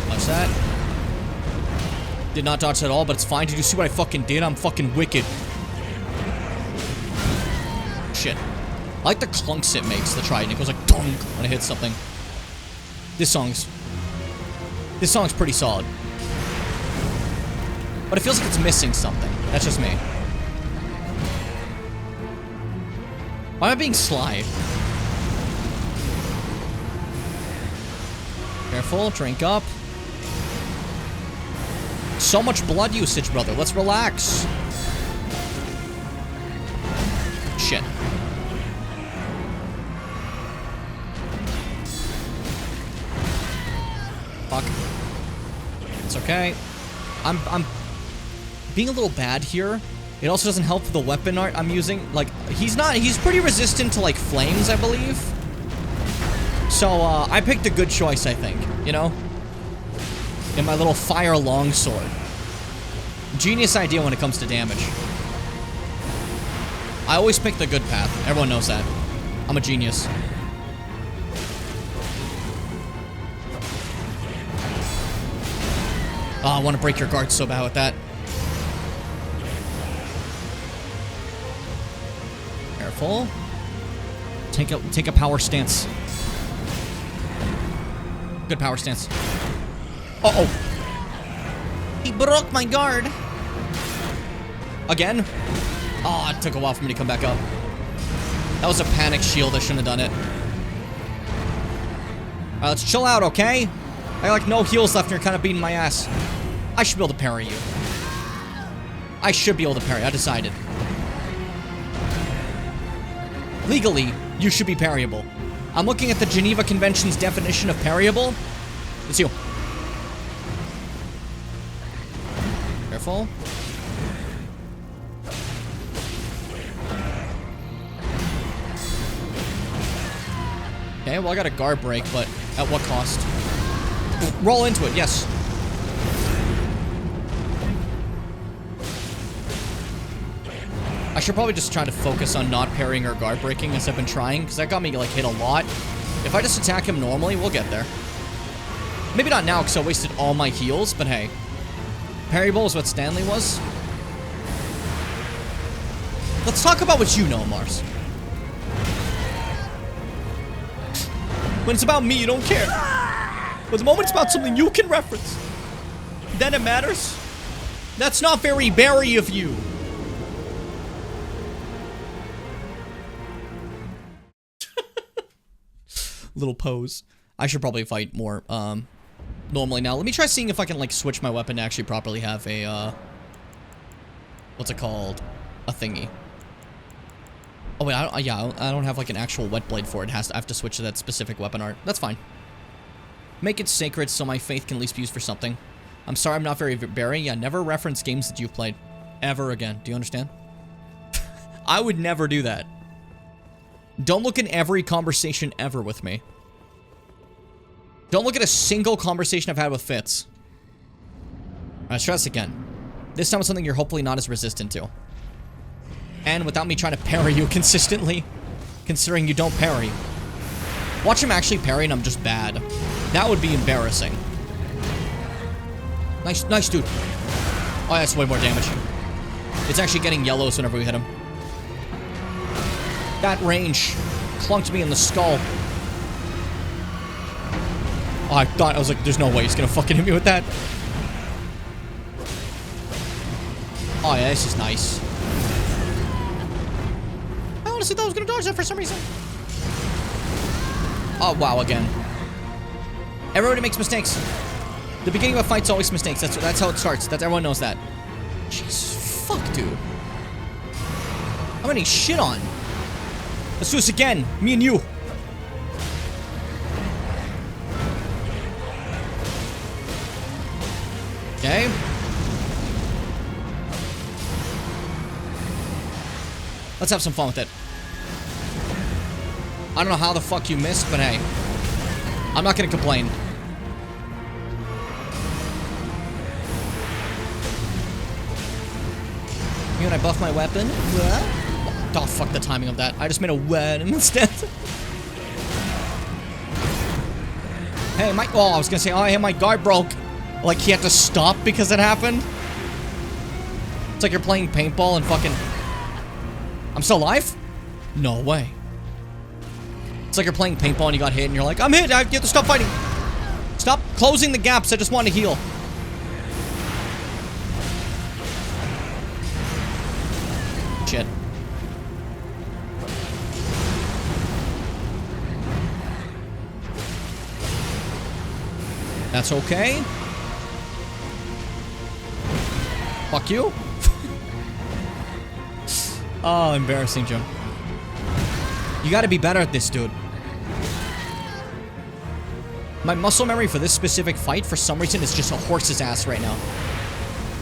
Watch that. Did not dodge at all, but it's fine. Did you see what I fucking did? I'm fucking wicked. Shit. I like the clunks it makes, the trident. It goes like dunk when it hits something. This song's pretty solid. But it feels like it's missing something. That's just me. Why am I being sly? Careful, drink up. So much blood usage, brother. Let's relax. Shit. Fuck. It's okay. I'm being a little bad here. It also doesn't help the weapon art I'm using. Like, he's pretty resistant to, like, flames, I believe. So, I picked a good choice, I think. You know? In my little fire longsword. Genius idea when it comes to damage. I always pick the good path. Everyone knows that. I'm a genius. Oh, I want to break your guard so bad with that. Careful. Take a power stance. Good power stance. Uh-oh. He broke my guard. Again? Oh, it took a while for me to come back up. That was a panic shield. I shouldn't have done it. Alright, let's chill out, okay? I got like no heals left and you're kind of beating my ass. I should be able to parry you. I should be able to parry. I decided. Legally, you should be parryable. I'm looking at the Geneva Convention's definition of parryable. It's you. Careful. Okay, well I got a guard break, but at what cost? Roll into it, yes. I should probably just try to focus on not parrying or guard breaking as I've been trying, because that got me like hit a lot. If I just attack him normally, we'll get there. Maybe not now, because I wasted all my heals, but hey. Parryable is what Stanley was. Let's talk about what you know, Mars. When it's about me, you don't care. But the moment it's about something you can reference, then it matters. That's not very Barry of you. Little pose. I should probably fight more, normally now. Let me try seeing if I can, like, switch my weapon to actually properly have a, what's it called? A thingy. Oh, wait, I don't have, like, an actual wet blade for it. I have to switch to that specific weapon art. That's fine. Make it sacred so my faith can at least be used for something. I'm sorry I'm not very Barry. Yeah, never reference games that you've played. Ever again. Do you understand? I would never do that. Don't look in every conversation ever with me. Don't look at a single conversation I've had with Fitz. Alright, try this again. This time it's something you're hopefully not as resistant to. And without me trying to parry you consistently, considering you don't parry. Watch him actually parry and I'm just bad. That would be embarrassing. Nice dude. Oh, that's way more damage. It's actually getting yellows whenever we hit him. That range clunked me in the skull. Oh, I was like, there's no way he's gonna fucking hit me with that. Oh yeah, this is nice. honestly thought I was gonna dodge that for some reason. Oh, wow, again. Everybody makes mistakes. The beginning of a fight's always mistakes. That's how it starts. Everyone knows that. Jeez, fuck, dude. I'm getting shit on. Let's do this again. Me and you. Okay. Let's have some fun with it. I don't know how the fuck you missed, but hey. I'm not gonna complain. You and I buff my weapon? What? Oh, fuck the timing of that. I just made a weapon instead. Hey, my... Oh, I was gonna say, oh, hey, my guard broke. Like, he had to stop because it happened. It's like you're playing paintball and fucking... I'm still alive? No way. It's like you're playing paintball and you got hit and you're like, I'm hit, I have to stop fighting. Stop closing the gaps, I just want to heal. Shit. That's okay. Fuck you. Oh, embarrassing, Jim. You gotta be better at this, dude. My muscle memory for this specific fight, for some reason, is just a horse's ass right now.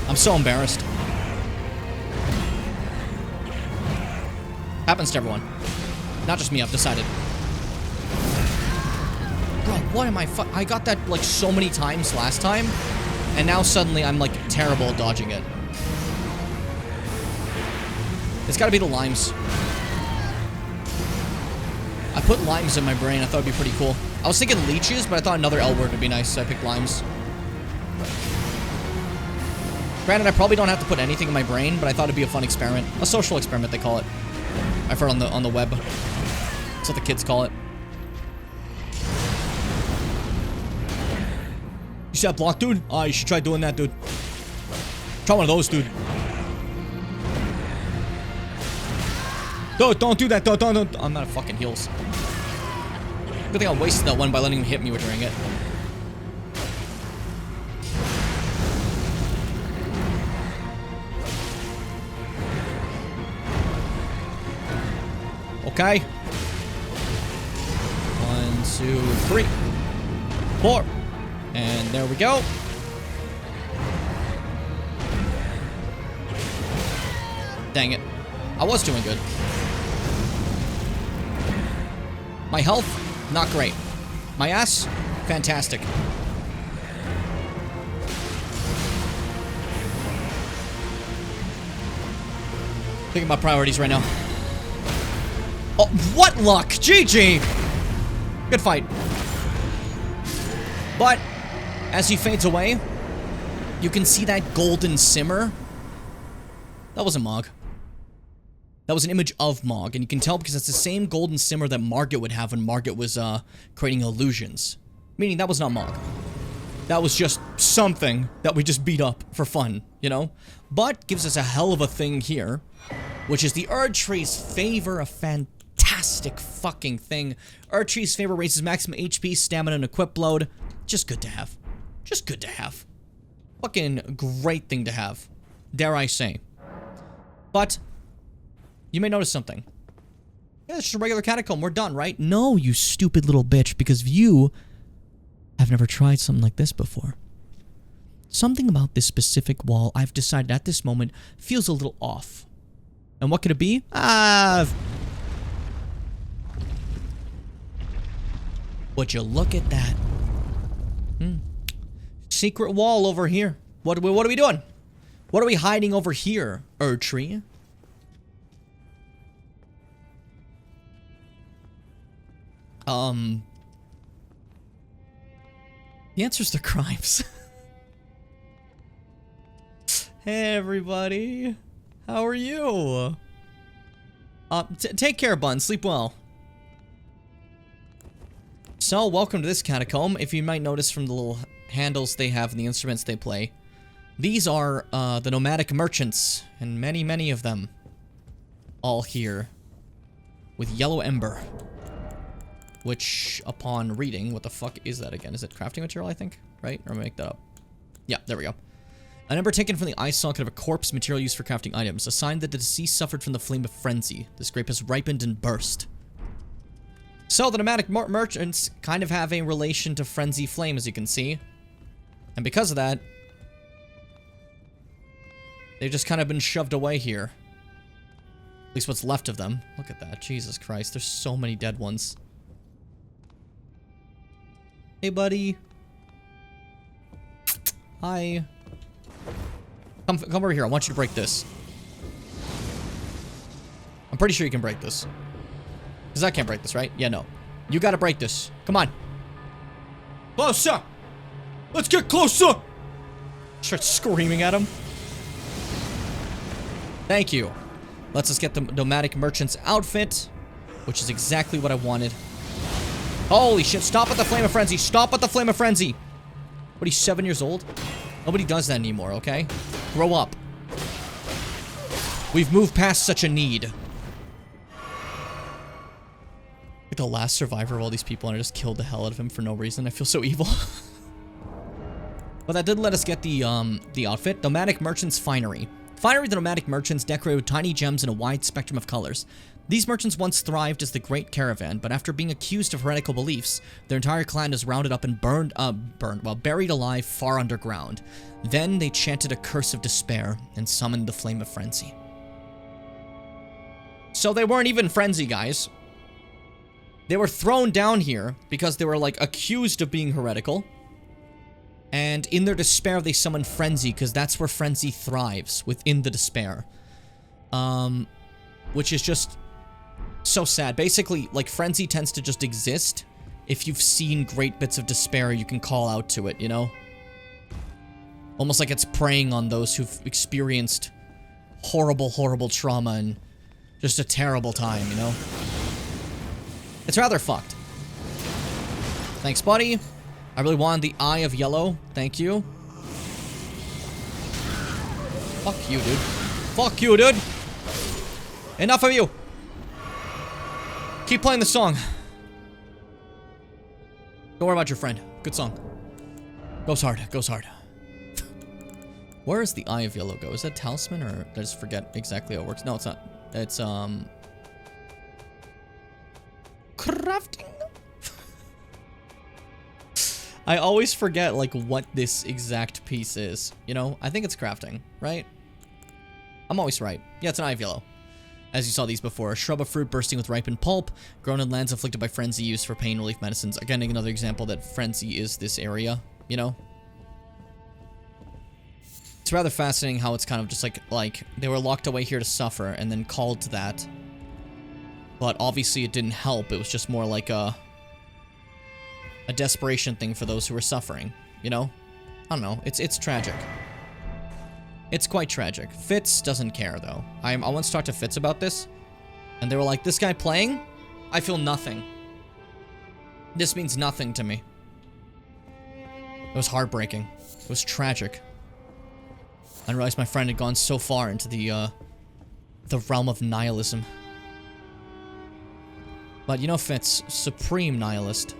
I'm so embarrassed. Happens to everyone. Not just me, I've decided. Bro, what am I got that, like, so many times last time, and now suddenly I'm, like, terrible at dodging it. It's gotta be the limes. I put limes in my brain. I thought it'd be pretty cool. I was thinking leeches, but I thought another L word would be nice, so I picked limes. Granted, I probably don't have to put anything in my brain, but I thought it'd be a fun experiment. A social experiment, they call it. I've heard on the web. That's what the kids call it. You see that block, dude? Oh, you should try doing that, dude. Try one of those, dude. Don't do that. Don't. I'm out of fucking heals. Good thing I wasted that one by letting him hit me during it. Okay. 1, 2, 3, 4. And there we go. Dang it. I was doing good. My health, not great. My ass, fantastic. Thinking about priorities right now. Oh, what luck! GG! Good fight. But, as he fades away, you can see that golden simmer. That wasn't Mog. That was an image of Mog, and you can tell because it's the same golden simmer that Margit would have when Margit was, creating illusions. Meaning that was not Mog. That was just something that we just beat up for fun, you know? But gives us a hell of a thing here, which is the Erdtree's Favor, a fantastic fucking thing. Erdtree's Favor raises maximum HP, stamina, and equip load. Just good to have. Just good to have. Fucking great thing to have. Dare I say. But you may notice something. Yeah, it's just a regular catacomb. We're done, right? No, you stupid little bitch, because you have never tried something like this before. Something about this specific wall, I've decided at this moment, feels a little off. And what could it be? Would you look at that? Secret wall over here. What are we doing? What are we hiding over here, Erdtree? The answer's the crimes. Hey, everybody. How are you? Take care, Bun. Sleep well. So, welcome to this catacomb. If you might notice from the little handles they have and the instruments they play, these are, the nomadic merchants, and many, many of them. All here. with yellow ember. Which, upon reading, what the fuck is that again? Is it crafting material, I think? Right? Or am I make that up? Yeah, there we go. An ember taken from the eye socket of a corpse, material used for crafting items. A sign that the deceased suffered from the flame of frenzy. This grape has ripened and burst. So, the nomadic merchants kind of have a relation to frenzy flame, as you can see. And because of that, they've just kind of been shoved away here. At least what's left of them. Look at that. Jesus Christ. There's so many dead ones. Hey, buddy. Hi. Come over here. I want you to break this. I'm pretty sure you can break this. Because I can't break this, right? Yeah, no. You gotta break this. Come on. Closer! Let's get closer! Start screaming at him. Thank you. Let's just get the nomadic merchant's outfit, which is exactly what I wanted. Holy shit, stop at the flame of frenzy. Stop at the flame of frenzy. What, he's 7 years old? Nobody does that anymore, okay? Grow up. We've moved past such a need. Like the last survivor of all these people, and I just killed the hell out of him for no reason. I feel so evil. But that did let us get the outfit. Nomadic Merchant's Finery. Finery of the nomadic merchants decorated with tiny gems in a wide spectrum of colors. These merchants once thrived as the Great Caravan, but after being accused of heretical beliefs, their entire clan is rounded up and buried alive far underground. Then they chanted a curse of despair and summoned the flame of frenzy. So they weren't even frenzy, guys. They were thrown down here because they were, like, accused of being heretical. And in their despair, they summoned frenzy, because that's where frenzy thrives, within the despair. Which is just so sad. Basically, like, frenzy tends to just exist. If you've seen great bits of despair, you can call out to it, you know? Almost like it's preying on those who've experienced horrible, horrible trauma and just a terrible time, you know? It's rather fucked. Thanks, buddy. I really wanted the Eye of Yellow. Thank you. Fuck you, dude. Fuck you, dude. Enough of you. Keep playing the song. Don't worry about your friend. Good song. Goes hard. Goes hard. Where is the Eye of Yellow go? Is that talisman, or did I just forget exactly how it works? No, it's not. It's, crafting? I always forget, like, what this exact piece is. You know? I think it's crafting, right? I'm always right. Yeah, it's an Eye of Yellow. As you saw these before, a shrub of fruit bursting with ripened pulp, grown in lands afflicted by frenzy, used for pain relief medicines. Again, another example that frenzy is this area, you know? It's rather fascinating how it's kind of just like they were locked away here to suffer and then called to that. But obviously it didn't help. It was just more like a desperation thing for those who were suffering, you know? I don't know. It's tragic. It's quite tragic. Fitz doesn't care, though. I once talked to Fitz about this, and they were like, this guy playing? I feel nothing. This means nothing to me. It was heartbreaking. It was tragic. I didn't realize my friend had gone so far into the realm of nihilism. But you know Fitz, supreme nihilist.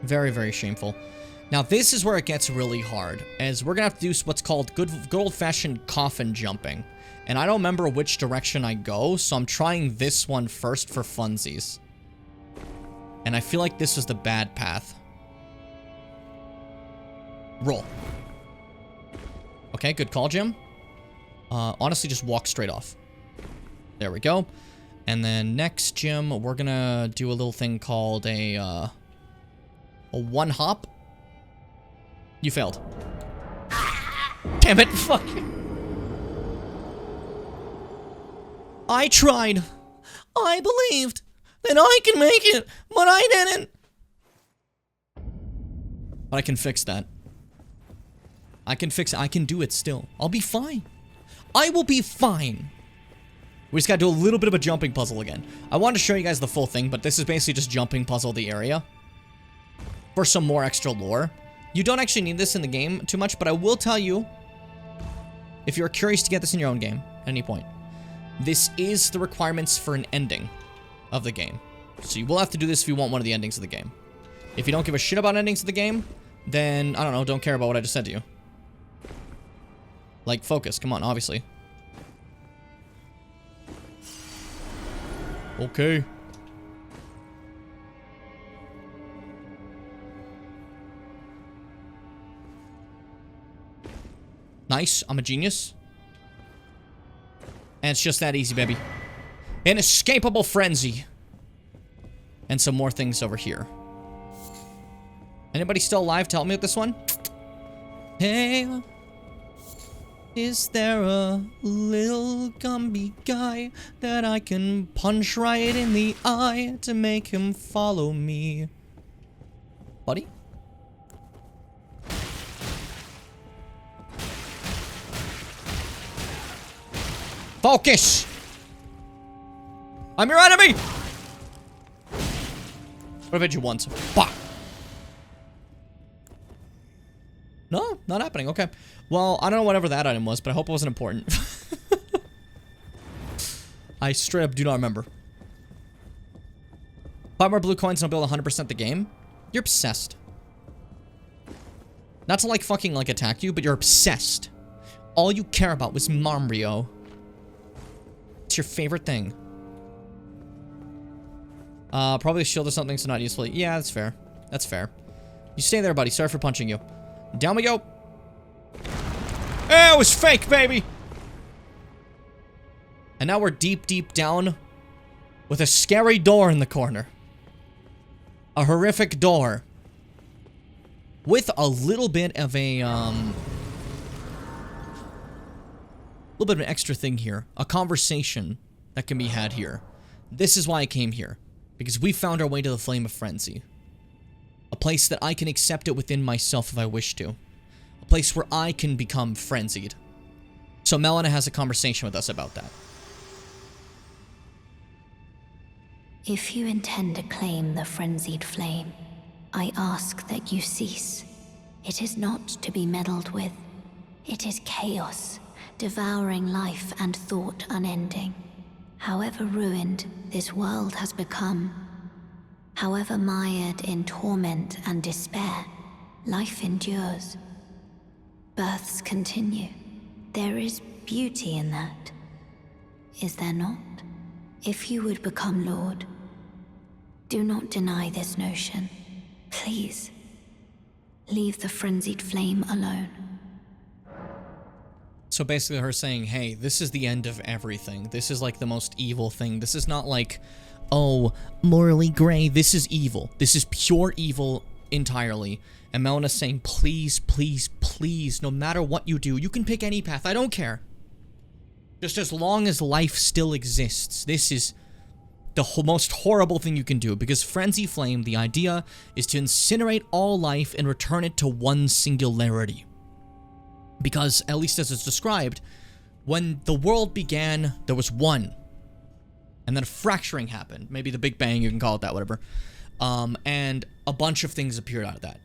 Very, very shameful. Now this is where it gets really hard, as we're gonna have to do what's called good old-fashioned coffin jumping. And I don't remember which direction I go, so I'm trying this one first for funsies. And I feel like this was the bad path. Roll. Okay, good call, Jim. Honestly, just walk straight off. There we go. And then next, Jim, we're gonna do a little thing called a one hop. You failed. Damn it, fuck. I tried. I believed that I can make it, but I didn't. But I can fix that. I can fix it. I can do it still. I'll be fine. I will be fine. We just gotta do a little bit of a jumping puzzle again. I wanted to show you guys the full thing, but this is basically just jumping puzzle the area. For some more extra lore. You don't actually need this in the game too much, but I will tell you, if you're curious to get this in your own game at any point, this is the requirements for an ending. of the game. So you will have to do this if you want one of the endings of the game. If you don't give a shit about endings of the game, then, I don't know, don't care about what I just said to you. Like, focus. Come on, obviously. Okay. Nice. I'm a genius. And it's just that easy, baby. Inescapable frenzy. And some more things over here. Anybody still alive to help me with this one? Hey, is there a little Gumby guy that I can punch right in the eye to make him follow me? Buddy? Focus! I'm your enemy! What have I hit you once? Bah! No, not happening. Okay. Well, I don't know whatever that item was, but I hope it wasn't important. I straight up do not remember. 5 more blue coins and I'll be able to 100% the game? You're obsessed. Not to like fucking like attack you, but you're obsessed. All you care about was Mario. It's your favorite thing. Probably a shield or something, so not useful. Yeah, that's fair. That's fair. You stay there, buddy. Sorry for punching you. Down we go. It was fake, baby! And now we're deep, deep down with a scary door in the corner. A horrific door. With a little bit of a, little bit of an extra thing here. A conversation that can be had here. This is why I came here. Because we found our way to the Flame of Frenzy. A place that I can accept it within myself if I wish to. A place where I can become frenzied. So Melina has a conversation with us about that. If you intend to claim the frenzied flame, I ask that you cease. It is not to be meddled with. It is chaos, devouring life and thought unending. However ruined this world has become, however mired in torment and despair, life endures. Births continue. There is beauty in that. Is there not? If you would become Lord, do not deny this notion. Please, leave the frenzied flame alone. So basically her saying, hey, this is the end of everything. This is like the most evil thing. This is not like, oh, morally gray. This is evil. This is pure evil entirely. And Melina's saying, please, please, please, no matter what you do, you can pick any path. I don't care. Just as long as life still exists. This is the most horrible thing you can do. Because Frenzy Flame, the idea is to incinerate all life and return it to one singularity. Because, at least as it's described, when the world began, there was one. And then a fracturing happened. Maybe the Big Bang, you can call it that, whatever. And a bunch of things appeared out of that.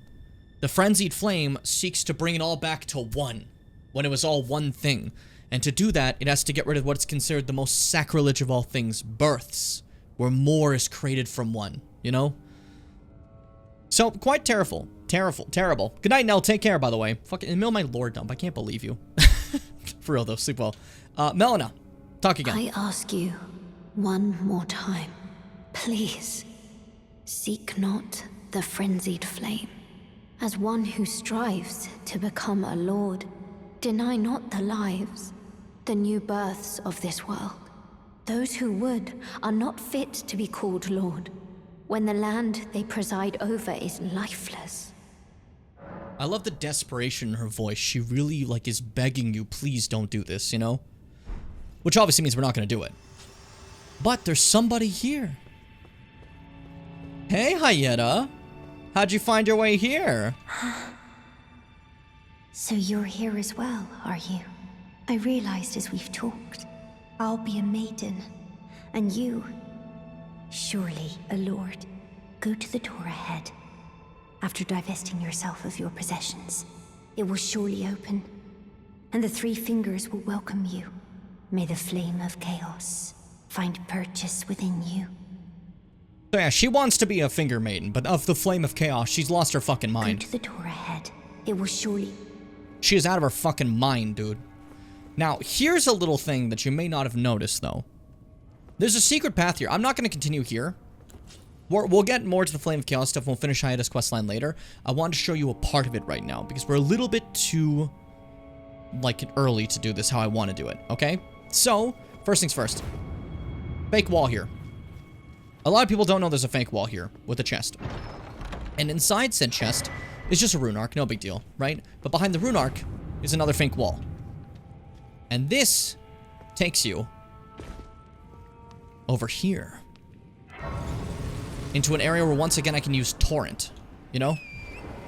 The Frenzied Flame seeks to bring it all back to one. When it was all one thing. And to do that, it has to get rid of what's considered the most sacrilege of all things. Births. Where more is created from one. You know? So, quite terrible. Terrible. Good night, Nell. Take care, by the way. Fucking, in the middle of my lore dump. I can't believe you. For real, though. Sleep well. Melina. Talk again. I ask you one more time. Please, seek not the frenzied flame. As one who strives to become a lord, deny not the lives, the new births of this world. Those who would are not fit to be called lord, when the land they preside over is lifeless. I love the desperation in her voice. She really, like, is begging you, please don't do this, you know? Which obviously means we're not gonna do it. But there's somebody here. Hey, Hyena. How'd you find your way here? So you're here as well, are you? I realized as we've talked, I'll be a maiden, and you, surely a lord. Go to the door ahead. After divesting yourself of your possessions, it will surely open, and the 3 fingers will welcome you. May the flame of chaos find purchase within you. So yeah, she wants to be a finger maiden, but of the Flame of Chaos, she's lost her fucking mind. Go to the door ahead. It will surely... She is out of her fucking mind, dude. Now, here's a little thing that you may not have noticed, though. There's a secret path here. I'm not going to continue here. We'll get more to the Flame of Chaos stuff and we'll finish Hiatus questline later. I want to show you a part of it right now, because we're a little bit too, like, early to do this how I want to do it, okay? So, first things first. Fake wall here. A lot of people don't know there's a fake wall here with a chest. And inside said chest is just a rune arc, no big deal, right? But behind the rune arc is another fake wall. And this takes you over here into an area where once again I can use Torrent, you know?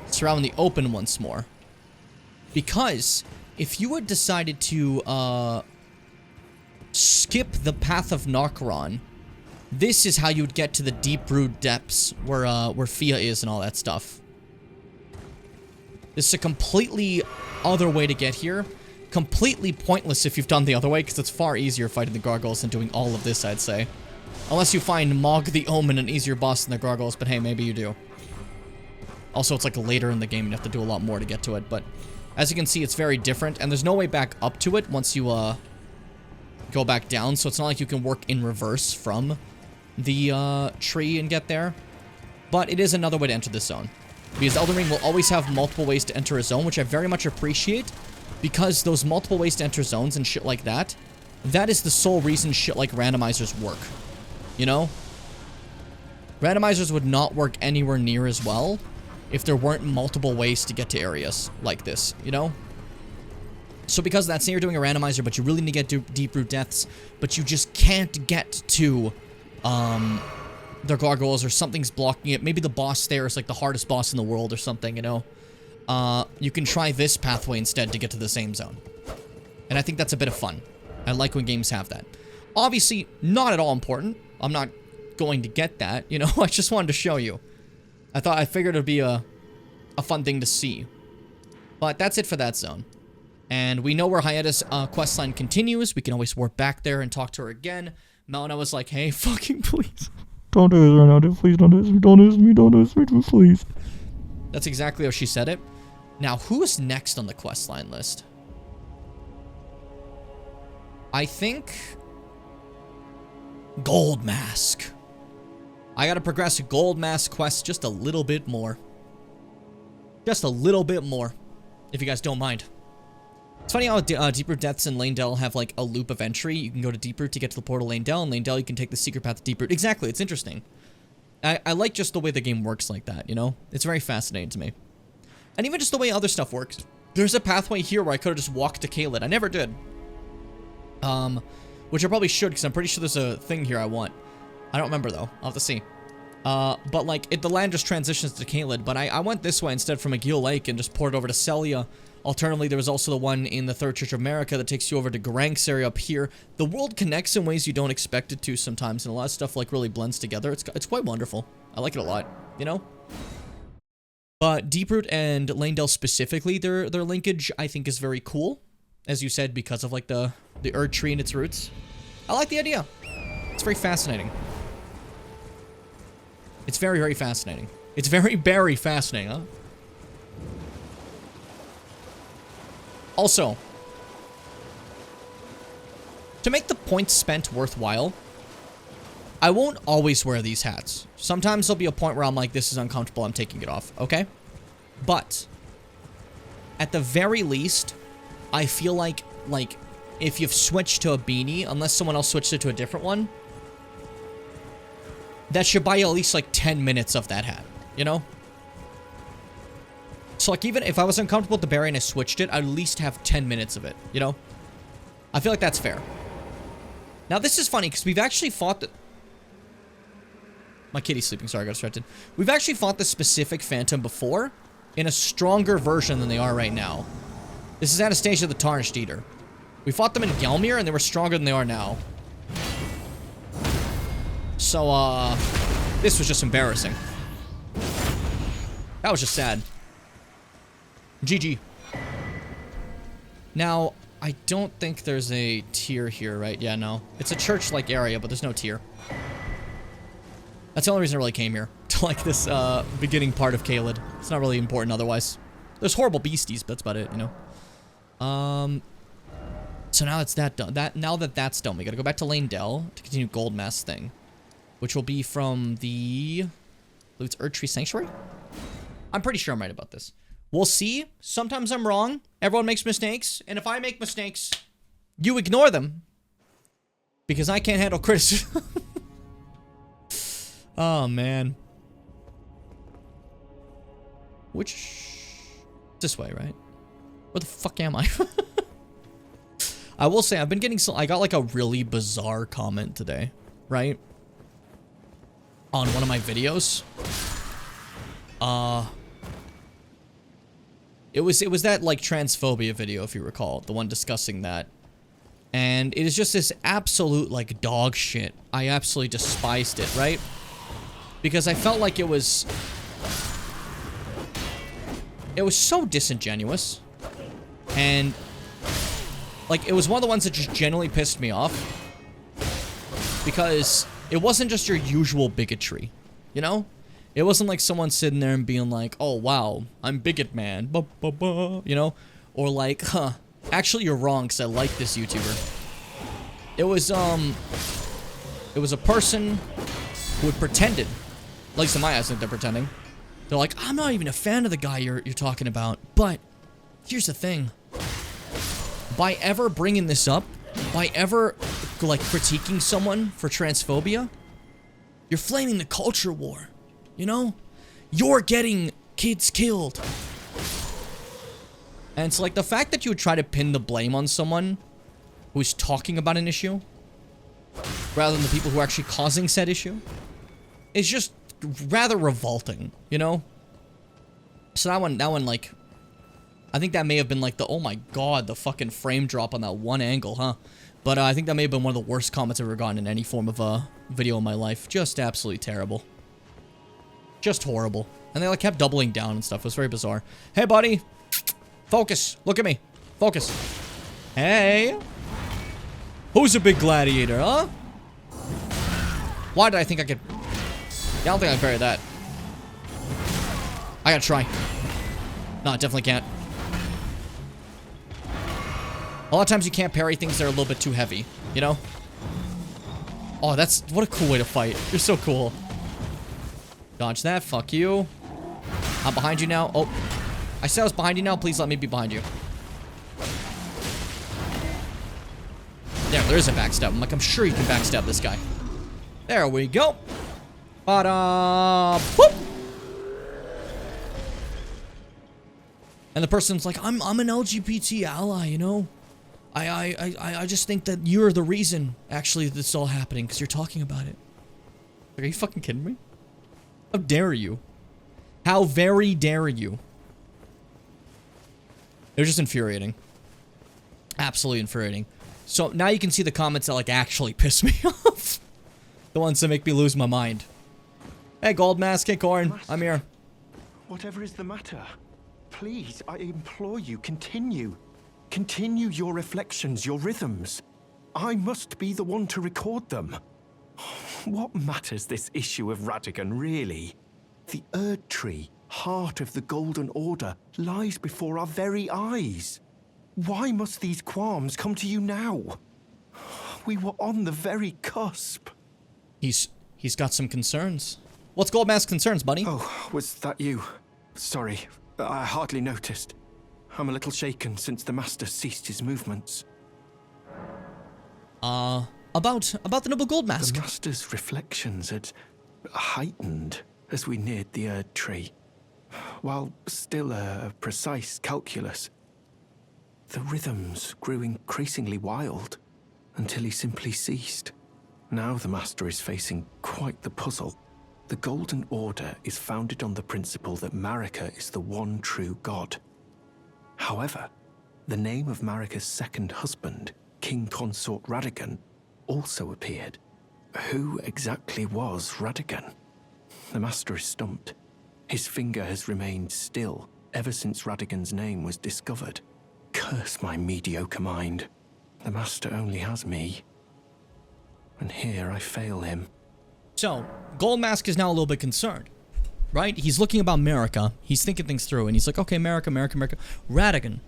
Surround the open once more. Because if you had decided to skip the path of Narcaron, this is how you would get to the deep-root depths where Fia is and all that stuff. This is a completely other way to get here. Completely pointless if you've done the other way, because it's far easier fighting the gargoyles than doing all of this, I'd say. Unless you find Mog the Omen an easier boss than the gargoyles, but hey, maybe you do. Also, it's like later in the game, you have to do a lot more to get to it, but as you can see, it's very different, and there's no way back up to it once you go back down, so it's not like you can work in reverse from the tree and get there. But it is another way to enter this zone. Because Elden Ring will always have multiple ways to enter a zone, which I very much appreciate. Because those multiple ways to enter zones and shit like that, that is the sole reason shit like randomizers work. You know? Randomizers would not work anywhere near as well if there weren't multiple ways to get to areas like this, you know? So because of that, say you're doing a randomizer, but you really need to get to deep root deaths, but you just can't get to, their gargoyles or something's blocking it. Maybe the boss there is like the hardest boss in the world or something, you know? You can try this pathway instead to get to the same zone. And I think that's a bit of fun. I like when games have that. Obviously, not at all important. I'm not going to get that, you know? I just wanted to show you. I figured it would be a fun thing to see. But that's it for that zone. And we know where Hiatus questline continues. We can always warp back there and talk to her again. Melina was like, hey, fucking please. Don't do this right now, please don't do this. Don't do this, please. That's exactly how she said it. Now, who's next on the questline list? I think Gold Mask. I gotta progress a Gold Mask quest just a little bit more. Just a little bit more, if you guys don't mind. It's funny how Deeproot Depths and Lanedell have like a loop of entry. You can go to Deeproot to get to the portal Lanedell, and Lanedell you can take the secret path to Deeproot. Exactly, it's interesting. I like just the way the game works like that, you know? It's very fascinating to me. And even just the way other stuff works. There's a pathway here where I could have just walked to Caelid. I never did. Which I probably should, because I'm pretty sure there's a thing here I want. I don't remember, though. I'll have to see. But, like, the land just transitions to Caelid, but I went this way instead from Agheel Lake and just poured over to Celia. Alternatively, there was also the one in the Third Church of America that takes you over to Garank's area up here. The world connects in ways you don't expect it to sometimes, and a lot of stuff, like, really blends together. It's quite wonderful. I like it a lot, you know? But Deeproot and Lanedell specifically, their linkage, I think, is very cool. As you said, because of, like, the Erd tree and its roots. I like the idea. It's very fascinating. It's very, very fascinating. It's very, very fascinating, huh? Also, to make the points spent worthwhile, I won't always wear these hats. Sometimes there'll be a point where I'm like, this is uncomfortable, I'm taking it off, okay? But, at the very least, I feel like, if you've switched to a beanie, unless someone else switched it to a different one, that should buy you at least, like, 10 minutes of that hat, you know? So, like, even if I was uncomfortable with the berry and I switched it, I'd at least have 10 minutes of it, you know? I feel like that's fair. Now, this is funny, because we've actually fought the... My kitty's sleeping, sorry, I got distracted. We've actually fought the specific Phantom before, in a stronger version than they are right now. This is Anastasia the Tarnished Eater. We fought them in Gelmir, and they were stronger than they are now. So, this was just embarrassing. That was just sad. GG. Now, I don't think there's a tier here, right? Yeah, no. It's a church-like area, but there's no tier. That's the only reason I really came here. To like this beginning part of Caelid. It's not really important otherwise. There's horrible beasties, but that's about it, you know? So now it's that done. Now that that's done, we gotta go back to Lane Dell to continue Gold Mask thing. Which will be from the... I believe it's Erdtree Sanctuary? I'm pretty sure I'm right about this. We'll see. Sometimes I'm wrong. Everyone makes mistakes. And if I make mistakes, you ignore them. Because I can't handle criticism. Oh, man. This way, right? Where the fuck am I? I will say, I've been getting I got like a really bizarre comment today, right? On one of my videos. It was that like transphobia video, if you recall, the one discussing that. And it is just this absolute like dog shit. I absolutely despised it, right? Because I felt like it was so disingenuous. And like it was one of the ones that just genuinely pissed me off. Because it wasn't just your usual bigotry, you know? It wasn't like someone sitting there and being like, "Oh wow, I'm bigot man," you know? Or like, "Huh, actually you're wrong because I like this YouTuber." It was a person who had pretended, at least in my eyes, I think they're pretending. They're like, "I'm not even a fan of the guy you're talking about, but here's the thing. By ever bringing this up, by ever like critiquing someone for transphobia, you're flaming the culture war. You know? You're getting kids killed." And it's like the fact that you would try to pin the blame on someone who's talking about an issue rather than the people who are actually causing said issue is just rather revolting, you know? So that one like, I think that may have been like the, oh my god, the fucking frame drop on that one angle, huh? But I think that may have been one of the worst comments I've ever gotten in any form of a video in my life. Just absolutely terrible. Just horrible. And they like kept doubling down and stuff. It was very bizarre. Hey, buddy. Focus. Look at me. Focus. Hey. Who's a big gladiator, huh? Why did I think I could... Yeah, I don't think I can parry that. I gotta try. No, I definitely can't. A lot of times you can't parry things that are a little bit too heavy, you know? Oh, that's... What a cool way to fight. You're so cool. Dodge that. Fuck you. I'm behind you now. Oh. I said I was behind you now. Please let me be behind you. There is a backstab. I'm like, I'm sure you can backstab this guy. There we go. Boop. And the person's like, I'm an LGBT ally, you know? I just think that you're the reason, actually, this is all happening, because you're talking about it. Like, are you fucking kidding me? How dare you? How very dare you? It was just infuriating. Absolutely infuriating. So now you can see the comments that like actually piss me off. The ones that make me lose my mind. Hey, Gold Mask, hey, Corn. Master, I'm here. Whatever is the matter, please, I implore you, continue. Continue your reflections, your rhythms. I must be the one to record them. What matters this issue of Radigan, really? The Erdtree, heart of the Golden Order, lies before our very eyes. Why must these qualms come to you now? We were on the very cusp. He's got some concerns. What's Gold Mask's concerns, buddy? Oh, was that you? Sorry, I hardly noticed. I'm a little shaken since the Master ceased his movements. About the noble Gold Mask. The Master's reflections had heightened as we neared the Erdtree. While still a precise calculus, the rhythms grew increasingly wild until he simply ceased. Now the Master is facing quite the puzzle. The Golden Order is founded on the principle that Marika is the one true god. However, the name of Marika's second husband, King Consort Radigan, also appeared. Who exactly was Radigan? The Master is stumped. His finger has remained still ever since Radigan's name was discovered. Curse my mediocre mind. The Master only has me. And here I fail him. So, Goldmask is now a little bit concerned, right? He's looking about America. He's thinking things through, and he's like, okay, America. Radagon.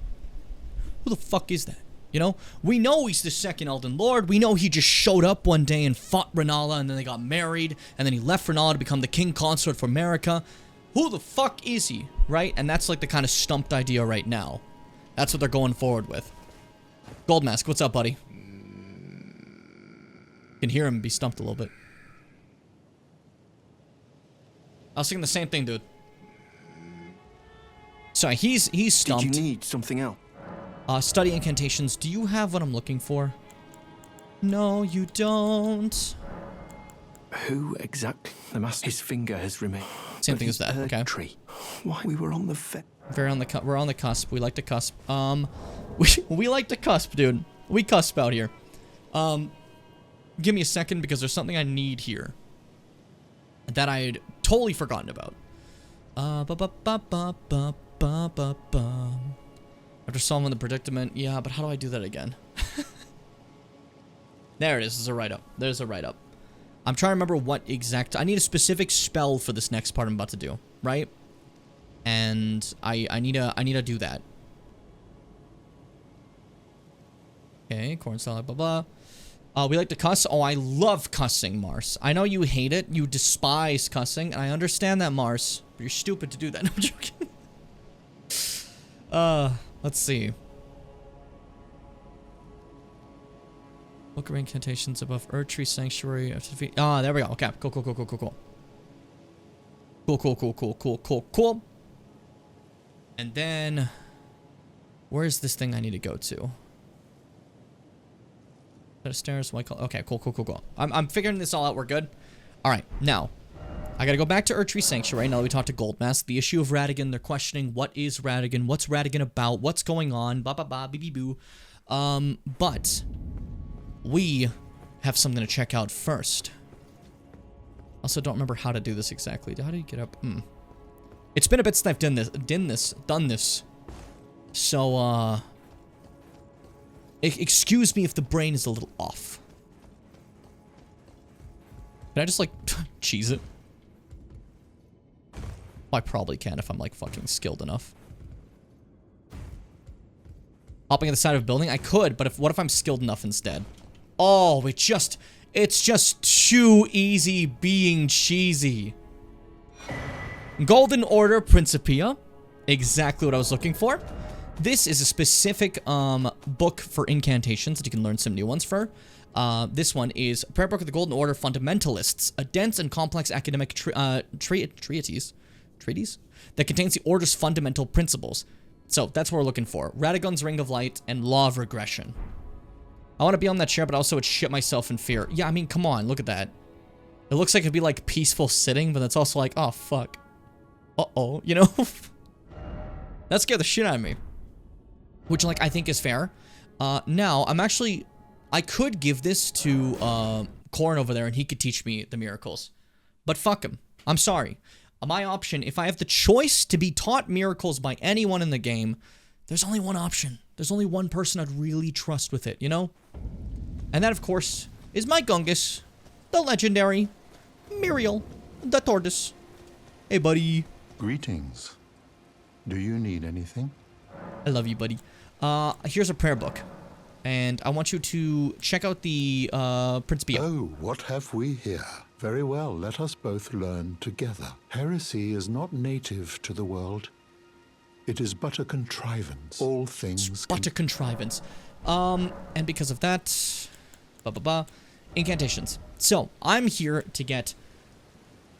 Who the fuck is that? You know? We know he's the second Elden Lord. We know he just showed up one day and fought Renala, and then they got married, and then he left Renala to become the king consort for America. Who the fuck is he, right? And that's like the kind of stumped idea right now. That's what they're going forward with. Goldmask, what's up, buddy? You can hear him be stumped a little bit. I was thinking the same thing, dude. Sorry, he's stumped. Did you need something else? Study incantations. Do you have what I'm looking for? No, you don't. Who exactly? The master. His finger has remained. Same thing as that. Okay. Tree. Why we were on the we're on the cusp. We like to cusp. We like to cusp, dude. We cusp out here. Give me a second because there's something I need here that I'd totally forgotten about. After solving the predicament, yeah, but how do I do that again? There it is. There's a write-up. There's a write-up. I'm trying to remember what exact... I need a specific spell for this next part I'm about to do, right? And I need to do that. Okay, corn salad, blah, blah. We like to cuss. Oh, I love cussing, Mars. I know you hate it. You despise cussing, and I understand that, Mars. But you're stupid to do that. No, I'm joking. Let's see. Book of incantations above Erdtree Sanctuary. Ah, there we go. Okay, cool. Cool. And then, where's this thing I need to go to? Set of stairs. Okay, cool. I'm figuring this all out. We're good. All right, now I gotta go back to Erdtree Sanctuary. Now that we talked to Goldmask, the issue of Radagon. They're questioning what is Radagon, what's Radagon about, what's going on, bee boo. But we have something to check out first. Also, don't remember how to do this exactly. How do you get up? It's been a bit since I've done this. So, excuse me if the brain is a little off. Can I just, like, cheese it? Well, I probably can if I'm, like, fucking skilled enough. Hopping at the side of a building? I could, but what if I'm skilled enough instead? Oh, it's just too easy being cheesy. Golden Order Principia. Exactly what I was looking for. This is a specific book for incantations that you can learn some new ones for. This one is Prayer Book of the Golden Order Fundamentalists, a dense and complex academic treatise that contains the Order's fundamental principles. So that's what we're looking for. Radagon's Ring of Light and Law of Regression. I want to be on that chair, but also would shit myself in fear. Yeah, I mean, come on, look at that. It looks like it'd be like peaceful sitting, but it's also like, oh, fuck. Uh-oh, you know? That scared the shit out of me. Which, like, I think is fair. Now, I could give this to Corn over there and he could teach me the miracles. But fuck him. I'm sorry. My option, if I have the choice to be taught miracles by anyone in the game, there's only one option. There's only one person I'd really trust with it, you know? And that, of course, is my Gungus, the legendary Muriel, the tortoise. Hey, buddy. Greetings. Do you need anything? I love you, buddy. Here's a prayer book. And I want you to check out the Principia. Oh, what have we here? Very well, let us both learn together. Heresy is not native to the world. It is but a contrivance. All things it's but a contrivance. And because of that, incantations. So, I'm here to get...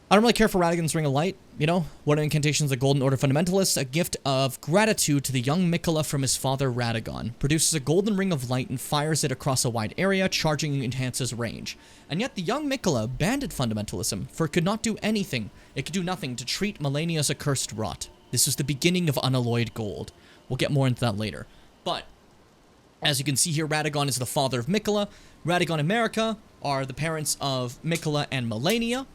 I don't really care for Radagon's Ring of Light, you know? What are incantations the Golden Order Fundamentalists? A gift of gratitude to the young Miquella from his father Radagon. Produces a golden ring of light and fires it across a wide area, charging and enhances range. And yet the young Miquella banned fundamentalism, for it could not do anything. It could do nothing to treat Malenia's accursed rot. This is the beginning of unalloyed gold. We'll get more into that later. But, as you can see here, Radagon is the father of Miquella. Radagon and Marika are the parents of Miquella and Malenia.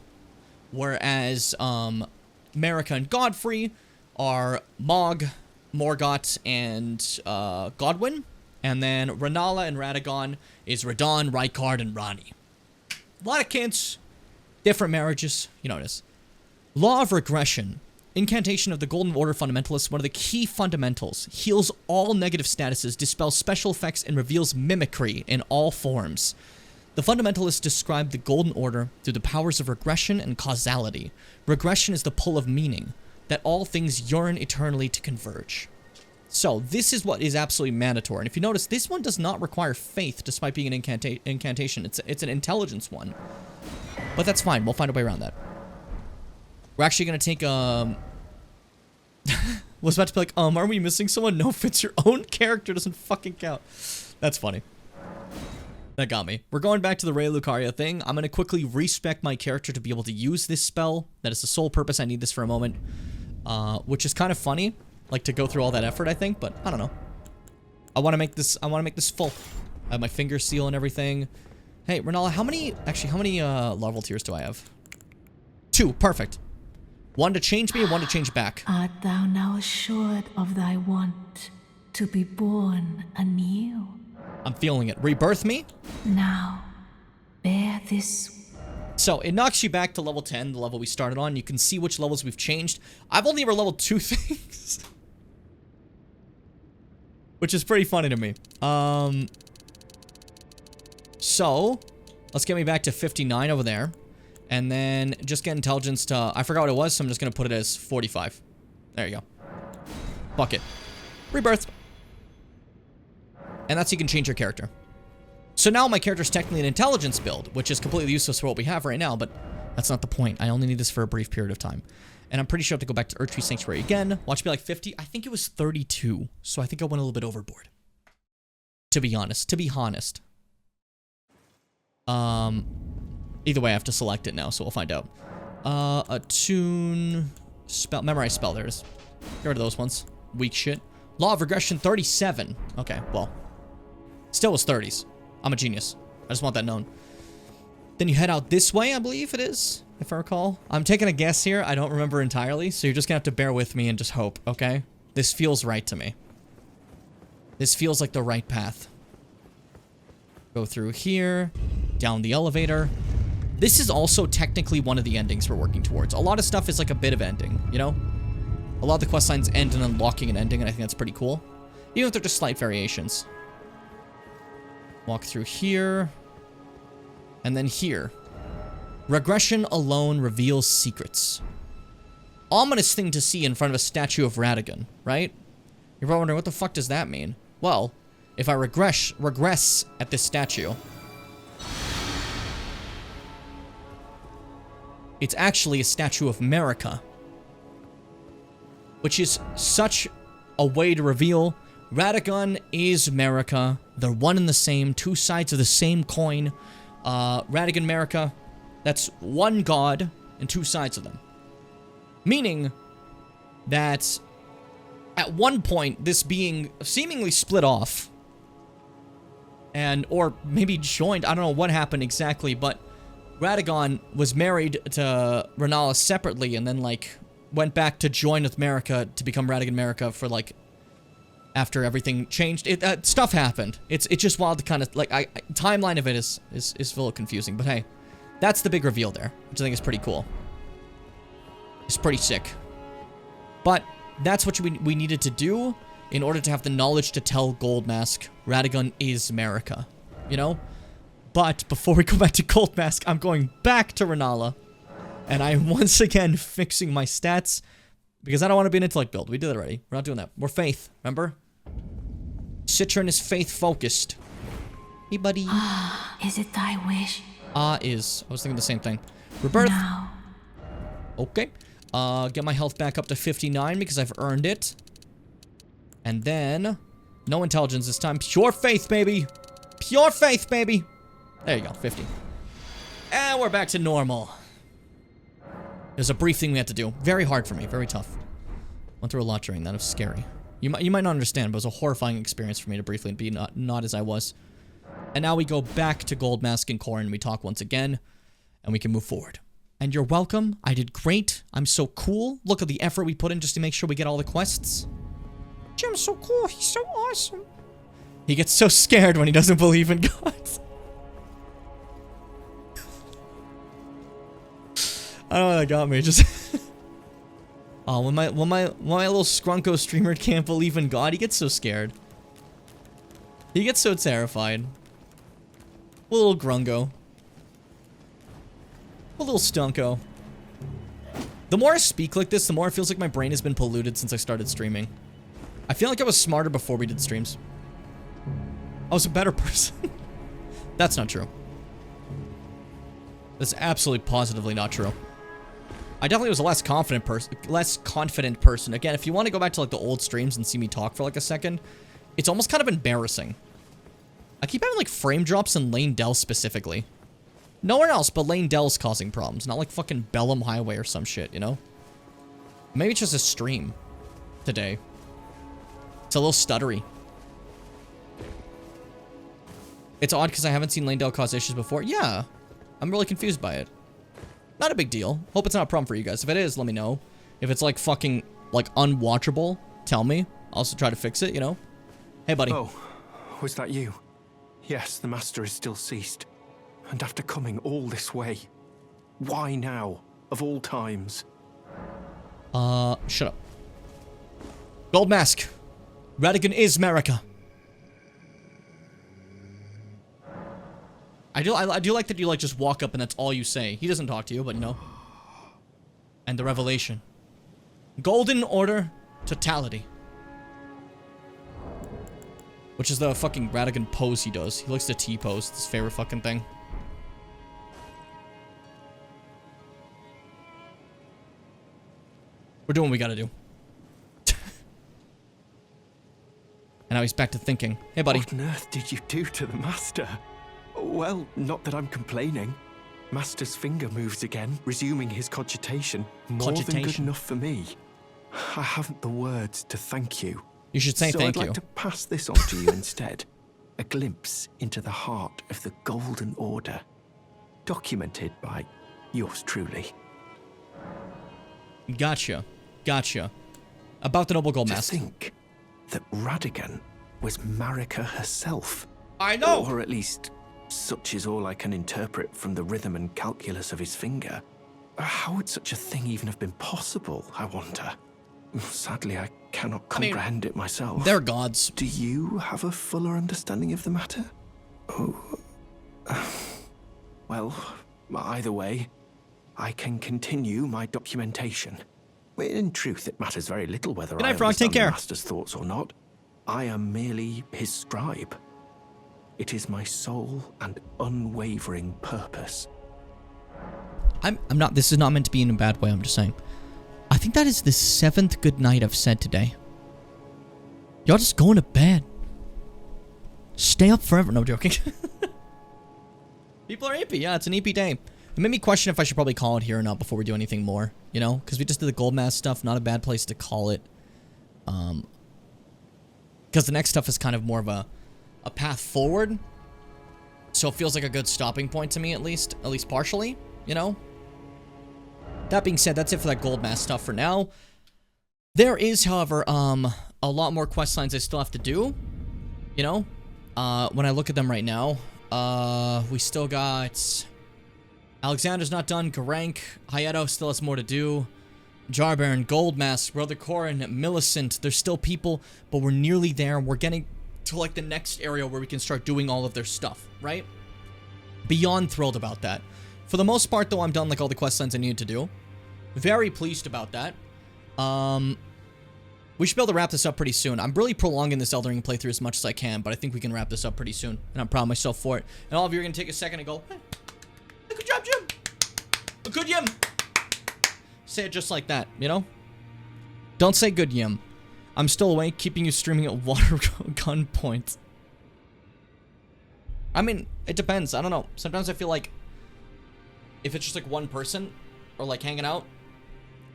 Whereas, Marika and Godfrey are Mog, Morgott, and, Godwyn. And then Renala and Radagon is Radon, Rykard, and Rani. A lot of kints. Different marriages. You know what it is. Law of regression. Incantation of the Golden Order Fundamentalist, one of the key fundamentals. Heals all negative statuses, dispels special effects, and reveals mimicry in all forms. The fundamentalists describe the Golden Order through the powers of regression and causality. Regression is the pull of meaning, that all things yearn eternally to converge. So, this is what is absolutely mandatory. And if you notice, this one does not require faith, despite being an incantation. It's an intelligence one. But that's fine. We'll find a way around that. We're actually going to take, was about to be like, are we missing someone? No, if it's your own character, doesn't fucking count. That's funny. That got me. We're going back to the Rey Lucaria thing. I'm going to quickly respec my character to be able to use this spell. That is the sole purpose. I need this for a moment. Which is kind of funny. Like, to go through all that effort, I think. But, I don't know. I want to make this full. I have my finger seal and everything. Hey, Renala, how many larval tears do I have? 2. Perfect. 1 to change me and 1 to change back. Art thou now assured of thy want to be born anew? I'm feeling it. Rebirth me? Now, bear this. So, it knocks you back to level 10, the level we started on. You can see which levels we've changed. I've only ever leveled 2 things. Which is pretty funny to me. So, let's get me back to 59 over there. And then just get intelligence to... I forgot what it was, so I'm just going to put it as 45. There you go. Fuck it. Rebirth. And that's how you can change your character. So now my character's technically an intelligence build, which is completely useless for what we have right now, but that's not the point. I only need this for a brief period of time. And I'm pretty sure I have to go back to Earthtree Sanctuary again. Watch me like 50. I think it was 32. So I think I went a little bit overboard. To be honest. Either way, I have to select it now, so we'll find out. Attune... Spell... Memorize spell, there it is. Get rid of those ones. Weak shit. Law of regression, 37. Okay, well. Still was 30s. I'm a genius. I just want that known. Then you head out this way, I believe it is, if I recall. I'm taking a guess here. I don't remember entirely, so you're just gonna have to bear with me and just hope, okay? This feels right to me. This feels like the right path. Go through here, down the elevator. This is also technically one of the endings we're working towards. A lot of stuff is like a bit of ending, you know? A lot of the quest lines end in unlocking an ending, and I think that's pretty cool. Even if they're just slight variations. Walk through here. And then here. Regression alone reveals secrets. Ominous thing to see in front of a statue of Radagon, right? You're probably wondering, what the fuck does that mean? Well, if I regress at this statue... It's actually a statue of America. Which is such a way to reveal Radagon is America. They're one and the same, 2 sides of the same coin. Radagon America, that's one god and 2 sides of them. Meaning that at one point, this being seemingly split off, and or maybe joined, I don't know what happened exactly, but Radagon was married to Renala separately and then, like, went back to join with America to become Radagon America for, like, after everything changed. Stuff happened. It's just wild to kind of, like, timeline of it is a little confusing, but hey, that's the big reveal there, which I think is pretty cool. It's pretty sick. But that's what we needed to do in order to have the knowledge to tell Goldmask Radagon is America, you know? But before we go back to Goldmask, I'm going back to Renala. And I'm once again fixing my stats. Because I don't want to be an intellect build. We did it already. We're not doing that. We're faith, remember? Citron is faith-focused. Hey, buddy. Is it thy wish? Is. I was thinking the same thing. Rebirth. Now. Okay. Get my health back up to 59 because I've earned it. And then... No intelligence this time. Pure faith, baby. Pure faith, baby. There you go, 50. And we're back to normal. There's a brief thing we had to do. Very hard for me, very tough. Went through a lot during that, it was scary. You might not understand, but it was a horrifying experience for me to briefly be not as I was. And now we go back to Goldmask and Corrin, and we talk once again, and we can move forward. And you're welcome, I did great, I'm so cool. Look at the effort we put in just to make sure we get all the quests. Jim's so cool, he's so awesome. He gets so scared when he doesn't believe in God. I don't know, that got me. Just oh, when my little Scrunko streamer can't believe in God, he gets so scared. He gets so terrified. Little Grungo. A little Stunko. The more I speak like this, the more it feels like my brain has been polluted since I started streaming. I feel like I was smarter before we did streams. I was a better person. That's not true. That's absolutely positively not true. I definitely was a less confident person. Again, if you want to go back to like the old streams and see me talk for like a second, it's almost kind of embarrassing. I keep having like frame drops in Lane Dell specifically. Nowhere else, but Lane Dell's causing problems. Not like fucking Bellum Highway or some shit, you know? Maybe it's just a stream today. It's a little stuttery. It's odd because I haven't seen Lane Dell cause issues before. Yeah. I'm really confused by it. Not a big deal. Hope it's not a problem for you guys. If it is, let me know. If it's like fucking, like, unwatchable, tell me. I'll also try to fix it, you know? Hey, buddy. Oh, was that you? Yes, the master is still ceased. And after coming all this way, why now, of all times? Shut up. Gold Mask. Radigan is America. I do like that you like just walk up and that's all you say. He doesn't talk to you, but you know. And the revelation. Golden Order Totality. Which is the fucking Radigan pose he does. He likes the T-pose. It's his favorite fucking thing. We're doing what we gotta do. And now he's back to thinking. Hey, buddy. What on earth did you do to the master? Well, not that I'm complaining. Master's finger moves again, resuming his cogitation. More than good enough for me. I haven't the words to thank you. You should say thank you. So I'd like to pass this on to you instead. A glimpse into the heart of the Golden Order. Documented by yours truly. Gotcha. Gotcha. About the Noble Gold Mask. To think that Radigan was Marika herself. I know! Or at least, such is all I can interpret from the rhythm and calculus of his finger. How would such a thing even have been possible, I wonder? Sadly, I cannot comprehend it myself. They're gods. Do you have a fuller understanding of the matter? Oh. Well, either way, I can continue my documentation. In truth, it matters very little whether I understand the master's thoughts or not. I am merely his scribe. It is my sole and unwavering purpose. I'm not, this is not meant to be in a bad way, I'm just saying. I think that is the 7th good night I've said today. Y'all just going to bed. Stay up forever. No, joking. People are EP. Yeah, it's an EP day. It made me question if I should probably call it here or not before we do anything more. You know? Because we just did the Gold Mask stuff. Not a bad place to call it. Because the next stuff is kind of more of a path forward. So it feels like a good stopping point to me, at least partially. You know? That being said, that's it for that Gold Mask stuff for now. There is, however, a lot more quest lines I still have to do. You know? When I look at them right now, we still got Alexander's not done, Garank, Hayato still has more to do, Jarbaron, Gold Mask, Brother Corin, Millicent, there's still people, but we're nearly there. We're getting to like the next area where we can start doing all of their stuff, right? Beyond thrilled about that. For the most part, though, I'm done like all the quest lines I needed to do. Very pleased about that. We should be able to wrap this up pretty soon. I'm really prolonging this Elden Ring playthrough as much as I can, but I think we can wrap this up pretty soon, and I'm proud of myself for it. And all of you are going to take a second and go, hey, good job, Jim. Good Yim. Say it just like that, you know? Don't say good Yim. I'm still awake, keeping you streaming at water gun point. I mean, it depends. I don't know. Sometimes I feel like if it's just like one person or like hanging out,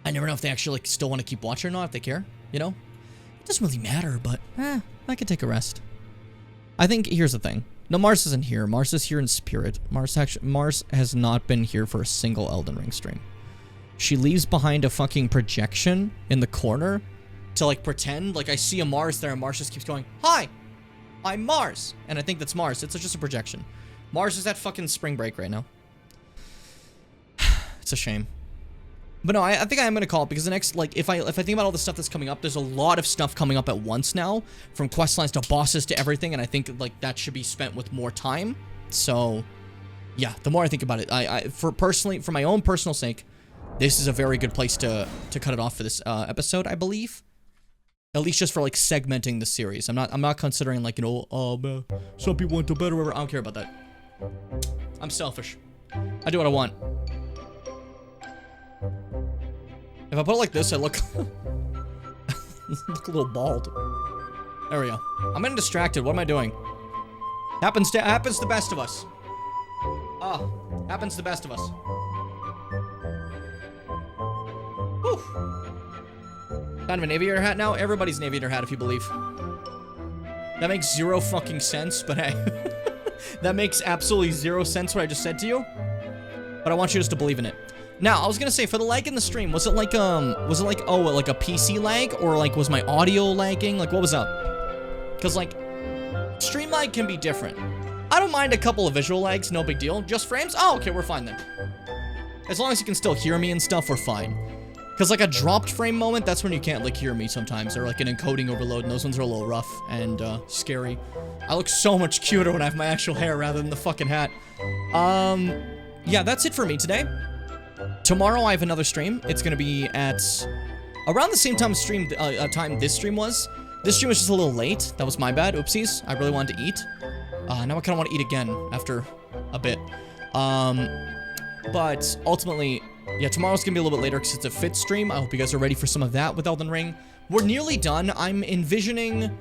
I never know if they actually like still want to keep watching or not, if they care, you know? It doesn't really matter, but I could take a rest. I think here's the thing. No, Mars isn't here. Mars is here in spirit. Mars has not been here for a single Elden Ring stream. She leaves behind a fucking projection in the corner to like pretend like I see a Mars there, and Mars just keeps going, "Hi, I'm Mars," and I think that's Mars. It's just a projection. Mars is at fucking spring break right now. It's a shame. But no, I think I am gonna call it because the next, like, if I think about all the stuff that's coming up, there's a lot of stuff coming up at once now, from quest lines to bosses to everything, and I think like that should be spent with more time. So, yeah, the more I think about it, for my own personal sake, this is a very good place to cut it off for this episode, I believe. At least just for like segmenting the series. I'm not considering like, you know, oh man, some people want to better. I don't care about that. I'm selfish. I do what I want. If I put it like this, I look look a little bald. There we go. I'm getting distracted. What am I doing? Happens to the best of us. Happens to the best of us. Whew. Kind of an aviator hat now? Everybody's an aviator hat if you believe. That makes zero fucking sense, but hey. That makes absolutely zero sense what I just said to you. But I want you just to believe in it. Now, I was gonna say, for the lag in the stream, was it like, oh, like a PC lag? Or like, was my audio lagging? Like, what was up? Because like, stream lag can be different. I don't mind a couple of visual lags, no big deal. Just frames? Oh, okay, we're fine then. As long as you can still hear me and stuff, we're fine. Because like a dropped frame moment, that's when you can't like hear me sometimes. Or like an encoding overload, and those ones are a little rough and scary. I look so much cuter when I have my actual hair rather than the fucking hat. Yeah, that's it for me today. Tomorrow I have another stream. It's gonna be at around the same time time this stream was. This stream was just a little late. That was my bad. Oopsies. I really wanted to eat. Now I kind of want to eat again after a bit. But ultimately, yeah, tomorrow's gonna be a little bit later because it's a fit stream. I hope you guys are ready for some of that with Elden Ring. We're nearly done. I'm envisioning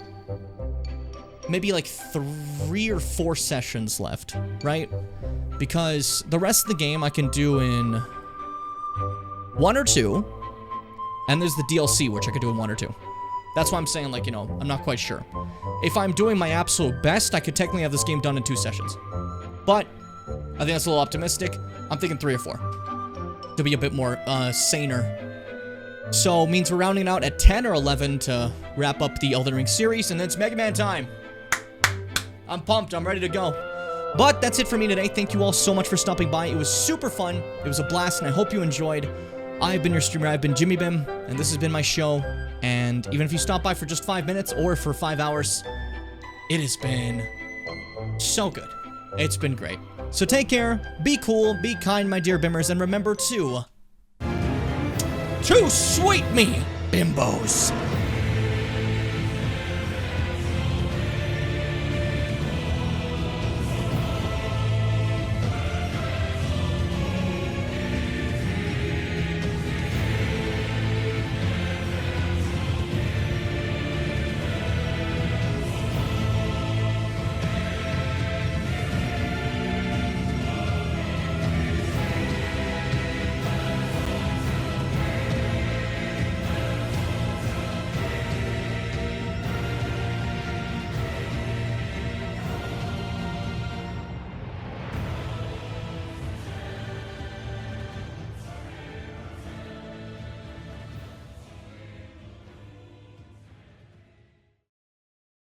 maybe like 3 or 4 sessions left, right? Because the rest of the game I can do in 1 or 2, and there's the DLC, which I could do in 1 or 2. That's why I'm saying, like, you know, I'm not quite sure. If I'm doing my absolute best, I could technically have this game done in 2 sessions. But I think that's a little optimistic. I'm thinking 3 or 4 to be a bit more saner. So means we're rounding out at 10 or 11 to wrap up the Elden Ring series, and then it's Mega Man time. I'm pumped. I'm ready to go. But that's it for me today. Thank you all so much for stopping by. It was super fun. It was a blast, and I hope you enjoyed. I've been your streamer. I've been Jimmy Bim, and this has been my show. And even if you stop by for just 5 minutes or for 5 hours, it has been so good. It's been great. So take care, be cool, be kind, my dear Bimmers, and remember to sweet me, bimbos.